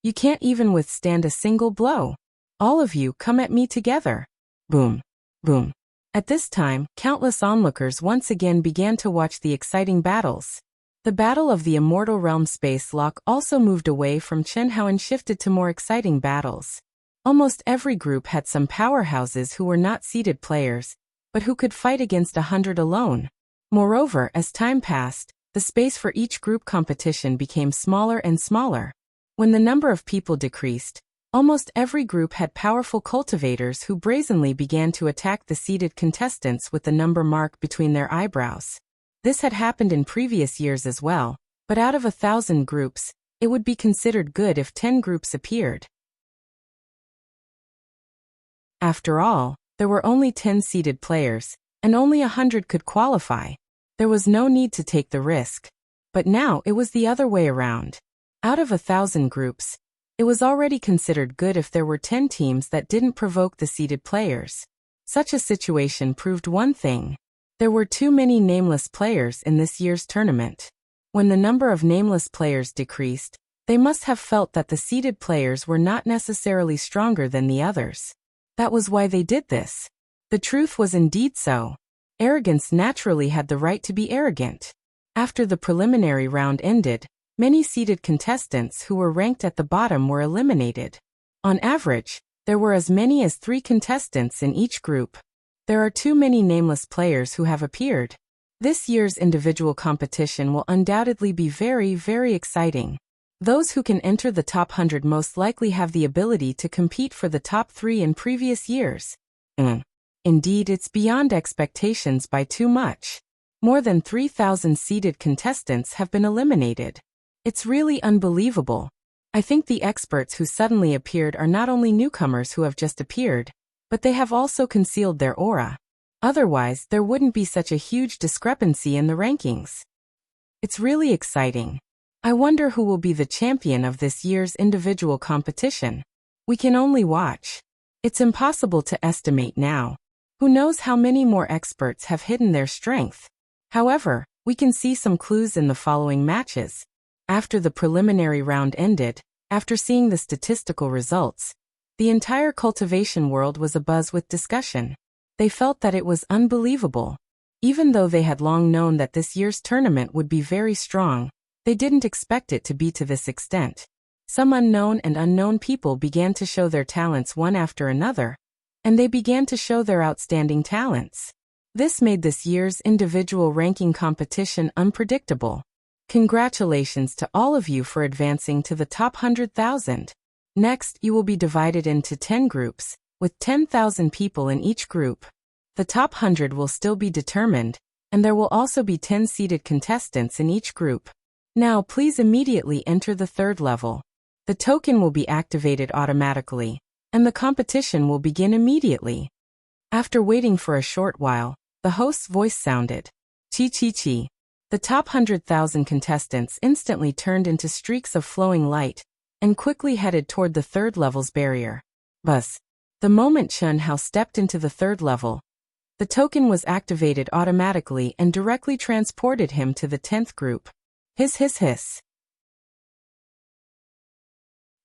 You can't even withstand a single blow. All of you come at me together. Boom. Boom. At this time, countless onlookers once again began to watch the exciting battles. The battle of the Immortal Realm Space Lock also moved away from Chen Hao and shifted to more exciting battles. Almost every group had some powerhouses who were not seeded players, but who could fight against 100 alone. Moreover, as time passed, the space for each group competition became smaller and smaller. When the number of people decreased, almost every group had powerful cultivators who brazenly began to attack the seeded contestants with the number mark between their eyebrows. This had happened in previous years as well, but out of 1,000 groups, it would be considered good if 10 groups appeared. After all, there were only 10 seeded players, and only 100 could qualify. There was no need to take the risk. But now it was the other way around. Out of 1,000 groups, it was already considered good if there were 10 teams that didn't provoke the seeded players. Such a situation proved one thing. There were too many nameless players in this year's tournament. When the number of nameless players decreased, they must have felt that the seeded players were not necessarily stronger than the others. That was why they did this. The truth was indeed so. Arrogance naturally had the right to be arrogant. After the preliminary round ended, many seeded contestants who were ranked at the bottom were eliminated. On average, there were as many as 3 contestants in each group. There are too many nameless players who have appeared. This year's individual competition will undoubtedly be very, very exciting. Those who can enter the top 100 most likely have the ability to compete for the top 3 in previous years. Indeed, it's beyond expectations by too much. More than 3,000 seeded contestants have been eliminated. It's really unbelievable. I think the experts who suddenly appeared are not only newcomers who have just appeared, but they have also concealed their aura. Otherwise, there wouldn't be such a huge discrepancy in the rankings. It's really exciting. I wonder who will be the champion of this year's individual competition. We can only watch. It's impossible to estimate now. Who knows how many more experts have hidden their strength? However, we can see some clues in the following matches. After the preliminary round ended, after seeing the statistical results, the entire cultivation world was abuzz with discussion. They felt that it was unbelievable. Even though they had long known that this year's tournament would be very strong, they didn't expect it to be to this extent. Some unknown people began to show their talents one after another, and they began to show their outstanding talents. This made this year's individual ranking competition unpredictable. Congratulations to all of you for advancing to the top 100,000. Next, you will be divided into 10 groups, with 10,000 people in each group. The top 100 will still be determined, and there will also be 10 seeded contestants in each group. Now please immediately enter the 3rd level. The token will be activated automatically, and the competition will begin immediately. After waiting for a short while, the host's voice sounded. Chi chi chi. The top 100,000 contestants instantly turned into streaks of flowing light, and quickly headed toward the 3rd level's barrier. Buzz. The moment Chen Hao stepped into the 3rd level, the token was activated automatically and directly transported him to the 10th group. Hiss hiss hiss.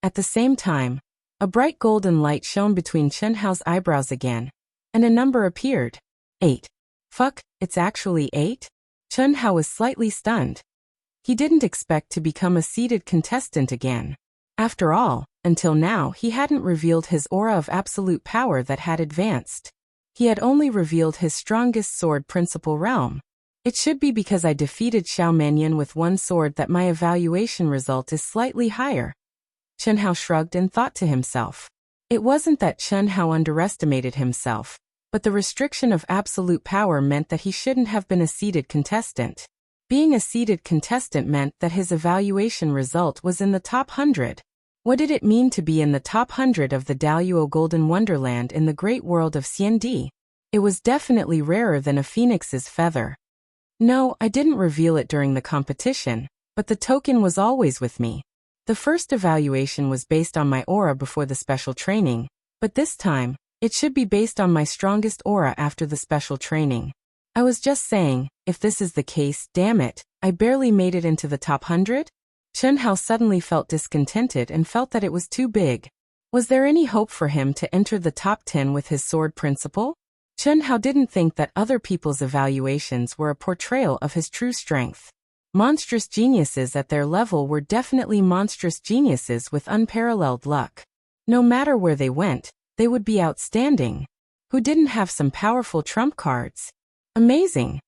At the same time, a bright golden light shone between Chen Hao's eyebrows again, and a number appeared. 8. Fuck, it's actually 8? Chen Hao was slightly stunned. He didn't expect to become a seeded contestant again. After all, Until now, he hadn't revealed his aura of absolute power that had advanced. He had only revealed his strongest sword principal realm. It should be because I defeated Xiao Manyan with one sword that my evaluation result is slightly higher. Chen Hao shrugged and thought to himself. It wasn't that Chen Hao underestimated himself, but the restriction of absolute power meant that he shouldn't have been a seeded contestant. Being a seeded contestant meant that his evaluation result was in the top 100. What did it mean to be in the top 100 of the Daluo Golden Wonderland in the great world of Xiandi? It was definitely rarer than a phoenix's feather. No, I didn't reveal it during the competition, but the token was always with me. The first evaluation was based on my aura before the special training, but this time, it should be based on my strongest aura after the special training. I was just saying, if this is the case, damn it, I barely made it into the top 100? Chen Hao suddenly felt discontented and felt that it was too big. Was there any hope for him to enter the top 10 with his sword principle? Chen Hao didn't think that other people's evaluations were a portrayal of his true strength. Monstrous geniuses at their level were definitely monstrous geniuses with unparalleled luck. No matter where they went, they would be outstanding. Who didn't have some powerful trump cards? Amazing.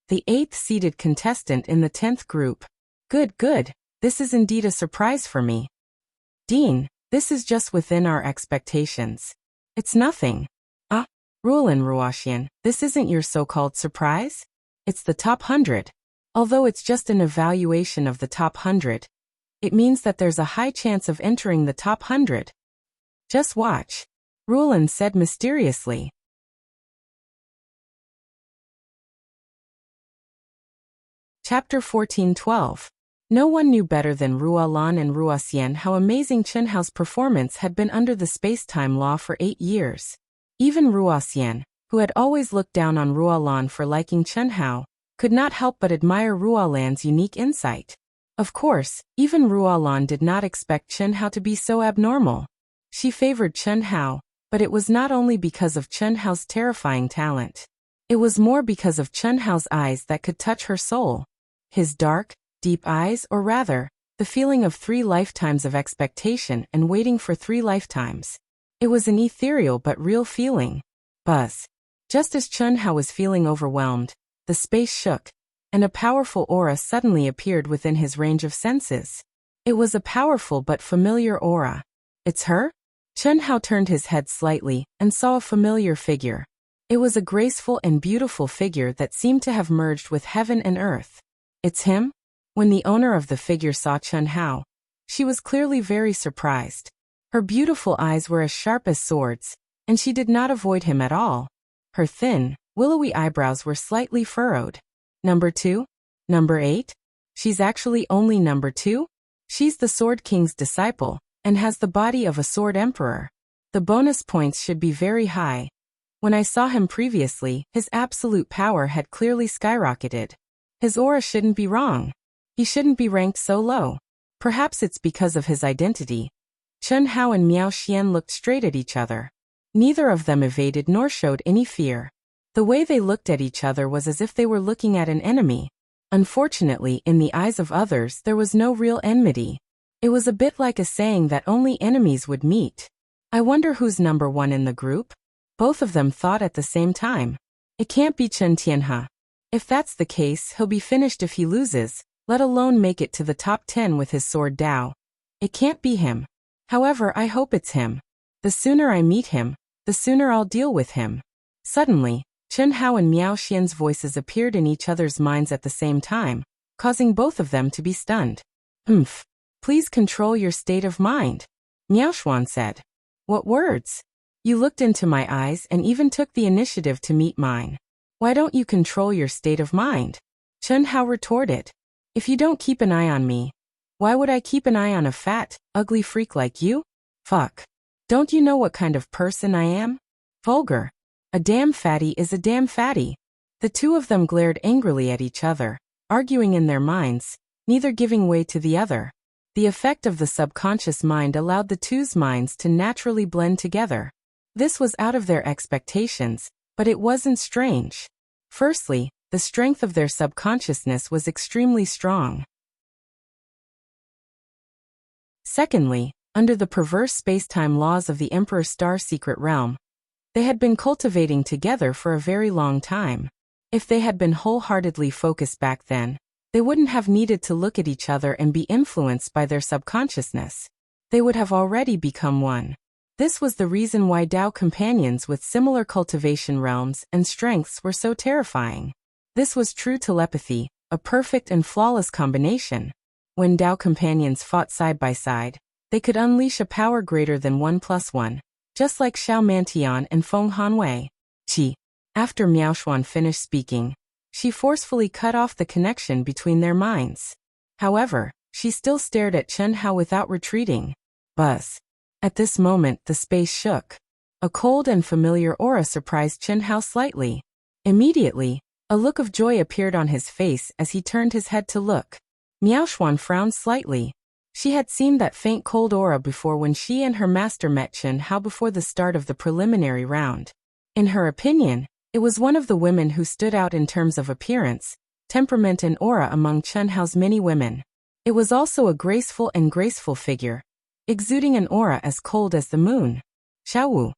The 8th seeded contestant in the 10th group. Good. This is indeed a surprise for me. Dean, this is just within our expectations. It's nothing. Ruolin Ruoxian, this isn't your so-called surprise? It's the top 100. Although it's just an evaluation of the top 100, it means that there's a high chance of entering the top 100. Just watch, Ruolin said mysteriously. Chapter 14:12. No one knew better than Ruolan and Ruoxian how amazing Chen Hao's performance had been under the space-time law for 8 years. Even Ruoxian, who had always looked down on Ruolan for liking Chen Hao, could not help but admire Ruolan's unique insight. Of course, even Ruolan did not expect Chen Hao to be so abnormal. She favored Chen Hao, but it was not only because of Chen Hao's terrifying talent. It was more because of Chen Hao's eyes that could touch her soul. His dark, deep eyes, or rather, the feeling of 3 lifetimes of expectation and waiting for 3 lifetimes. It was an ethereal but real feeling. Buzz. Just as Chen Hao was feeling overwhelmed, the space shook, and a powerful aura suddenly appeared within his range of senses. It was a powerful but familiar aura. It's her? Chen Hao turned his head slightly and saw a familiar figure. It was a graceful and beautiful figure that seemed to have merged with heaven and earth. It's him? When the owner of the figure saw Chen Hao, she was clearly very surprised. Her beautiful eyes were as sharp as swords, and she did not avoid him at all. Her thin, willowy eyebrows were slightly furrowed. Number 2? Number 8? She's actually only number 2? She's the Sword King's disciple, and has the body of a Sword Emperor. The bonus points should be very high. When I saw him previously, his absolute power had clearly skyrocketed. His aura shouldn't be wrong. He shouldn't be ranked so low. Perhaps it's because of his identity. Chen Hao and Miao Xian looked straight at each other. Neither of them evaded nor showed any fear. The way they looked at each other was as if they were looking at an enemy. Unfortunately, in the eyes of others, there was no real enmity. It was a bit like a saying that only enemies would meet. I wonder who's number 1 in the group? Both of them thought at the same time. It can't be Chen Tianhe. If that's the case, he'll be finished if he loses, let alone make it to the top 10 with his sword Dao. It can't be him. However, I hope it's him. The sooner I meet him, the sooner I'll deal with him. Suddenly, Chen Hao and Miao Xian's voices appeared in each other's minds at the same time, causing both of them to be stunned. Please control your state of mind, Miao Xuan said. What words? You looked into my eyes and even took the initiative to meet mine. Why don't you control your state of mind? Chen Hao retorted. If you don't keep an eye on me, why would I keep an eye on a fat, ugly freak like you? Fuck. Don't you know what kind of person I am? Vulgar. A damn fatty is a damn fatty. The two of them glared angrily at each other, arguing in their minds, neither giving way to the other. The effect of the subconscious mind allowed the two's minds to naturally blend together. This was out of their expectations, but it wasn't strange. Firstly, the strength of their subconsciousness was extremely strong. Secondly, Under the perverse space-time laws of the Emperor's star-secret realm, they had been cultivating together for a very long time. If they had been wholeheartedly focused back then, they wouldn't have needed to look at each other and be influenced by their subconsciousness. They would have already become one. This was the reason why Dao companions with similar cultivation realms and strengths were so terrifying. This was true telepathy, a perfect and flawless combination. When Dao companions fought side by side, they could unleash a power greater than 1+1, just like Xiao Mantian and Feng Hanwei. After Miao Xuan finished speaking, she forcefully cut off the connection between their minds. However, she still stared at Chen Hao without retreating. Buzz. At this moment the space shook. A cold and familiar aura surprised Chen Hao slightly. Immediately, a look of joy appeared on his face as he turned his head to look. Miao Xuan frowned slightly. She had seen that faint cold aura before when she and her master met Chen Hao before the start of the preliminary round. In her opinion, it was one of the women who stood out in terms of appearance, temperament and aura among Chen Hao's many women. It was also a graceful figure, exuding an aura as cold as the moon. Xiao Wu.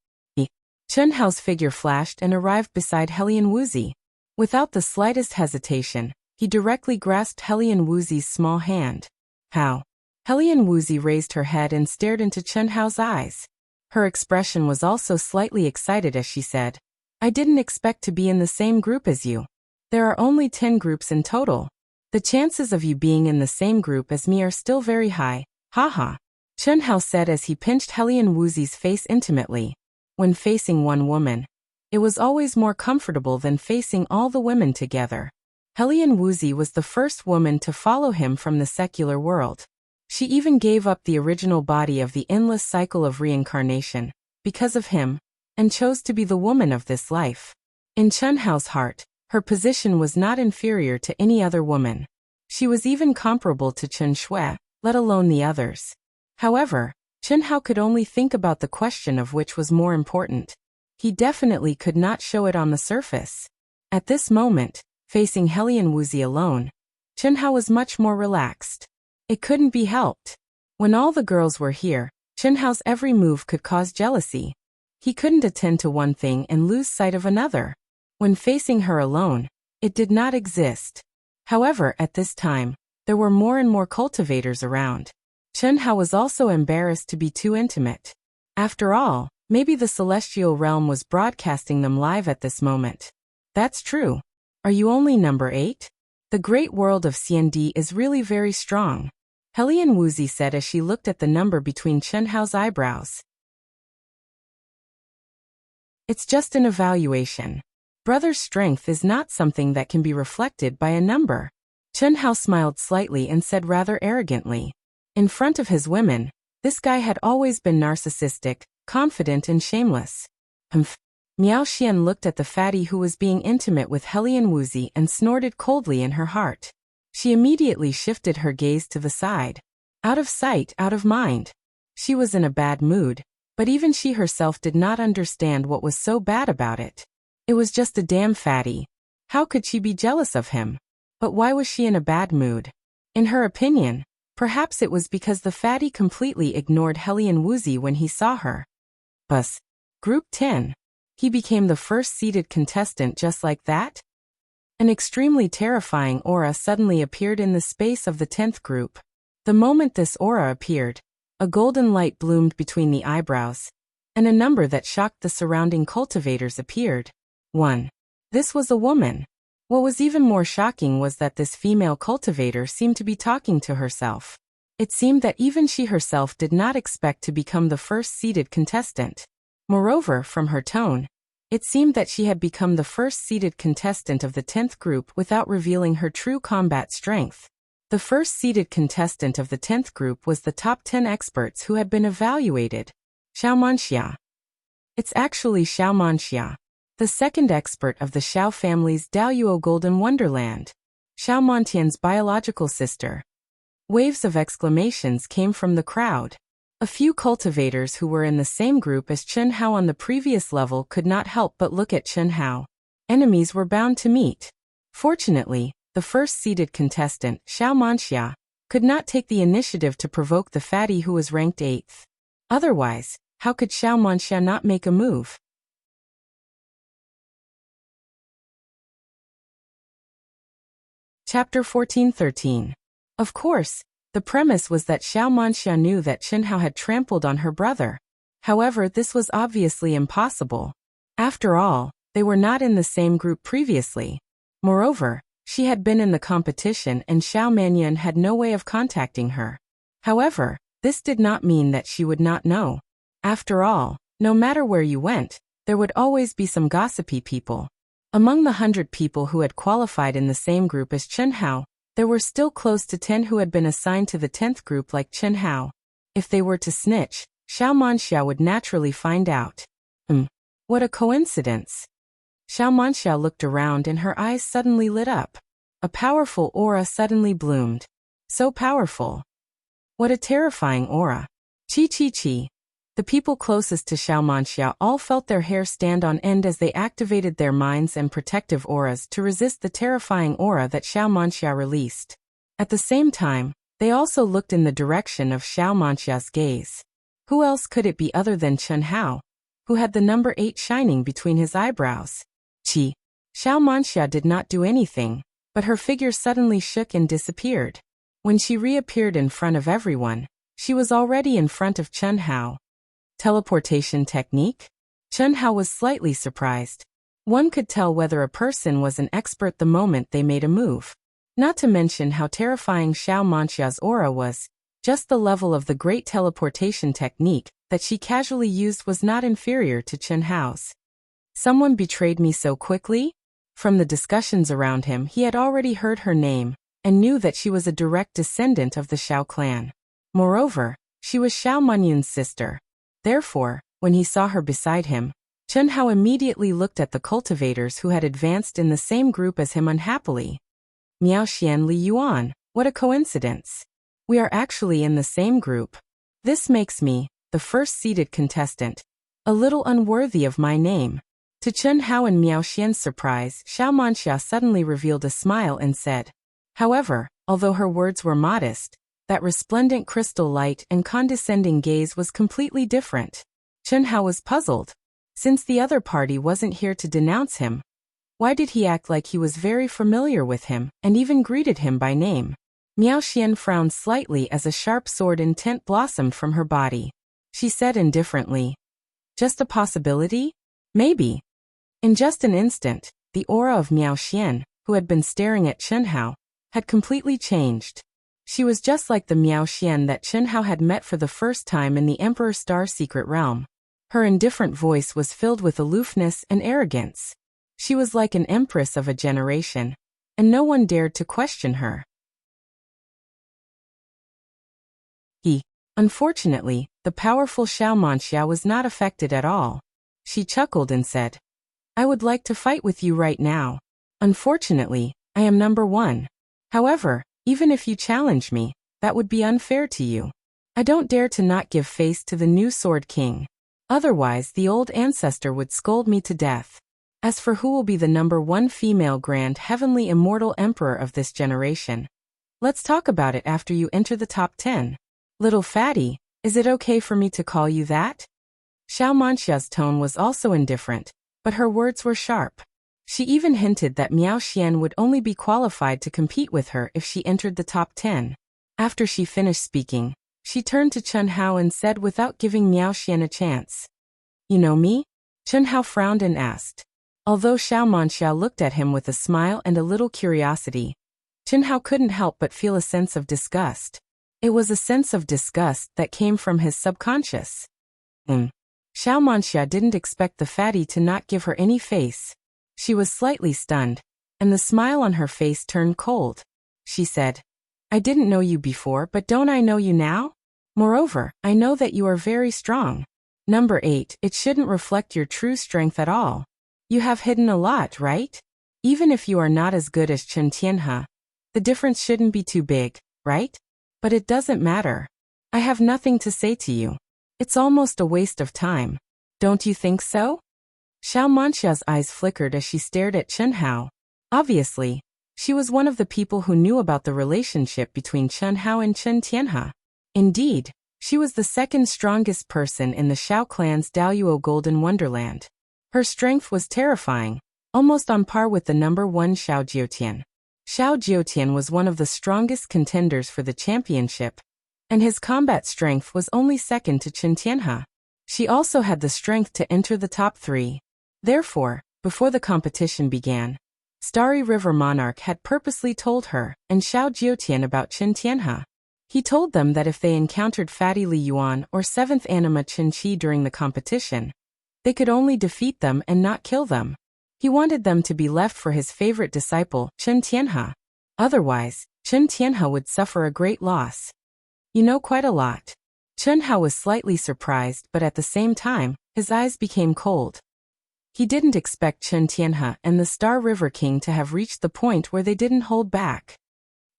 Chen Hao's figure flashed and arrived beside Helian Wuzi. Without the slightest hesitation, he directly grasped Helian Wuzi's small hand. How? Helian Wuzi raised her head and stared into Chen Hao's eyes. Her expression was also slightly excited as she said, "I didn't expect to be in the same group as you. There are only 10 groups in total. The chances of you being in the same group as me are still very high, haha." Chen Hao said as he pinched Helian Wuzi's face intimately. When facing one woman, it was always more comfortable than facing all the women together. Helian Wuzi was the first woman to follow him from the secular world. She even gave up the original body of the endless cycle of reincarnation, because of him, and chose to be the woman of this life. In Chen Hao's heart, her position was not inferior to any other woman. She was even comparable to Chen Shui, let alone the others. However, Chen Hao could only think about the question of which was more important. He definitely could not show it on the surface. At this moment, facing Helian Wuzi alone, Chen Hao was much more relaxed. It couldn't be helped. When all the girls were here, Chen Hao's every move could cause jealousy. He couldn't attend to one thing and lose sight of another. When facing her alone, it did not exist. However, at this time, there were more and more cultivators around. Chen Hao was also embarrassed to be too intimate. After all, maybe the celestial realm was broadcasting them live at this moment. That's true. Are you only number 8? The great world of CND is really very strong, Helian Wuzi said as she looked at the number between Chen Hao's eyebrows. It's just an evaluation. Brother's strength is not something that can be reflected by a number. Chen Hao smiled slightly and said rather arrogantly. In front of his women, this guy had always been narcissistic, confident and shameless. Miao Xian looked at the fatty who was being intimate with Helian Wuzi and snorted coldly in her heart. She immediately shifted her gaze to the side. Out of sight, out of mind. She was in a bad mood, but even she herself did not understand what was so bad about it. It was just a damn fatty. How could she be jealous of him? But why was she in a bad mood? In her opinion, perhaps it was because the fatty completely ignored Helian Wuzi when he saw her. Bus. Group 10. He became the first seeded contestant just like that? An extremely terrifying aura suddenly appeared in the space of the 10th group. The moment this aura appeared, a golden light bloomed between the eyebrows, and a number that shocked the surrounding cultivators appeared. 1. This was a woman. What was even more shocking was that this female cultivator seemed to be talking to herself. It seemed that even she herself did not expect to become the first seeded contestant. Moreover, from her tone, it seemed that she had become the first seeded contestant of the 10th group without revealing her true combat strength. The first seeded contestant of the 10th group was the top 10 experts who had been evaluated. Xiaomanxia. It's actually Xiaomanxia, the second expert of the Xiao family's Daoyuo Golden Wonderland, Xiaomantian's biological sister. Waves of exclamations came from the crowd. A few cultivators who were in the same group as Chen Hao on the previous level could not help but look at Chen Hao. Enemies were bound to meet. Fortunately, the first seeded contestant, Xiaomanxia, could not take the initiative to provoke the fatty who was ranked 8th. Otherwise, how could Xiao Manxia not make a move? Chapter 14-13. Of course, the premise was that Xiao Manxia knew that Chen Hao had trampled on her brother. However, this was obviously impossible. After all, they were not in the same group previously. Moreover, she had been in the competition and Xiao Manyun had no way of contacting her. However, this did not mean that she would not know. After all, no matter where you went, there would always be some gossipy people. Among the 100 people who had qualified in the same group as Chen Hao, there were still close to 10 who had been assigned to the 10th group like Chen Hao. If they were to snitch, Xiao Manxia would naturally find out. What a coincidence. Xiao Manxia looked around and her eyes suddenly lit up. A powerful aura suddenly bloomed. So powerful. What a terrifying aura. Chi. The people closest to Xiao Manxia all felt their hair stand on end as they activated their minds and protective auras to resist the terrifying aura that Xiao Manxia released. At the same time, they also looked in the direction of Xiao Manxia's gaze. Who else could it be other than Chen Hao, who had the number 8 shining between his eyebrows? Xiao Manxia did not do anything, but her figure suddenly shook and disappeared. When she reappeared in front of everyone, she was already in front of Chen Hao. Teleportation technique? Chen Hao was slightly surprised. One could tell whether a person was an expert the moment they made a move. Not to mention how terrifying Xiao Manxia's aura was, just the level of the great teleportation technique that she casually used was not inferior to Chen Hao's. Someone betrayed me so quickly? From the discussions around him, he had already heard her name, and knew that she was a direct descendant of the Xiao clan. Moreover, she was Xiao Manyun's sister. Therefore, when he saw her beside him, Chen Hao immediately looked at the cultivators who had advanced in the same group as him unhappily. Miao Xian Li Yuan, what a coincidence. We are actually in the same group. This makes me, the first seated contestant, a little unworthy of my name. To Chen Hao and Miao Xian's surprise, Xiao Manxia suddenly revealed a smile and said. However, although her words were modest, that resplendent crystal light and condescending gaze was completely different. Chen Hao was puzzled. Since the other party wasn't here to denounce him, why did he act like he was very familiar with him and even greeted him by name? Miao Xian frowned slightly as a sharp sword intent blossomed from her body. She said indifferently, just a possibility? Maybe. In just an instant, the aura of Miao Xian, who had been staring at Chen Hao, had completely changed. She was just like the Miao Xian that Chen Hao had met for the first time in the Emperor Star Secret Realm. Her indifferent voice was filled with aloofness and arrogance. She was like an empress of a generation, and no one dared to question her. Unfortunately, the powerful Xiao Manxia was not affected at all. She chuckled and said, I would like to fight with you right now. Unfortunately, I am number 1. However, even if you challenge me, that would be unfair to you. I don't dare to not give face to the new Sword King. Otherwise, the old ancestor would scold me to death. As for who will be the number 1 female grand heavenly immortal emperor of this generation, let's talk about it after you enter the top 10. Little fatty, is it okay for me to call you that? Xiao Manxia's tone was also indifferent, but her words were sharp. She even hinted that Miao Xian would only be qualified to compete with her if she entered the top 10. After she finished speaking, she turned to Chen Hao and said without giving Miao Xian a chance. You know me? Chen Hao frowned and asked. Although Xiao Manxia looked at him with a smile and a little curiosity, Chen Hao couldn't help but feel a sense of disgust. It was a sense of disgust that came from his subconscious. Xiao Manxia didn't expect the fatty to not give her any face. She was slightly stunned, and the smile on her face turned cold. She said, I didn't know you before, but don't I know you now? Moreover, I know that you are very strong. Number 8, it shouldn't reflect your true strength at all. You have hidden a lot, right? Even if you are not as good as Chen Tianhe, the difference shouldn't be too big, right? But it doesn't matter. I have nothing to say to you. It's almost a waste of time. Don't you think so? Xiao Manxia's eyes flickered as she stared at Chen Hao. Obviously, she was one of the people who knew about the relationship between Chen Hao and Chen Tianhe. Indeed, She was the second strongest person in the Shao clan's Daoyuo Golden Wonderland. Her strength was terrifying, almost on par with the number 1 Xiao Jiutian. Xiao Jiutian was one of the strongest contenders for the championship, and his combat strength was only second to Chen Tianhe. She also had the strength to enter the top 3. Therefore, before the competition began, Starry River Monarch had purposely told her and Xiao Jiutian about Chen Tianhe. He told them that if they encountered Fatty Li Yuan or 7th Anima Chen Qi during the competition, they could only defeat them and not kill them. He wanted them to be left for his favorite disciple, Chen Tianhe. Otherwise, Chen Tianhe would suffer a great loss. You know quite a lot. Chen Hao was slightly surprised, but at the same time, his eyes became cold. He didn't expect Chen Tianhe and the Star River King to have reached the point where they didn't hold back.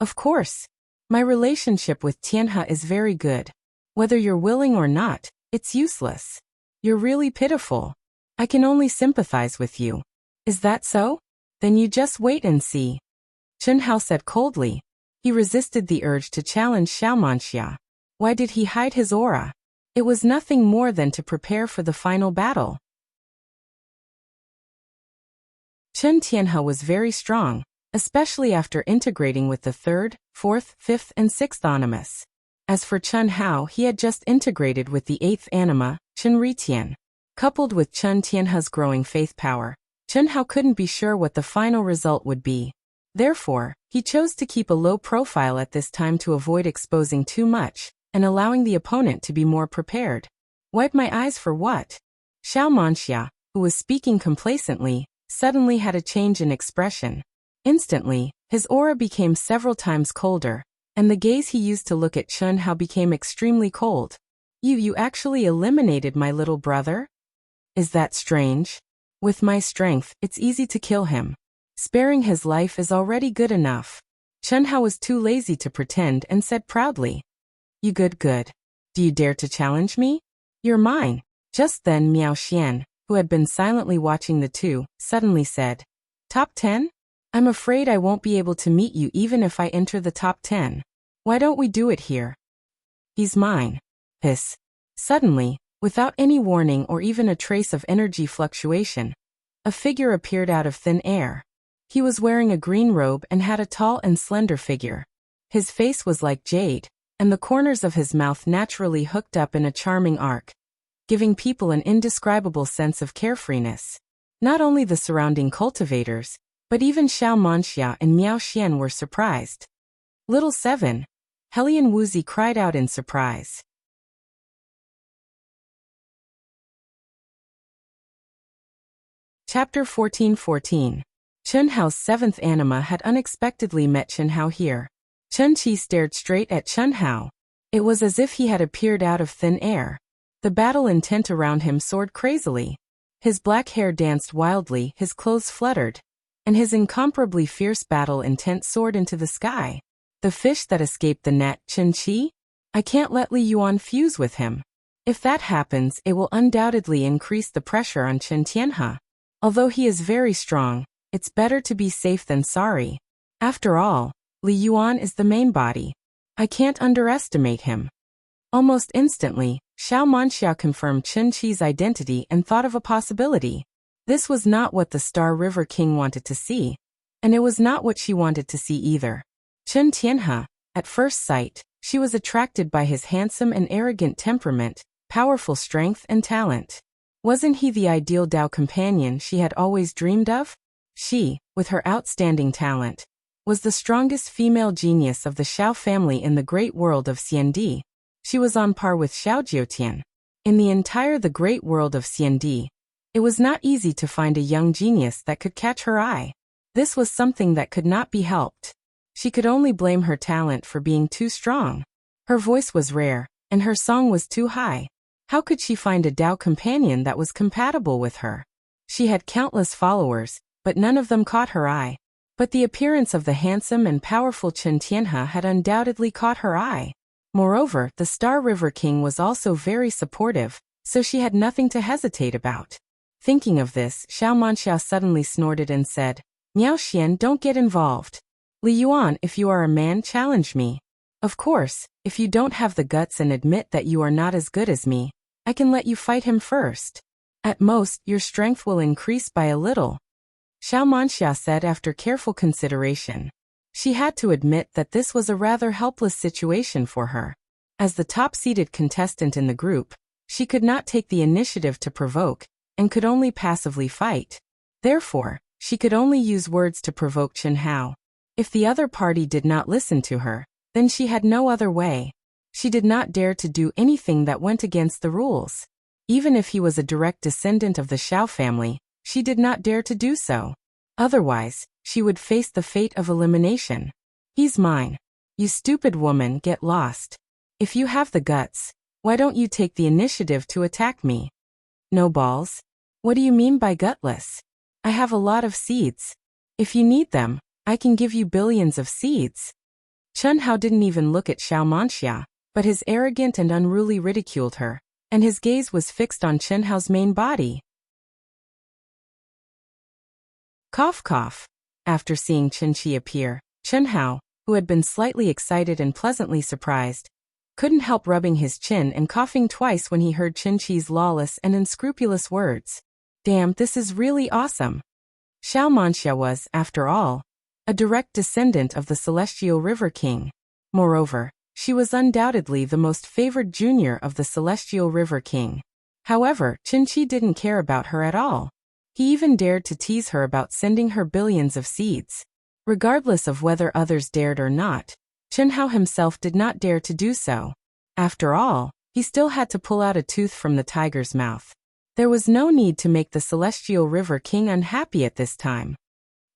Of course. My relationship with Tianhe is very good. Whether you're willing or not, it's useless. You're really pitiful. I can only sympathize with you. Is that so? Then you just wait and see. Chen Hao said coldly. He resisted the urge to challenge Wuxia. Why did he hide his aura? It was nothing more than to prepare for the final battle. Chen Tianhe was very strong, especially after integrating with the 3rd, 4th, 5th and 6th animus. As for Chen Hao, he had just integrated with the 8th anima, Chen Ritian. Coupled with Chen Tianhe's growing faith power, Chen Hao couldn't be sure what the final result would be. Therefore, he chose to keep a low profile at this time to avoid exposing too much, and allowing the opponent to be more prepared. Wipe my eyes for what? Wuxia, who was speaking complacently, suddenly had a change in expression. Instantly, his aura became several times colder, and the gaze he used to look at Chen Hao became extremely cold. You actually eliminated my little brother? Is that strange? With my strength, it's easy to kill him. Sparing his life is already good enough. Chen Hao was too lazy to pretend and said proudly. You good. Do you dare to challenge me? You're mine. Just then Miao Xian, who had been silently watching the two, suddenly said, Top 10? I'm afraid I won't be able to meet you even if I enter the top 10. Why don't we do it here? He's mine. Hiss. Suddenly, without any warning or even a trace of energy fluctuation, a figure appeared out of thin air. He was wearing a green robe and had a tall and slender figure. His face was like jade, and the corners of his mouth naturally hooked up in a charming arc, giving people an indescribable sense of carefreeness. Not only the surrounding cultivators, but even Wuxia and Miao Xian were surprised. Little 7. Helian Wuzi cried out in surprise. Chapter 14:14. Chen Hao's 7th anima had unexpectedly met Chen Hao here. Chen Qi stared straight at Chen Hao. It was as if he had appeared out of thin air. The battle intent around him soared crazily. His black hair danced wildly, his clothes fluttered, and his incomparably fierce battle intent soared into the sky. The fish that escaped the net, Chen Qi? I can't let Li Yuan fuse with him. If that happens, it will undoubtedly increase the pressure on Chen Tianhe. Although he is very strong, it's better to be safe than sorry. After all, Li Yuan is the main body. I can't underestimate him. Almost instantly, Wuxia confirmed Chen Qi's identity and thought of a possibility. This was not what the Star River King wanted to see, and it was not what she wanted to see either. Chen Tianhe, at first sight, she was attracted by his handsome and arrogant temperament, powerful strength and talent. Wasn't he the ideal Dao companion she had always dreamed of? She, with her outstanding talent, was the strongest female genius of the Xiao family in the great world of Xiandi. She was on par with Xiao Jiutian. In the great world of Xiandi, it was not easy to find a young genius that could catch her eye. This was something that could not be helped. She could only blame her talent for being too strong. Her voice was rare, and her song was too high. How could she find a Dao companion that was compatible with her? She had countless followers, but none of them caught her eye. But the appearance of the handsome and powerful Chen Tianhe had undoubtedly caught her eye. Moreover, the Star River King was also very supportive, so she had nothing to hesitate about. Thinking of this, Wuxia suddenly snorted and said, Miao Xian, don't get involved. Li Yuan, if you are a man, challenge me. Of course, if you don't have the guts and admit that you are not as good as me, I can let you fight him first. At most, your strength will increase by a little. Xiao Manxia said after careful consideration. She had to admit that this was a rather helpless situation for her. As the top-seeded contestant in the group, she could not take the initiative to provoke, and could only passively fight. Therefore, she could only use words to provoke Chen Hao. If the other party did not listen to her, then she had no other way. She did not dare to do anything that went against the rules. Even if he was a direct descendant of the Xiao family, she did not dare to do so. Otherwise, she would face the fate of elimination. He's mine. You stupid woman, get lost. If you have the guts, why don't you take the initiative to attack me? No balls? What do you mean by gutless? I have a lot of seeds. If you need them, I can give you billions of seeds. Chen Hao didn't even look at Xiao Manxia, but his arrogant and unruly ridiculed her, and his gaze was fixed on Chen Hao's main body. Cough cough. After seeing Chen Qi appear, Chen Hao, who had been slightly excited and pleasantly surprised, couldn't help rubbing his chin and coughing twice when he heard Chen Qi's lawless and unscrupulous words. Damn, this is really awesome. Xiao Manxia was, after all, a direct descendant of the Celestial River King. Moreover, she was undoubtedly the most favored junior of the Celestial River King. However, Chen Qi didn't care about her at all. He even dared to tease her about sending her billions of seeds. Regardless of whether others dared or not, Chen Hao himself did not dare to do so. After all, he still had to pull out a tooth from the tiger's mouth. There was no need to make the Celestial River King unhappy at this time.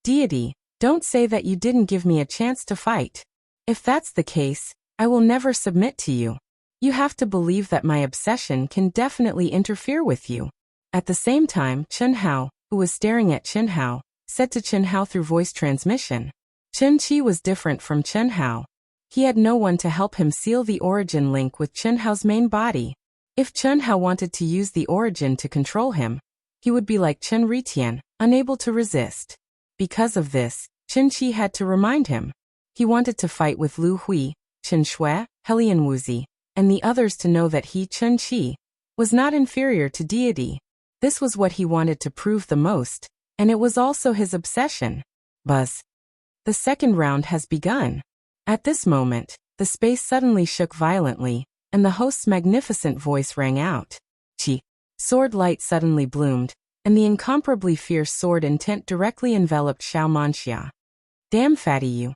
Deity, don't say that you didn't give me a chance to fight. If that's the case, I will never submit to you. You have to believe that my obsession can definitely interfere with you. At the same time, Chen Hao, who was staring at Chen Hao, said to Chen Hao through voice transmission. Chen Qi was different from Chen Hao. He had no one to help him seal the origin link with Chen Hao's main body. If Chen Hao wanted to use the origin to control him, he would be like Chen Ritian, unable to resist. Because of this, Chen Qi had to remind him. He wanted to fight with Lu Hui, Chen Shui, Helian Wuxia, and the others to know that he, Chen Qi, was not inferior to deity. This was what he wanted to prove the most, and it was also his obsession. Buzz. The second round has begun. At this moment, the space suddenly shook violently, and the host's magnificent voice rang out. Qi. Sword light suddenly bloomed, and the incomparably fierce sword intent directly enveloped Xiao Manxia. Damn fatty you.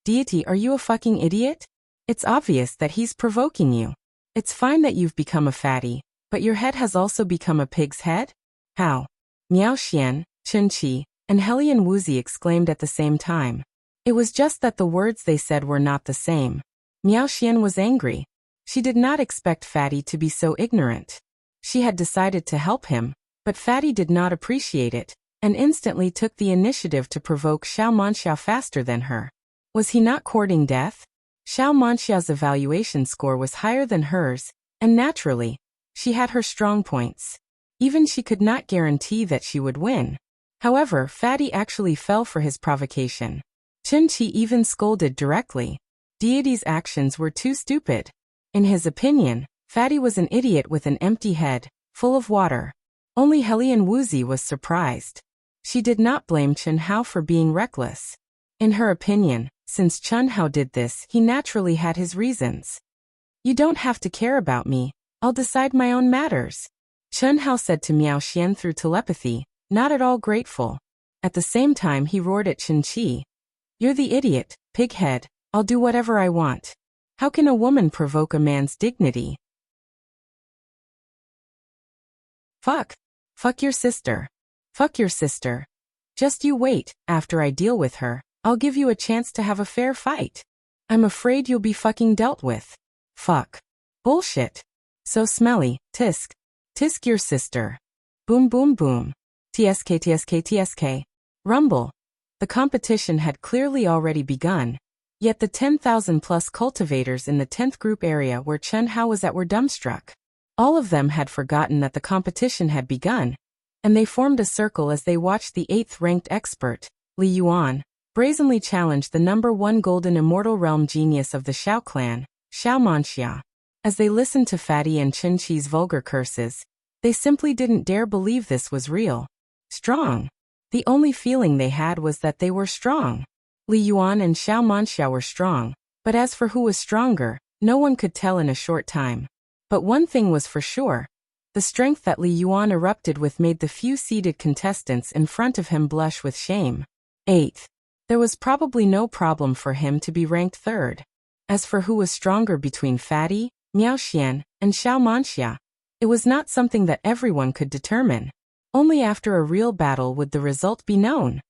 Deity, are you a fucking idiot? It's obvious that he's provoking you. It's fine that you've become a fatty, but your head has also become a pig's head? How? Miao Xian, Chen Qi, and Helian Wuxia exclaimed at the same time. It was just that the words they said were not the same. Miao Xian was angry. She did not expect Fatty to be so ignorant. She had decided to help him, but Fatty did not appreciate it, and instantly took the initiative to provoke Xiao Manxia faster than her. Was he not courting death? Xiao Manxia's evaluation score was higher than hers, and naturally, she had her strong points. Even she could not guarantee that she would win. However, Fatty actually fell for his provocation. Chen Qi even scolded directly. Deity's actions were too stupid. In his opinion, Fatty was an idiot with an empty head, full of water. Only Helian Wuxia was surprised. She did not blame Chen Hao for being reckless. In her opinion, since Chen Hao did this, he naturally had his reasons. You don't have to care about me. I'll decide my own matters. Chen Hao said to Miao Xian through telepathy, not at all grateful. At the same time he roared at Chen Qi. You're the idiot, pighead. I'll do whatever I want. How can a woman provoke a man's dignity? Fuck. Fuck your sister. Fuck your sister. Just you wait, after I deal with her, I'll give you a chance to have a fair fight. I'm afraid you'll be fucking dealt with. Fuck. Bullshit. So smelly, tisk. Tisk your sister. Boom boom boom. TSK TSK TSK. Rumble. The competition had clearly already begun, yet the 10,000 plus cultivators in the 10th group area where Chen Hao was at were dumbstruck. All of them had forgotten that the competition had begun, and they formed a circle as they watched the 8th ranked expert, Li Yuan, brazenly challenged the #1 golden immortal realm genius of the Xiao clan, Swordsmanship. As they listened to Fatty and Chen Qi's vulgar curses, they simply didn't dare believe this was real. Strong. The only feeling they had was that they were strong. Li Yuan and Swordsmanship were strong, but as for who was stronger, no one could tell in a short time. But one thing was for sure. The strength that Li Yuan erupted with made the few seated contestants in front of him blush with shame. 8th. There was probably no problem for him to be ranked 3rd. As for who was stronger between Fatty, Miao Xian, and Swordsmanship, it was not something that everyone could determine. Only after a real battle would the result be known.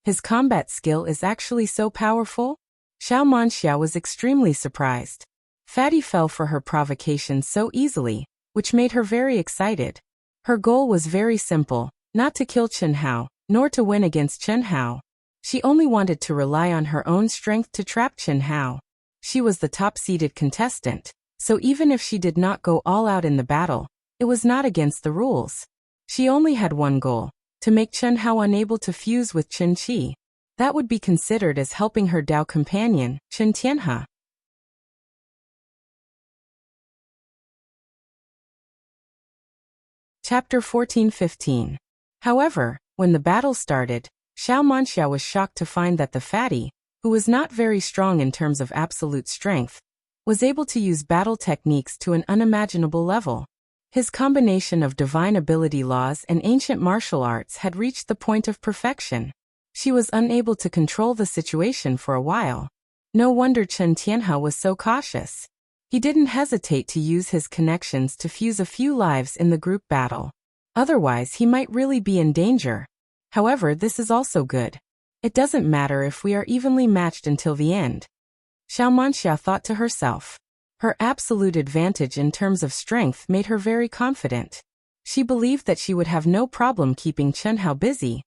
His combat skill is actually so powerful? Swordsmanship was extremely surprised. Fatty fell for her provocation so easily, which made her very excited. Her goal was very simple, not to kill Chen Hao, nor to win against Chen Hao. She only wanted to rely on her own strength to trap Chen Hao. She was the top-seeded contestant, so even if she did not go all out in the battle, it was not against the rules. She only had one goal, to make Chen Hao unable to fuse with Chen Qi. That would be considered as helping her Dao companion, Chen Tianhe. Chapter 14-15. However, when the battle started, Swordsmanship was shocked to find that the Fatty, who was not very strong in terms of absolute strength, was able to use battle techniques to an unimaginable level. His combination of divine ability laws and ancient martial arts had reached the point of perfection. She was unable to control the situation for a while. No wonder Chen Tianhe was so cautious. He didn't hesitate to use his connections to fuse a few lives in the group battle. Otherwise, he might really be in danger. However, this is also good. It doesn't matter if we are evenly matched until the end. Swordsmanship thought to herself. Her absolute advantage in terms of strength made her very confident. She believed that she would have no problem keeping Chen Hao busy.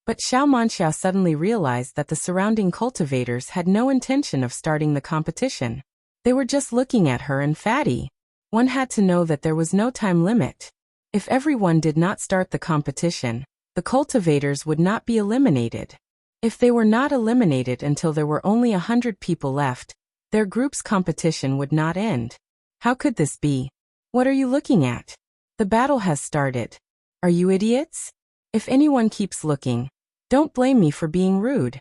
But Swordsmanship suddenly realized that the surrounding cultivators had no intention of starting the competition. They were just looking at her and Fatty. One had to know that there was no time limit. If everyone did not start the competition, the cultivators would not be eliminated. If they were not eliminated until there were only 100 people left, their group's competition would not end. How could this be? What are you looking at? The battle has started. Are you idiots? If anyone keeps looking, don't blame me for being rude.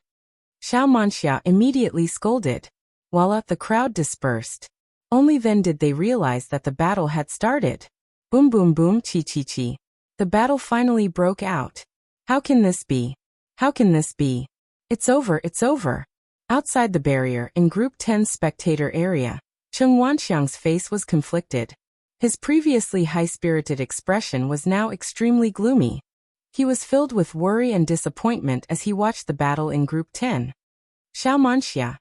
Swordsmanship immediately scolded. Voila, the crowd dispersed. Only then did they realize that the battle had started. Boom boom boom chi chi chi. The battle finally broke out. How can this be? How can this be? It's over, it's over. Outside the barrier in Group 10's spectator area, Cheng Wanxiang's face was conflicted. His previously high-spirited expression was now extremely gloomy. He was filled with worry and disappointment as he watched the battle in Group 10. Swordsmanship.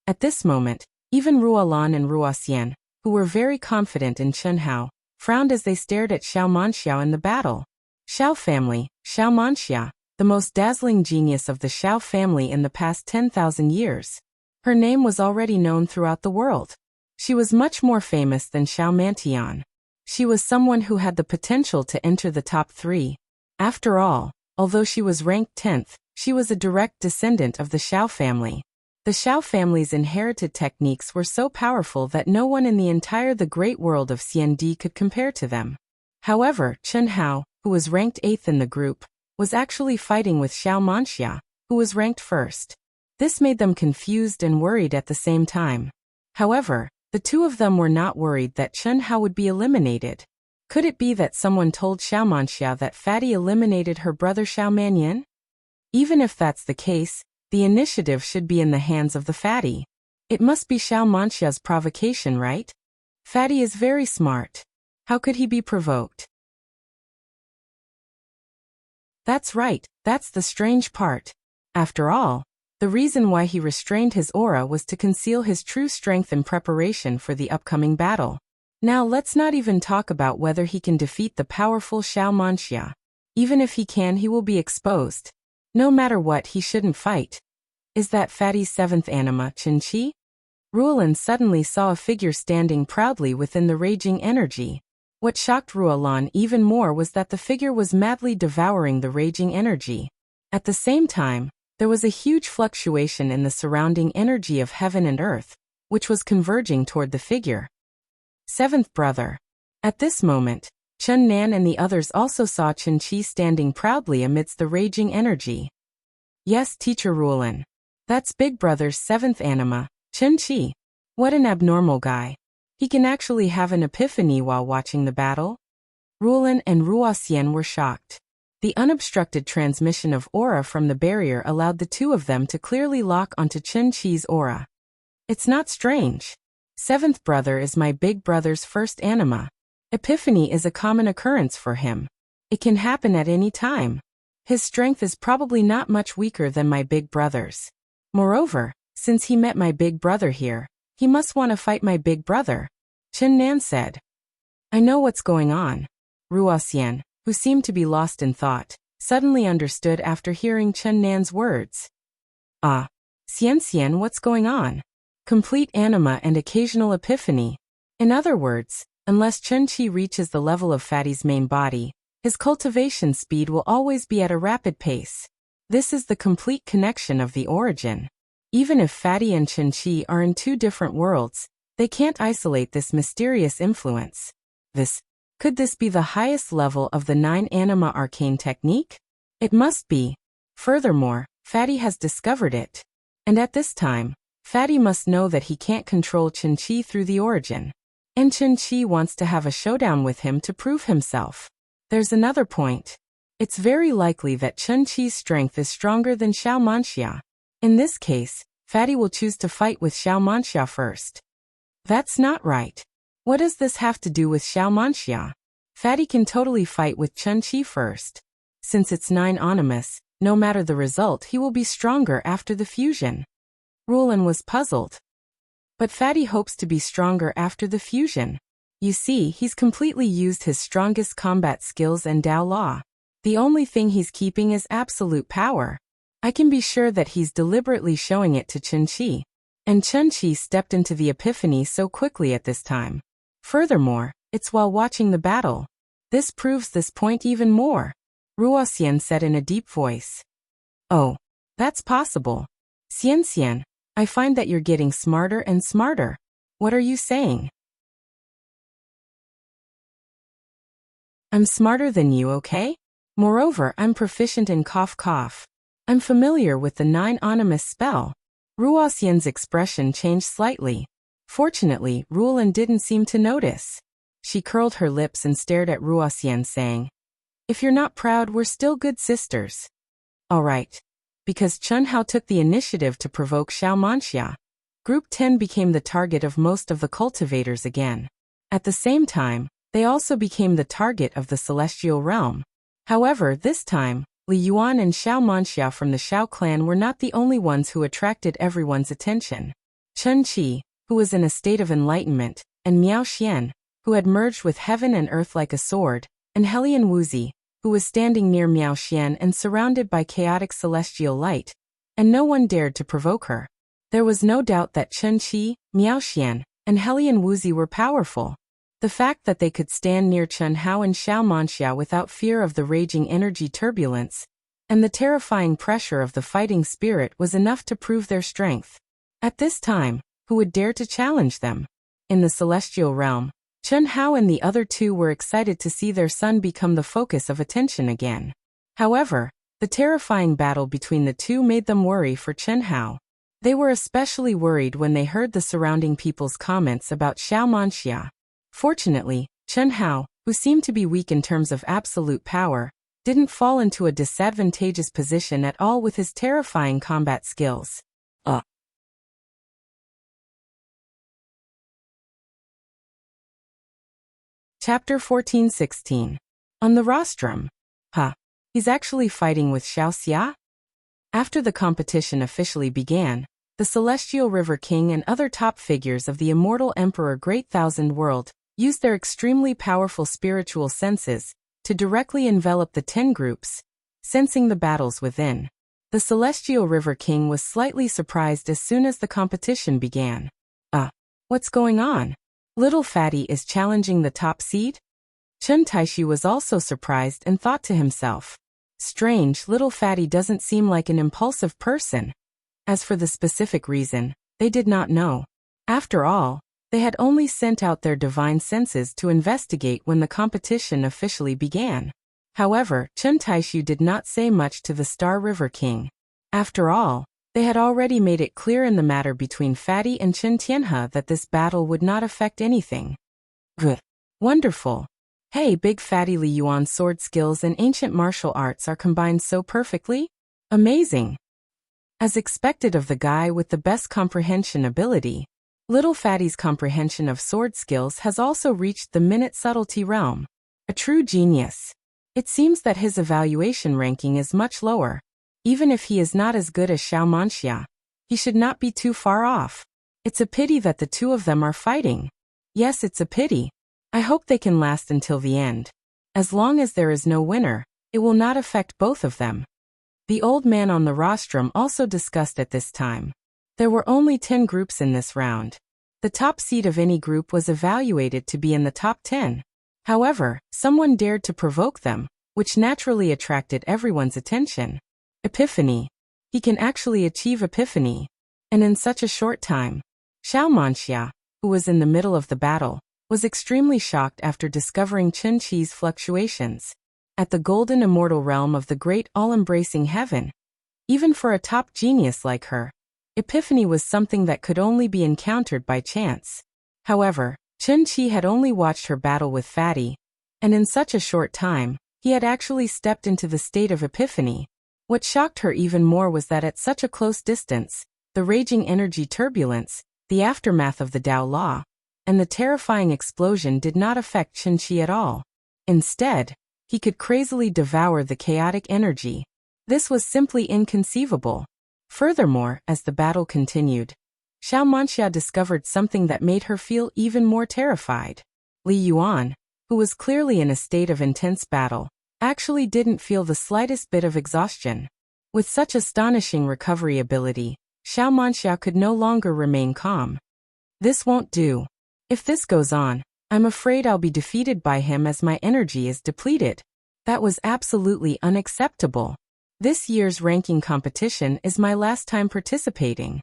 At this moment, even Ruolan and Ruoxian, who were very confident in Chen Hao, frowned as they stared at Swordsmanship in the battle. Xiao family, Swordsmanship, the most dazzling genius of the Xiao family in the past 10,000 years. Her name was already known throughout the world. She was much more famous than Xiao Mantian. She was someone who had the potential to enter the top 3. After all, although she was ranked 10th, she was a direct descendant of the Xiao family. The Xiao family's inherited techniques were so powerful that no one in the entire the great world of CND could compare to them. However, Chen Hao, who was ranked 8th in the group, was actually fighting with Swordsmanship, who was ranked 1st. This made them confused and worried at the same time. However, the two of them were not worried that Chen Hao would be eliminated. Could it be that someone told Swordsmanship that Fatty eliminated her brother Swordsmanship? Even if that's the case, the initiative should be in the hands of the Fatty. It must be Swordsmanship's provocation, right? Fatty is very smart. How could he be provoked? That's right, that's the strange part. After all, the reason why he restrained his aura was to conceal his true strength in preparation for the upcoming battle. Now let's not even talk about whether he can defeat the powerful Swordsmanship. Even if he can, he will be exposed. No matter what, he shouldn't fight. Is that Fatty's 7th anima, Chen Qi? Ruolan suddenly saw a figure standing proudly within the raging energy. What shocked Ruolan even more was that the figure was madly devouring the raging energy. At the same time, There was a huge fluctuation in the surrounding energy of heaven and earth, which was converging toward the figure. Seventh brother. At this moment, Chen Nan and the others also saw Chen Qi standing proudly amidst the raging energy. Yes, Teacher Ruolin. That's Big Brother's seventh anima, Chen Qi. What an abnormal guy. He can actually have an epiphany while watching the battle? Ruolin and Ruoxian were shocked. The unobstructed transmission of aura from the barrier allowed the two of them to clearly lock onto Chen Qi's aura. It's not strange. Seventh brother is my big brother's first anima. Epiphany is a common occurrence for him. It can happen at any time. His strength is probably not much weaker than my big brother's. Moreover, since he met my big brother here, he must want to fight my big brother, Chen Nan said. I know what's going on. Ruoxian, who seemed to be lost in thought, suddenly understood after hearing Chen Nan's words. Ah, Xian, what's going on? Complete anima and occasional epiphany. In other words, unless Chen Qi reaches the level of Fatty's main body, his cultivation speed will always be at a rapid pace. This is the complete connection of the origin. Even if Fatty and Chen Qi are in two different worlds, they can't isolate this mysterious influence. Could this be the highest level of the 9 anima arcane technique? It must be. Furthermore, Fatty has discovered it. And at this time, Fatty must know that he can't control Chen Qi through the origin. And Chen Qi wants to have a showdown with him to prove himself. There's another point. It's very likely that Chen Qi's strength is stronger than Xiao Manxia. In this case, Fatty will choose to fight with Xiao Manxia first. That's not right. What does this have to do with Xiao Manxia? Fatty can totally fight with Chen Qi first. Since it's 9 animus, no matter the result, he will be stronger after the fusion. Ruolin was puzzled. But Fatty hopes to be stronger after the fusion. You see, he's completely used his strongest combat skills and Dao Law. The only thing he's keeping is absolute power. I can be sure that he's deliberately showing it to Chen Qi. And Chen Qi stepped into the epiphany so quickly at this time. Furthermore, it's while watching the battle. This proves this point even more, Ruoxian said in a deep voice. Oh, that's possible. Xian, I find that you're getting smarter and smarter. What are you saying? I'm smarter than you, okay? Moreover, I'm proficient in cough. I'm familiar with the 9 animus spell. Ruoxian's expression changed slightly. Fortunately, Ruolin didn't seem to notice. She curled her lips and stared at Ruoxian, saying, If you're not proud, we're still good sisters. All right. Because Chen Hao took the initiative to provoke Xiao Manxia, Group 10 became the target of most of the cultivators again. At the same time, they also became the target of the celestial realm. However, this time, Li Yuan and Xiao Manxia from the Xiao clan were not the only ones who attracted everyone's attention. Chen Qi, who was in a state of enlightenment, and Miao Xian, who had merged with heaven and earth like a sword, and Helian Wuxia, who was standing near Miao Xian and surrounded by chaotic celestial light, and no one dared to provoke her. There was no doubt that Chen Qi, Miao Xian, and Helian Wuxia were powerful. The fact that they could stand near Chen Hao and Xiao Manxia without fear of the raging energy turbulence, and the terrifying pressure of the fighting spirit was enough to prove their strength. At this time, who would dare to challenge them? In the celestial realm, Chen Hao and the other two were excited to see their son become the focus of attention again. However, the terrifying battle between the two made them worry for Chen Hao. They were especially worried when they heard the surrounding people's comments about Xiao Manxia. Fortunately, Chen Hao, who seemed to be weak in terms of absolute power, didn't fall into a disadvantageous position at all with his terrifying combat skills. Chapter 14-16. On the rostrum. He's actually fighting with Xiao Xia? After the competition officially began, the Celestial River King and other top figures of the immortal Emperor Great Thousand World used their extremely powerful spiritual senses to directly envelop the 10 groups, sensing the battles within. The Celestial River King was slightly surprised as soon as the competition began. What's going on? Little Fatty is challenging the top seed? Chen Taishi was also surprised and thought to himself, Strange, little fatty doesn't seem like an impulsive person. As for the specific reason, they did not know. After all, they had only sent out their divine senses to investigate when the competition officially began. However, Chen Taishu did not say much to the Star River King. After all, they had already made it clear in the matter between Fatty and Chen Tianhe that this battle would not affect anything. Good. Wonderful. Hey, Big Fatty Li Yuan's sword skills and ancient martial arts are combined so perfectly? Amazing. As expected of the guy with the best comprehension ability, Little Fatty's comprehension of sword skills has also reached the minute subtlety realm. A true genius. It seems that his evaluation ranking is much lower. Even if he is not as good as Xiao Manxia, he should not be too far off. It's a pity that the two of them are fighting. Yes, it's a pity. I hope they can last until the end. As long as there is no winner, it will not affect both of them. The old man on the rostrum also discussed at this time. There were only 10 groups in this round. The top seed of any group was evaluated to be in the top 10. However, someone dared to provoke them, which naturally attracted everyone's attention. Epiphany. He can actually achieve epiphany. And in such a short time. Xiao Manxia, who was in the middle of the battle, was extremely shocked after discovering Chen Qi's fluctuations. At the golden immortal realm of the great all-embracing heaven. Even for a top genius like her, epiphany was something that could only be encountered by chance. However, Chen Qi had only watched her battle with Fatty, and in such a short time, he had actually stepped into the state of epiphany. What shocked her even more was that at such a close distance, the raging energy turbulence, the aftermath of the Tao Law, and the terrifying explosion did not affect Chen Qi at all. Instead, he could crazily devour the chaotic energy. This was simply inconceivable. Furthermore, as the battle continued, Xiao Manxia discovered something that made her feel even more terrified. Li Yuan, who was clearly in a state of intense battle, actually didn't feel the slightest bit of exhaustion. With such astonishing recovery ability, Xiao Manxia could no longer remain calm. This won't do. If this goes on, I'm afraid I'll be defeated by him as my energy is depleted. That was absolutely unacceptable. This year's ranking competition is my last time participating.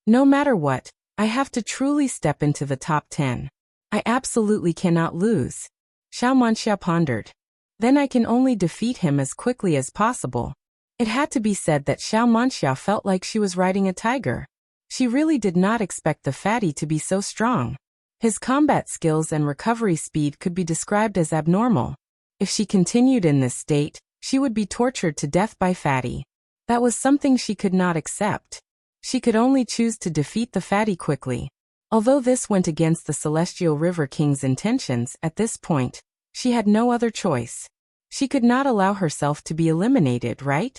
No matter what, I have to truly step into the top 10. I absolutely cannot lose. Xiao Manxia pondered. Then I can only defeat him as quickly as possible. It had to be said that Xiao Manxia felt like she was riding a tiger. She really did not expect the fatty to be so strong. His combat skills and recovery speed could be described as abnormal. If she continued in this state, she would be tortured to death by fatty. That was something she could not accept. She could only choose to defeat the fatty quickly. Although this went against the Celestial River King's intentions at this point, she had no other choice. She could not allow herself to be eliminated, right?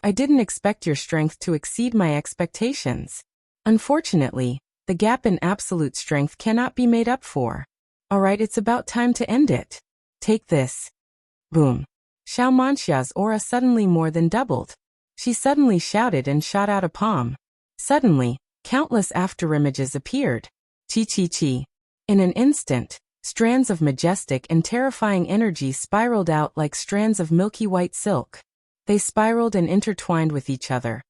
I didn't expect your strength to exceed my expectations. Unfortunately, the gap in absolute strength cannot be made up for. Alright, it's about time to end it. Take this. Boom. Xiao Manxia's aura suddenly more than doubled. She suddenly shouted and shot out a palm. Suddenly, countless afterimages appeared. Chi. In an instant, strands of majestic and terrifying energy spiraled out like strands of milky white silk. They spiraled and intertwined with each other,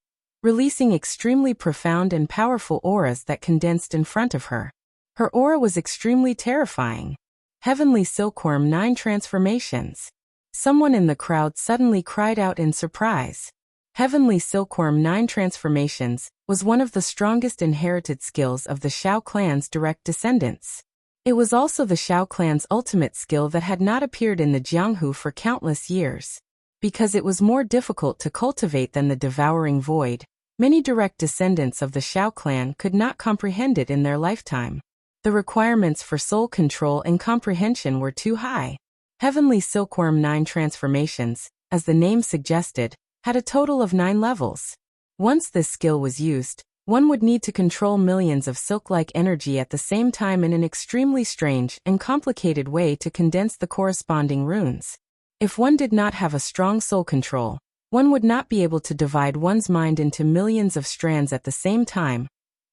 releasing extremely profound and powerful auras that condensed in front of her. Her aura was extremely terrifying. Heavenly Silkworm 9 transformations. Someone in the crowd suddenly cried out in surprise. Heavenly Silkworm 9 transformations was one of the strongest inherited skills of the Shao clan's direct descendants. It was also the Shao clan's ultimate skill that had not appeared in the Jianghu for countless years. Because it was more difficult to cultivate than the devouring void, many direct descendants of the Shao clan could not comprehend it in their lifetime. The requirements for soul control and comprehension were too high. Heavenly Silkworm 9 transformations, as the name suggested, had a total of 9 levels. Once this skill was used, one would need to control millions of silk-like energy at the same time in an extremely strange and complicated way to condense the corresponding runes. If one did not have a strong soul control, one would not be able to divide one's mind into millions of strands at the same time,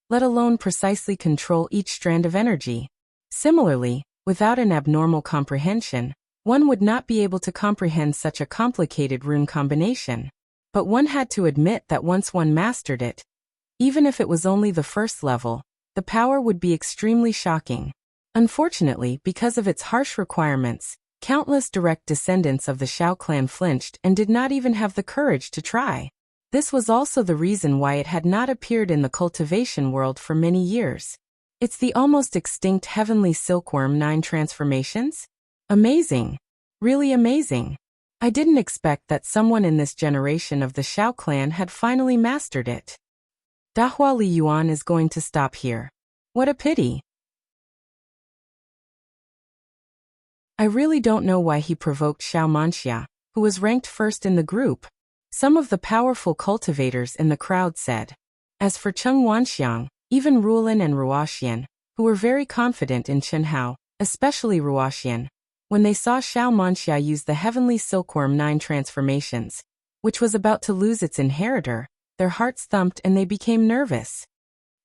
let alone precisely control each strand of energy. Similarly, without an abnormal comprehension, One would not be able to comprehend such a complicated rune combination. But one had to admit that once one mastered it, even if it was only the first level, the power would be extremely shocking. Unfortunately, because of its harsh requirements, countless direct descendants of the Shao clan flinched and did not even have the courage to try. This was also the reason why it had not appeared in the cultivation world for many years. It's the almost extinct heavenly silkworm 9 transformations? Amazing. Really amazing. I didn't expect that someone in this generation of the Shao clan had finally mastered it. Dahua Li Yuan is going to stop here. What a pity. I really don't know why he provoked Xiao Manxia, who was ranked first in the group. Some of the powerful cultivators in the crowd said. As for Cheng Wanxiang, even Ruolin and Ruoxian, who were very confident in Chen Hao, especially Ruoxian, when they saw Xiao Manxia use the heavenly silkworm 9 transformations, which was about to lose its inheritor, their hearts thumped and they became nervous.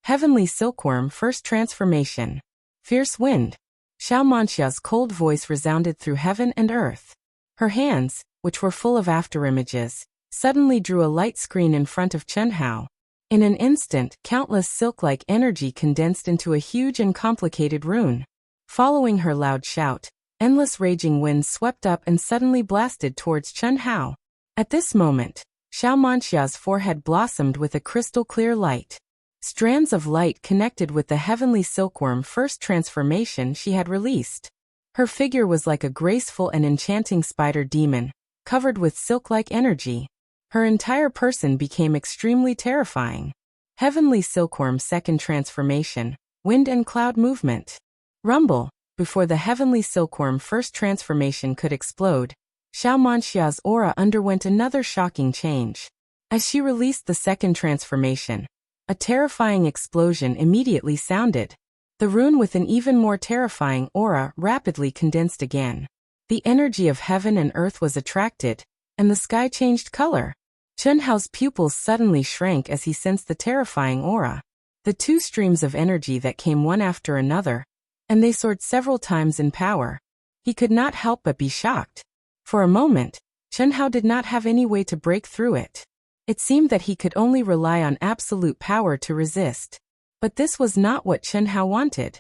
Heavenly silkworm first transformation. Fierce wind. Xiao Manxia's cold voice resounded through heaven and earth. Her hands, which were full of afterimages, suddenly drew a light screen in front of Chen Hao. In an instant, countless silk-like energy condensed into a huge and complicated rune. Following her loud shout, endless raging winds swept up and suddenly blasted towards Chen Hao. At this moment, Xiao Manxia's forehead blossomed with a crystal-clear light. Strands of light connected with the heavenly silkworm first transformation she had released. Her figure was like a graceful and enchanting spider demon, covered with silk-like energy. Her entire person became extremely terrifying. Heavenly silkworm second transformation, wind and cloud movement. Rumble. Before the heavenly silkworm first transformation could explode, Xiao Manxia's aura underwent another shocking change. As she released the second transformation, a terrifying explosion immediately sounded. The rune with an even more terrifying aura rapidly condensed again. The energy of heaven and earth was attracted, and the sky changed color. Chen Hao's pupils suddenly shrank as he sensed the terrifying aura. The two streams of energy that came one after another, and they soared several times in power. He could not help but be shocked. For a moment, Chen Hao did not have any way to break through it. It seemed that he could only rely on absolute power to resist. But this was not what Chen Hao wanted.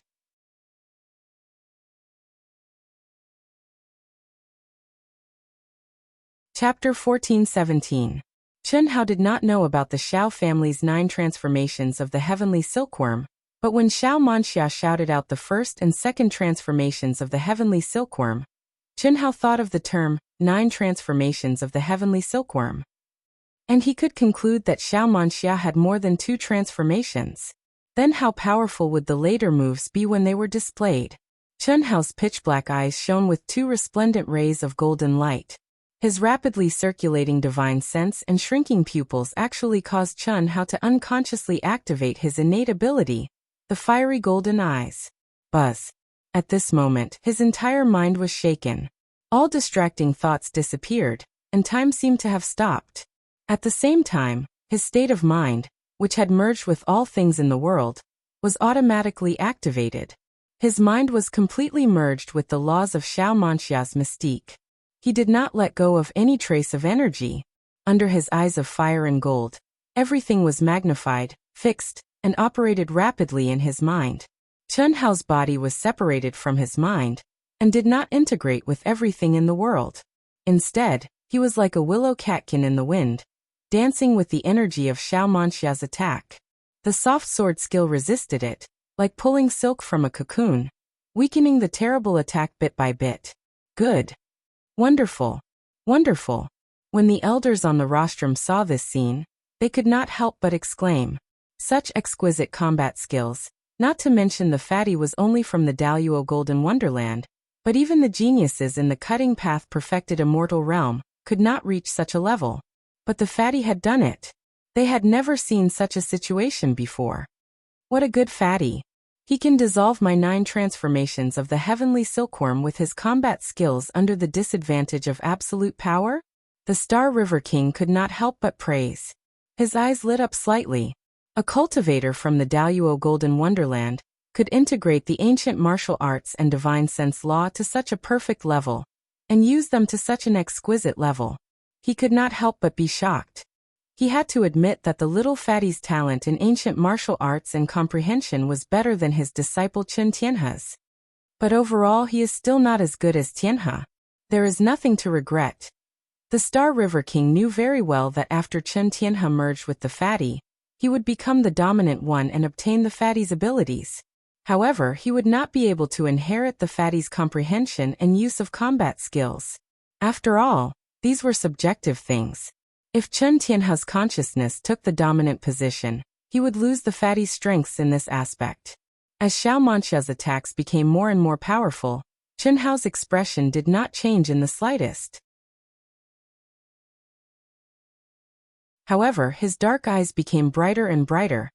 Chapter 14-17. Chen Hao did not know about the Xiao family's 9 transformations of the heavenly silkworm, but when Xiao Manxia shouted out the first and second transformations of the heavenly silkworm, Chen Hao thought of the term, 9 transformations of the heavenly silkworm. And he could conclude that Xiao Manxia had more than 2 transformations. Then how powerful would the later moves be when they were displayed? Chen Hao's pitch-black eyes shone with 2 resplendent rays of golden light. His rapidly circulating divine sense and shrinking pupils actually caused Chen Hao to unconsciously activate his innate ability, the fiery golden eyes. Buzz. At this moment, his entire mind was shaken. All distracting thoughts disappeared, and time seemed to have stopped. At the same time, his state of mind, which had merged with all things in the world, was automatically activated. His mind was completely merged with the laws of Xiao Manxia's mystique. He did not let go of any trace of energy. Under his eyes of fire and gold, everything was magnified, fixed, and operated rapidly in his mind. Chen Hao's body was separated from his mind, and did not integrate with everything in the world. Instead, he was like a willow catkin in the wind, dancing with the energy of Xiao Manxia's attack. The soft sword skill resisted it, like pulling silk from a cocoon, weakening the terrible attack bit by bit. Good. Wonderful. Wonderful. When the elders on the rostrum saw this scene, they could not help but exclaim. Such exquisite combat skills, not to mention the fatty was only from the Daluo Golden Wonderland, but even the geniuses in the cutting path perfected immortal realm could not reach such a level. But the fatty had done it. They had never seen such a situation before. What a good fatty. He can dissolve my 9 transformations of the heavenly silkworm with his combat skills under the disadvantage of absolute power? The Star River King could not help but praise. His eyes lit up slightly. A cultivator from the Daluo Golden Wonderland could integrate the ancient martial arts and divine sense law to such a perfect level. and use them to such an exquisite level. He could not help but be shocked. He had to admit that the little fatty's talent in ancient martial arts and comprehension was better than his disciple Chen Tianhe's. But overall he is still not as good as Tianhe. There is nothing to regret. The Star River King knew very well that after Chen Tianhe merged with the fatty, he would become the dominant one and obtain the fatty's abilities. However, he would not be able to inherit the fatty's comprehension and use of combat skills. After all, these were subjective things. If Chen Tianhe's consciousness took the dominant position, he would lose the fatty's strengths in this aspect. As Xiao Manxia's attacks became more and more powerful, Chen Hao's expression did not change in the slightest. However, his dark eyes became brighter and brighter,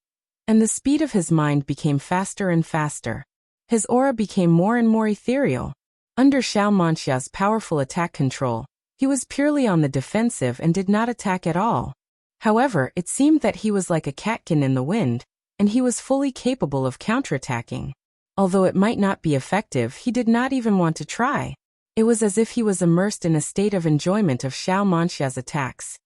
and the speed of his mind became faster and faster. His aura became more and more ethereal. Under Xiao Manxia's powerful attack control, he was purely on the defensive and did not attack at all. However, it seemed that he was like a catkin in the wind, and he was fully capable of counterattacking. Although it might not be effective, he did not even want to try. It was as if he was immersed in a state of enjoyment of Xiao Manxia's attacks.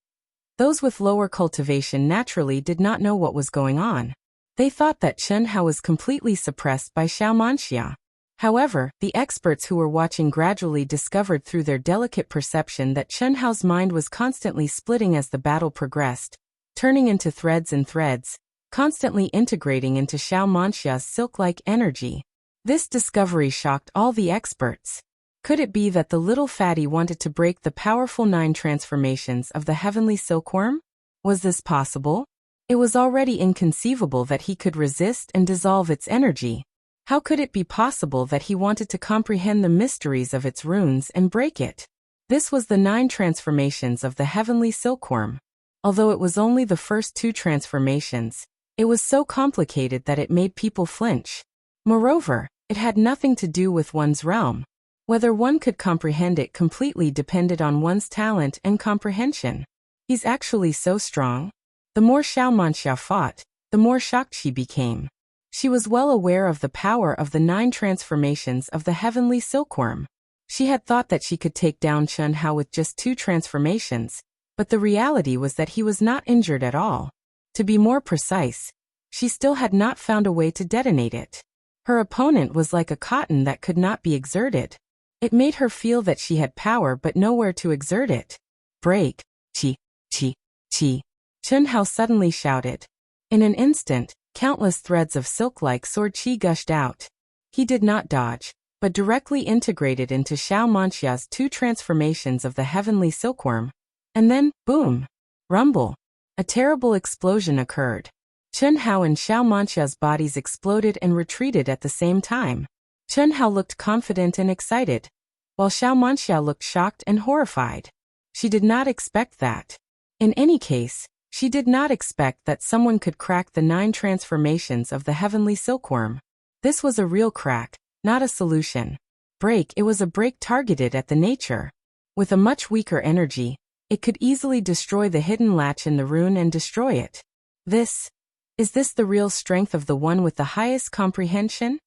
Those with lower cultivation naturally did not know what was going on. They thought that Chen Hao was completely suppressed by Xiao Manxia. However, the experts who were watching gradually discovered through their delicate perception that Chen Hao's mind was constantly splitting as the battle progressed, turning into threads and threads, constantly integrating into Xiao Manxia's silk-like energy. This discovery shocked all the experts. Could it be that the little fatty wanted to break the powerful 9 transformations of the heavenly silkworm? Was this possible? It was already inconceivable that he could resist and dissolve its energy. How could it be possible that he wanted to comprehend the mysteries of its runes and break it? This was the 9 transformations of the heavenly silkworm. Although it was only the first 2 transformations, it was so complicated that it made people flinch. Moreover, it had nothing to do with one's realm. Whether one could comprehend it completely depended on one's talent and comprehension. He's actually so strong. The more Xiao Manxia fought, the more shocked she became. She was well aware of the power of the 9 transformations of the heavenly silkworm. She had thought that she could take down Chen Hao with just 2 transformations, but the reality was that he was not injured at all. To be more precise, she still had not found a way to detonate it. Her opponent was like a cotton that could not be exerted. It made her feel that she had power but nowhere to exert it. Break! Chi! Chi! Chi! Chen Hao suddenly shouted. In an instant, countless threads of silk-like sword qi gushed out. He did not dodge, but directly integrated into Xiao Manxia's 2 transformations of the heavenly silkworm. And then, boom! Rumble! A terrible explosion occurred. Chen Hao and Xiao Manxia's bodies exploded and retreated at the same time. Chen Hao looked confident and excited, while Xiao Manxia looked shocked and horrified. She did not expect that. In any case, she did not expect that someone could crack the 9 transformations of the heavenly silkworm. This was a real crack, not a solution. Break! It was a break targeted at the nature. With a much weaker energy, it could easily destroy the hidden latch in the rune and destroy it. Is this the real strength of the one with the highest comprehension?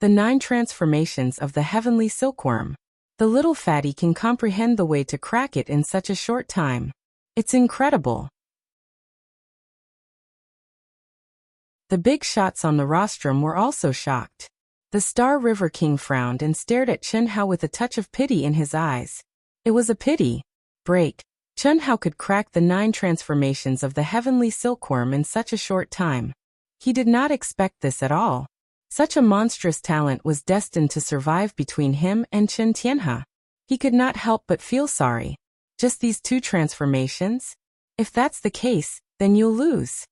The 9 transformations of the heavenly silkworm. The little fatty can comprehend the way to crack it in such a short time. It's incredible. The big shots on the rostrum were also shocked. The Star River King frowned and stared at Chen Hao with a touch of pity in his eyes. It was a pity. Break! Chen Hao could crack the 9 transformations of the heavenly silkworm in such a short time. He did not expect this at all. Such a monstrous talent was destined to survive between him and Chen Tianhe. He could not help but feel sorry. Just these 2 transformations? If that's the case, then you'll lose.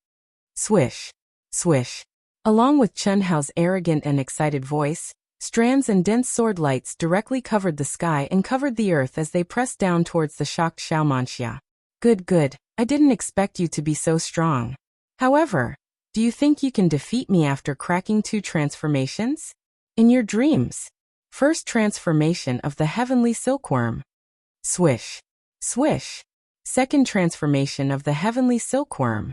Swish. Swish. Along with Chen Hao's arrogant and excited voice, strands and dense sword lights directly covered the sky and covered the earth as they pressed down towards the shocked Xiao Manxia. Good. I didn't expect you to be so strong. However, do you think you can defeat me after cracking 2 transformations? In your dreams. First transformation of the heavenly silkworm. Swish. Swish. Second transformation of the heavenly silkworm.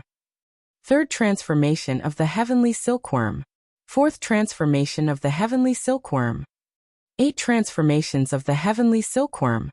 Third transformation of the heavenly silkworm. Fourth transformation of the heavenly silkworm. 8 transformations of the heavenly silkworm.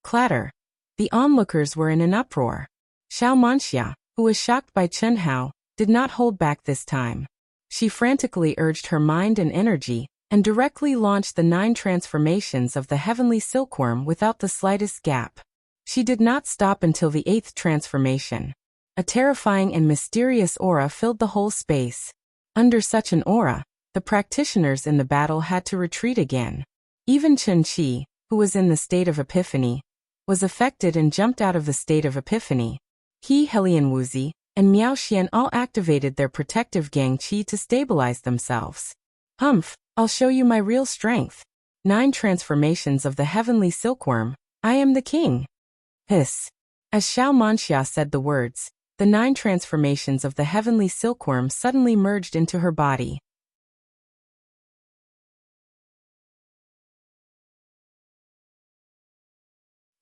Clatter. The onlookers were in an uproar. Xiao Manxia, who was shocked by Chen Hao, did not hold back this time. She frantically urged her mind and energy, and directly launched the 9 transformations of the heavenly silkworm without the slightest gap. She did not stop until the 8th transformation. A terrifying and mysterious aura filled the whole space. Under such an aura, the practitioners in the battle had to retreat again. Even Chen Qi, who was in the state of epiphany, was affected and jumped out of the state of epiphany. He, Helian Wuxi, and Miao Xian all activated their protective Gang Qi to stabilize themselves. Humph, I'll show you my real strength. 9 transformations of the heavenly silkworm. I am the king. Hiss. As Xiao Manxia said the words, the 9 transformations of the heavenly silkworm suddenly merged into her body.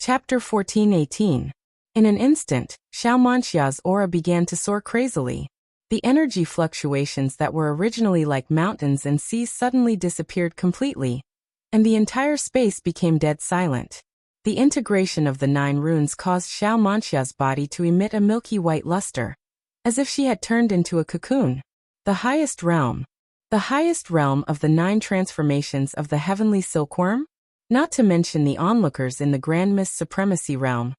Chapter 14:18. In an instant, Xiao Manxia's aura began to soar crazily. The energy fluctuations that were originally like mountains and seas suddenly disappeared completely, and the entire space became dead silent. The integration of the 9 runes caused Xiao Manxia's body to emit a milky white luster, as if she had turned into a cocoon. The highest realm. The highest realm of the 9 transformations of the heavenly silkworm? Not to mention the onlookers in the Grand Mist Supremacy realm.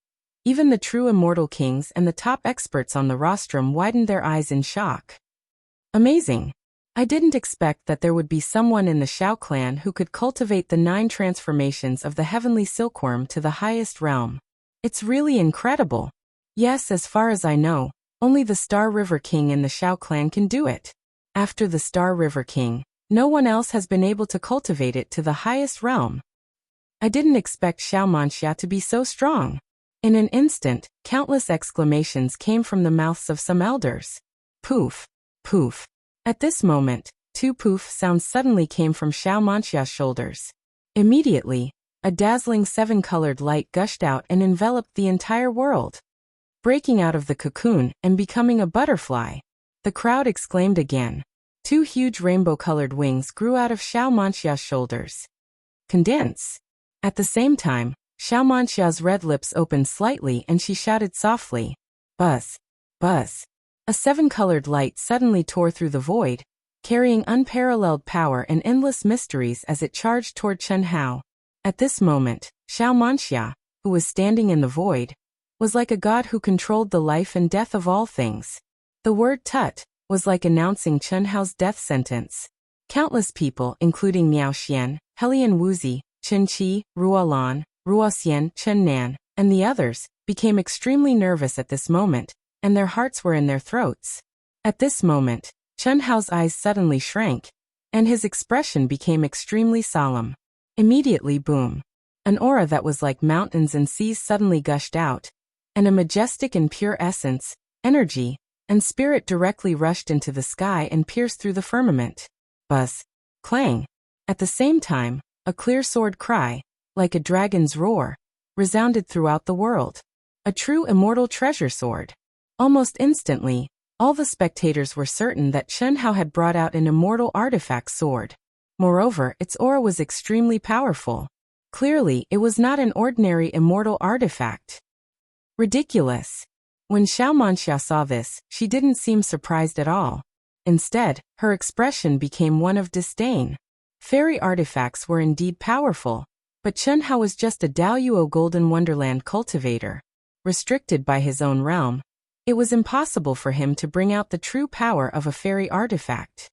Even the true immortal kings and the top experts on the rostrum widened their eyes in shock. Amazing. I didn't expect that there would be someone in the Xiao clan who could cultivate the 9 transformations of the heavenly silkworm to the highest realm. It's really incredible. Yes, as far as I know, only the Star River King in the Xiao clan can do it. After the Star River King, no one else has been able to cultivate it to the highest realm. I didn't expect Xiao Manxia to be so strong. In an instant, countless exclamations came from the mouths of some elders. Poof! Poof! At this moment, 2 poof sounds suddenly came from Xiao Manxia's shoulders. Immediately, a dazzling 7-colored light gushed out and enveloped the entire world. Breaking out of the cocoon and becoming a butterfly. The crowd exclaimed again. 2 huge rainbow-colored wings grew out of Xiao Manxia's shoulders. Condense! At the same time, Xiao Manxia's red lips opened slightly and she shouted softly, "Buzz! Buzz!" A 7-colored light suddenly tore through the void, carrying unparalleled power and endless mysteries as it charged toward Chen Hao. At this moment, Xiao Manxia, who was standing in the void, was like a god who controlled the life and death of all things. The word "tut" was like announcing Chen Hao's death sentence. Countless people, including Miao Xian, Helian Wuxi, Chen Qi, Ruolan, Ruoxian, Chen Nan, and the others, became extremely nervous at this moment, and their hearts were in their throats. At this moment, Chen Hao's eyes suddenly shrank, and his expression became extremely solemn. Immediately, boom! An aura that was like mountains and seas suddenly gushed out, and a majestic and pure essence, energy, and spirit directly rushed into the sky and pierced through the firmament. Buzz! Clang! At the same time, a clear sword cry, like a dragon's roar, resounded throughout the world. A true immortal treasure sword. Almost instantly, all the spectators were certain that Chen Hao had brought out an immortal artifact sword. Moreover, its aura was extremely powerful. Clearly, it was not an ordinary immortal artifact. Ridiculous. When Xiao Manxia saw this, she didn't seem surprised at all. Instead, her expression became one of disdain. Fairy artifacts were indeed powerful, but Chen Hao was just a Daoyuo Golden Wonderland cultivator. Restricted by his own realm, it was impossible for him to bring out the true power of a fairy artifact.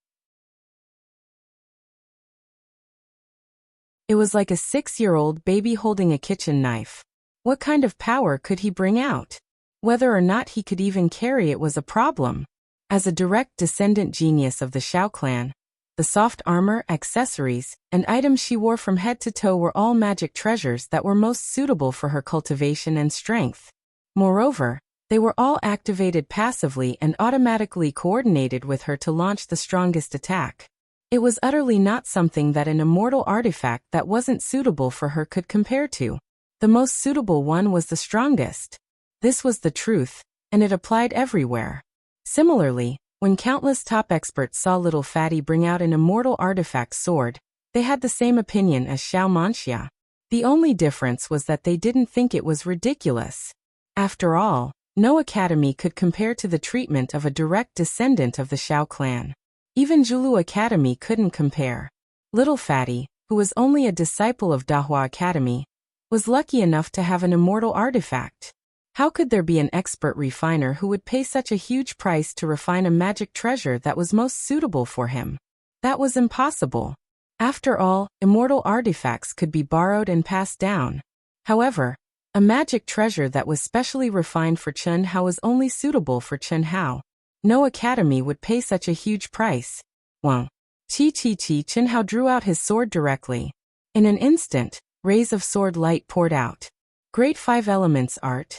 It was like a 6-year-old baby holding a kitchen knife. What kind of power could he bring out? Whether or not he could even carry it was a problem. As a direct descendant genius of the Xiao clan, the soft armor, accessories, and items she wore from head to toe were all magic treasures that were most suitable for her cultivation and strength. Moreover, they were all activated passively and automatically coordinated with her to launch the strongest attack. It was utterly not something that an immortal artifact that wasn't suitable for her could compare to. The most suitable one was the strongest. This was the truth, and it applied everywhere. Similarly, when countless top experts saw little Fatty bring out an immortal artifact sword, They had the same opinion as Swordsmanship. The only difference was that they didn't think it was ridiculous. After all, no academy could compare to the treatment of a direct descendant of the Shao clan. Even Zulu Academy couldn't compare. Little Fatty, who was only a disciple of Dahua Academy, was lucky enough to have an immortal artifact. How could there be an expert refiner who would pay such a huge price to refine a magic treasure that was most suitable for him? That was impossible. After all, immortal artifacts could be borrowed and passed down. However, a magic treasure that was specially refined for Chen Hao was only suitable for Chen Hao. No academy would pay such a huge price. Wang. Chen Hao drew out his sword directly. In an instant, rays of sword light poured out. Great Five Elements art.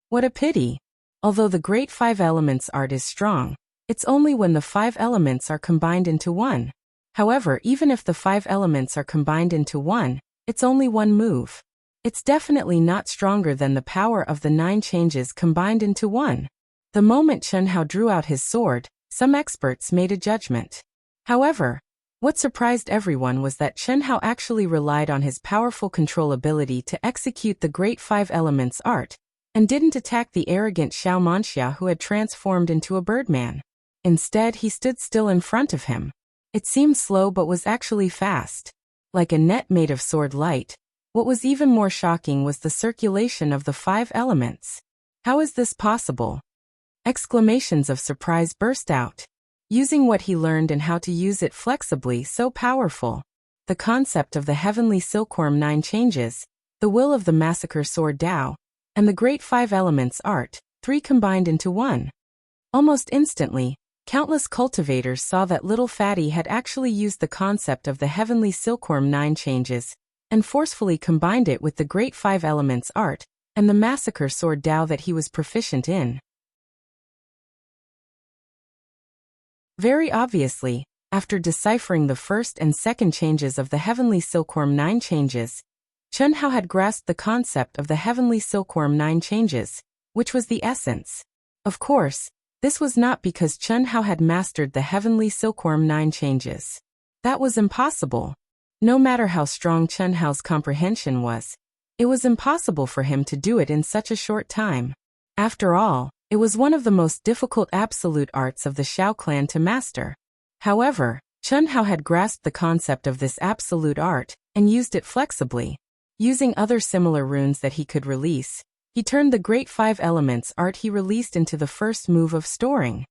What a pity. Although the Great Five Elements art is strong, it's only when the 5 elements are combined into one. However, even if the 5 elements are combined into one, it's only one move. It's definitely not stronger than the power of the 9 changes combined into one. The moment Chen Hao drew out his sword, some experts made a judgment. However, what surprised everyone was that Chen Hao actually relied on his powerful control ability to execute the Great Five Elements art, and didn't attack the arrogant Swordsmanship who had transformed into a birdman. Instead, he stood still in front of him. It seemed slow but was actually fast. Like a net made of sword light, what was even more shocking was the circulation of the 5 elements. How is this possible? Exclamations of surprise burst out. Using what he learned and how to use it flexibly, so powerful. The concept of the heavenly silkworm 9 changes, the will of the massacre sword Dao, and the Great Five Elements art, 3 combined into one. Almost instantly, countless cultivators saw that Little Fatty had actually used the concept of the heavenly silkworm 9 changes, and forcefully combined it with the Great Five Elements art, and the massacre sword Dao that he was proficient in. Very obviously, after deciphering the first and second changes of the heavenly silkworm 9 changes, Chen Hao had grasped the concept of the heavenly silkworm 9 changes, which was the essence. Of course, this was not because Chen Hao had mastered the heavenly silkworm 9 changes. That was impossible. No matter how strong Chen Hao's comprehension was, it was impossible for him to do it in such a short time. After all, it was one of the most difficult absolute arts of the Shao clan to master. However, Chen Hao had grasped the concept of this absolute art, and used it flexibly. Using other similar runes that he could release, he turned the Great Five Elements art he released into the first move of storing.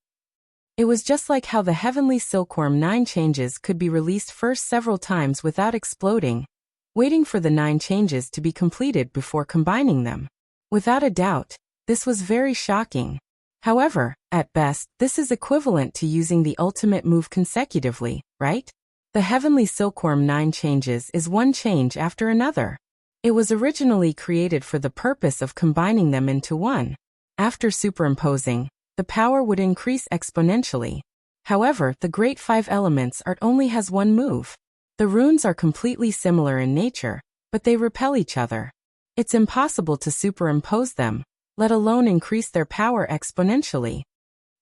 It was just like how the heavenly silkworm 9 changes could be released first several times without exploding, waiting for the 9 changes to be completed before combining them. Without a doubt, this was very shocking. However, at best, this is equivalent to using the ultimate move consecutively, right? The heavenly silkworm 9 changes is one change after another. It was originally created for the purpose of combining them into one. After superimposing, the power would increase exponentially. However, the Great Five Elements art only has one move. The runes are completely similar in nature, but they repel each other. It's impossible to superimpose them, let alone increase their power exponentially.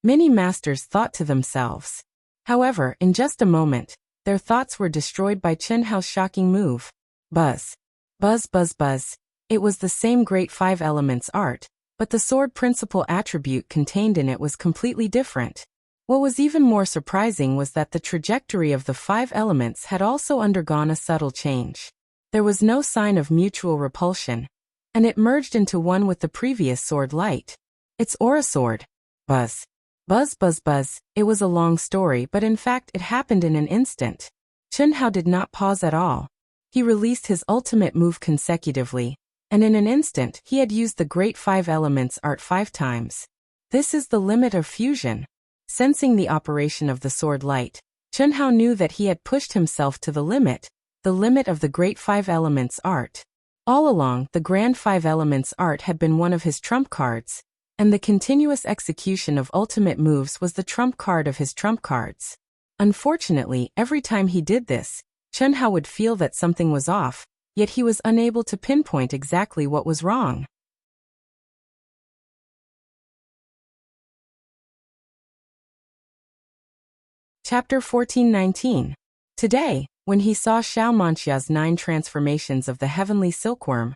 Many masters thought to themselves. However, in just a moment, their thoughts were destroyed by Chen Hao's shocking move. Buzz. Buzz buzz buzz. It was the same Great Five Elements art, but the sword principal attribute contained in it was completely different. What was even more surprising was that the trajectory of the 5 elements had also undergone a subtle change. There was no sign of mutual repulsion, and it merged into one with the previous sword light. It's Aura Sword. Buzz. Buzz buzz buzz. It was a long story, but in fact it happened in an instant. Chen Hao did not pause at all. He released his ultimate move consecutively, and in an instant he had used the Great Five Elements art 5 times. This is the limit of fusion. Sensing the operation of the sword light, Chen Hao knew that he had pushed himself to the limit of the Great Five Elements art. All along, the Grand Five Elements art had been one of his trump cards, and the continuous execution of ultimate moves was the trump card of his trump cards. Unfortunately, every time he did this, Chen Hao would feel that something was off, yet he was unable to pinpoint exactly what was wrong. Chapter 1419. Today, When he saw Xiao Manxia's 9 transformations of the heavenly silkworm,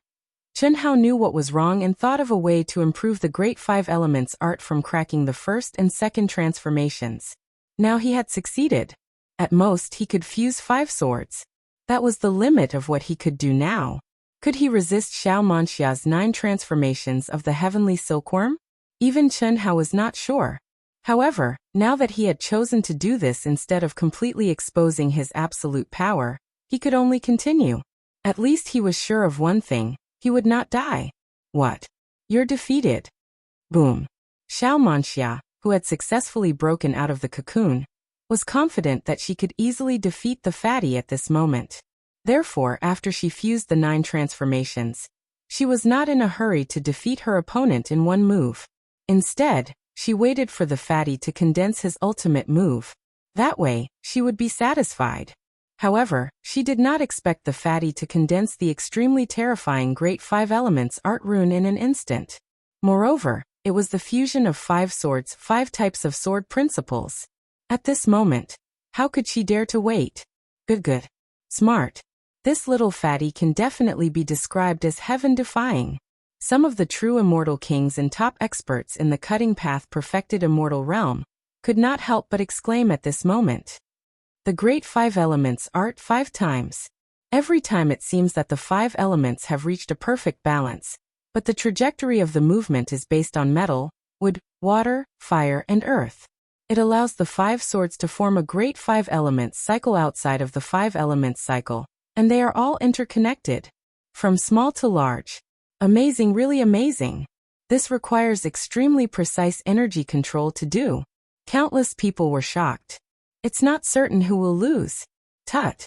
Chen Hao knew what was wrong and thought of a way to improve the great 5 elements art from cracking the first and second transformations. Now he had succeeded. At most he could fuse 5 swords. That was the limit of what he could do now. Could he resist Xiao Manxia's 9 transformations of the heavenly silkworm? Even Chen Hao was not sure. However, now that he had chosen to do this instead of completely exposing his absolute power, he could only continue. At least he was sure of one thing. He would not die. What? You're defeated. Boom. Xiao Manxia, who had successfully broken out of the cocoon, was confident that she could easily defeat the fatty at this moment. Therefore, after she fused the 9 transformations, she was not in a hurry to defeat her opponent in one move. Instead, she waited for the fatty to condense his ultimate move. That way, she would be satisfied. However, she did not expect the fatty to condense the extremely terrifying Great 5 Elements art rune in an instant. Moreover, it was the fusion of 5 swords, 5 types of sword principles. At this moment, how could she dare to wait? Good. Smart. This little fatty can definitely be described as heaven-defying. Some of the true immortal kings and top experts in the cutting path perfected immortal realm could not help but exclaim at this moment. The great 5 elements art 5 times. Every time it seems that the 5 elements have reached a perfect balance, but the trajectory of the movement is based on metal, wood, water, fire, and earth. It allows the 5 swords to form a great 5 elements cycle outside of the 5 elements cycle, and they are all interconnected. From small to large. Amazing, really amazing. This requires extremely precise energy control to do. Countless people were shocked. It's not certain who will lose. Tut!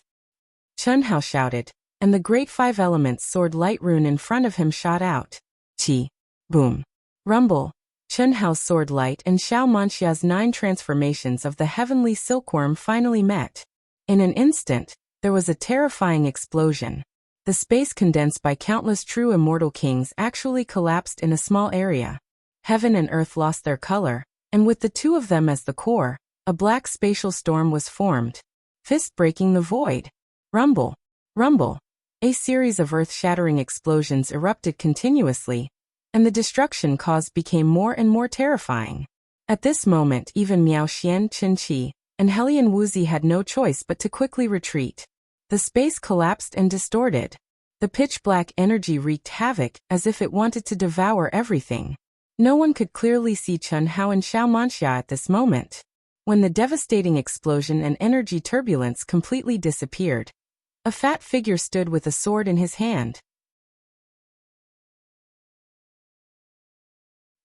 Chen Hao shouted, and the great 5 elements sword light rune in front of him shot out. Chi. Boom. Rumble. Chen Hao's sword light and Xiao Manxia's 9 transformations of the heavenly silkworm finally met. In an instant, there was a terrifying explosion. The space condensed by countless true immortal kings actually collapsed in a small area. Heaven and earth lost their color, and with the 2 of them as the core, a black spatial storm was formed. Fist breaking the void. Rumble. Rumble. A series of earth-shattering explosions erupted continuously, and the destruction caused became more and more terrifying. At this moment even Miao Xian, Chen Qi, and Helian Wuxia had no choice but to quickly retreat. The space collapsed and distorted. The pitch-black energy wreaked havoc as if it wanted to devour everything. No one could clearly see Chen Hao and Xiao Manxia at this moment. When the devastating explosion and energy turbulence completely disappeared, a fat figure stood with a sword in his hand.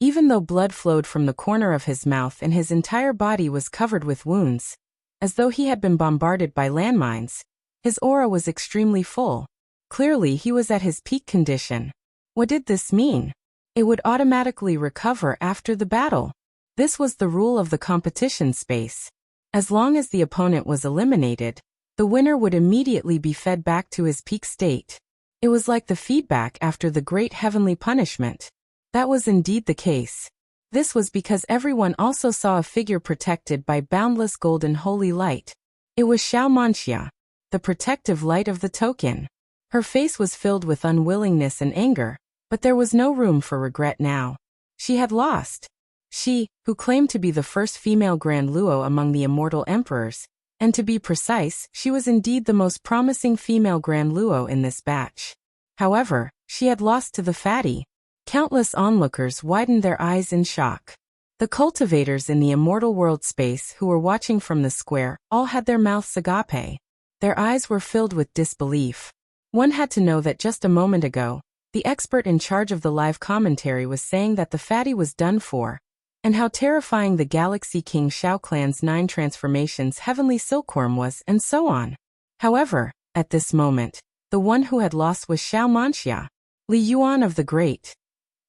Even though blood flowed from the corner of his mouth and his entire body was covered with wounds, as though he had been bombarded by landmines, his aura was extremely full. Clearly he was at his peak condition. What did this mean? It would automatically recover after the battle. This was the rule of the competition space. As long as the opponent was eliminated, the winner would immediately be fed back to his peak state. It was like the feedback after the great heavenly punishment. That was indeed the case. This was because everyone also saw a figure protected by boundless golden holy light. It was Xiao Manxia, the protective light of the token. Her face was filled with unwillingness and anger, but there was no room for regret now. She had lost. She, who claimed to be the first female Grand Luo among the immortal emperors, and to be precise, she was indeed the most promising female Grand Luo in this batch. However, she had lost to the fatty. Countless onlookers widened their eyes in shock. The cultivators in the immortal world space who were watching from the square all had their mouths agape. Their eyes were filled with disbelief. One had to know that just a moment ago, the expert in charge of the live commentary was saying that the fatty was done for, and how terrifying the Galaxy King Xiao clan's 9 transformations heavenly silkworm was, and so on. However, at this moment, the one who had lost was Xiao Manxia, Li Yuan of the Great.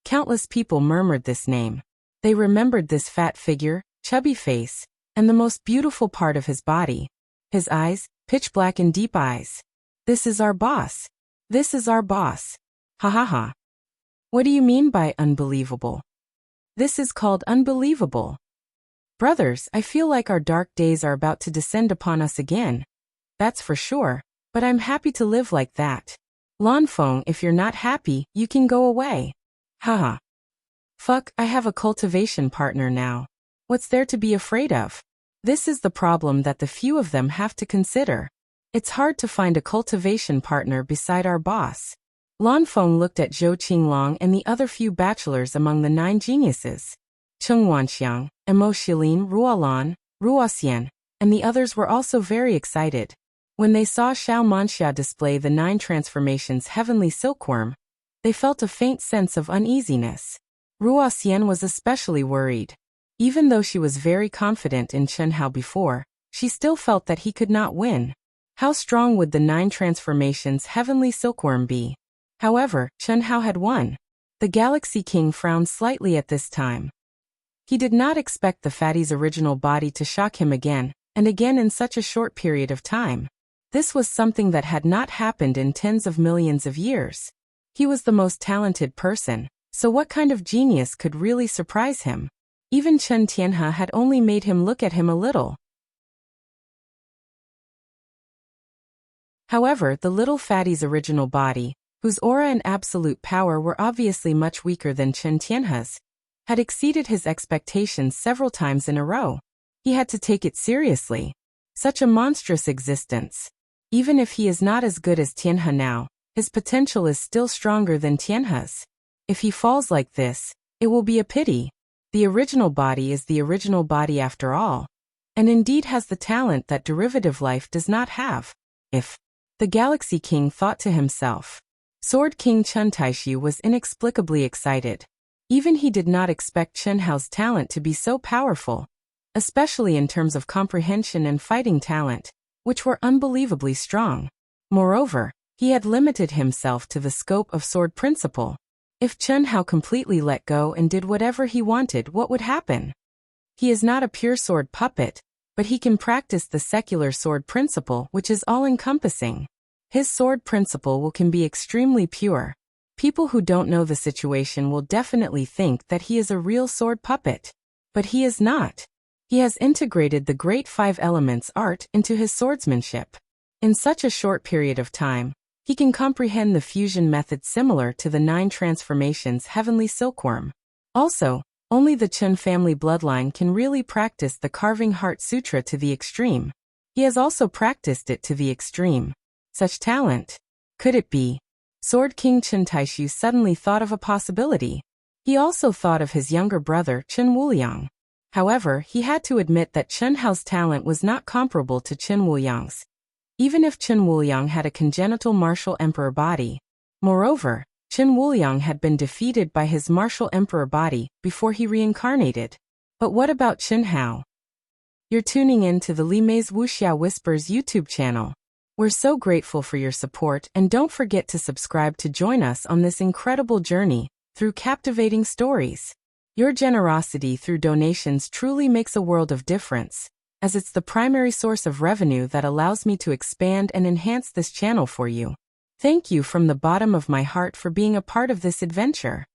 Countless people murmured this name. They remembered this fat figure, chubby face, and the most beautiful part of his body. His eyes, pitch black and deep eyes. This is our boss. This is our boss. Ha ha ha. What do you mean by unbelievable? This is called unbelievable. Brothers, I feel like our dark days are about to descend upon us again. that's for sure, but I'm happy to live like that. Lanfeng, if you're not happy, you can go away. Haha. Fuck, I have a cultivation partner now. What's there to be afraid of? This is the problem that the few of them have to consider. It's hard to find a cultivation partner beside our boss. Lanfeng looked at Zhou Qinglong and the other few bachelors among the 9 geniuses. Cheng Wanxiang, Emo Shilin, Ruolan, Ruoxian, and the others were also very excited. When they saw Xiao Manxia display the 9 transformations heavenly silkworm, they felt a faint sense of uneasiness. Ruoxian was especially worried. Even though she was very confident in Chen Hao before, she still felt that he could not win. How strong would the 9 transformations heavenly silkworm be? However, Chen Hao had won. The Galaxy King frowned slightly at this time. He did not expect the fatty's original body to shock him again, and again in such a short period of time. This was something that had not happened in tens of millions of years. He was the most talented person, so what kind of genius could really surprise him? Even Chen Tianhe had only made him look at him a little. However, the little fatty's original body, whose aura and absolute power were obviously much weaker than Chen Tianhe's, had exceeded his expectations several times in a row. He had to take it seriously. Such a monstrous existence. Even if he is not as good as Tianhe now, his potential is still stronger than Tianhe's. If he falls like this, it will be a pity. The original body is the original body after all, and indeed has the talent that derivative life does not have. If the Galaxy King thought to himself. Sword King Chen Taishi was inexplicably excited. Even he did not expect Chen Hao's talent to be so powerful, especially in terms of comprehension and fighting talent, which were unbelievably strong. Moreover, he had limited himself to the scope of sword principle. If Chen Hao completely let go and did whatever he wanted, what would happen? He is not a pure sword puppet, but he can practice the secular sword principle, which is all-encompassing. His sword principle can be extremely pure. People who don't know the situation will definitely think that he is a real sword puppet. But he is not. He has integrated the great 5 elements art into his swordsmanship. In such a short period of time, he can comprehend the fusion method similar to the 9 transformations heavenly silkworm. Also, only the Chen family bloodline can really practice the carving heart sutra to the extreme. He has also practiced it to the extreme. Such talent. Could it be? Sword King Chen Taishu suddenly thought of a possibility. He also thought of his younger brother Chen Wuliang. However, he had to admit that Chen Hao's talent was not comparable to Chen Wuliang's. Even if Chen Wuliang had a congenital martial emperor body. Moreover, Chen Wuliang had been defeated by his martial emperor body before he reincarnated. But what about Chen Hao? You're tuning in to the Li Mei's Wuxia Whispers YouTube channel. We're so grateful for your support, and don't forget to subscribe to join us on this incredible journey through captivating stories. Your generosity through donations truly makes a world of difference, as it's the primary source of revenue that allows me to expand and enhance this channel for you. Thank you from the bottom of my heart for being a part of this adventure.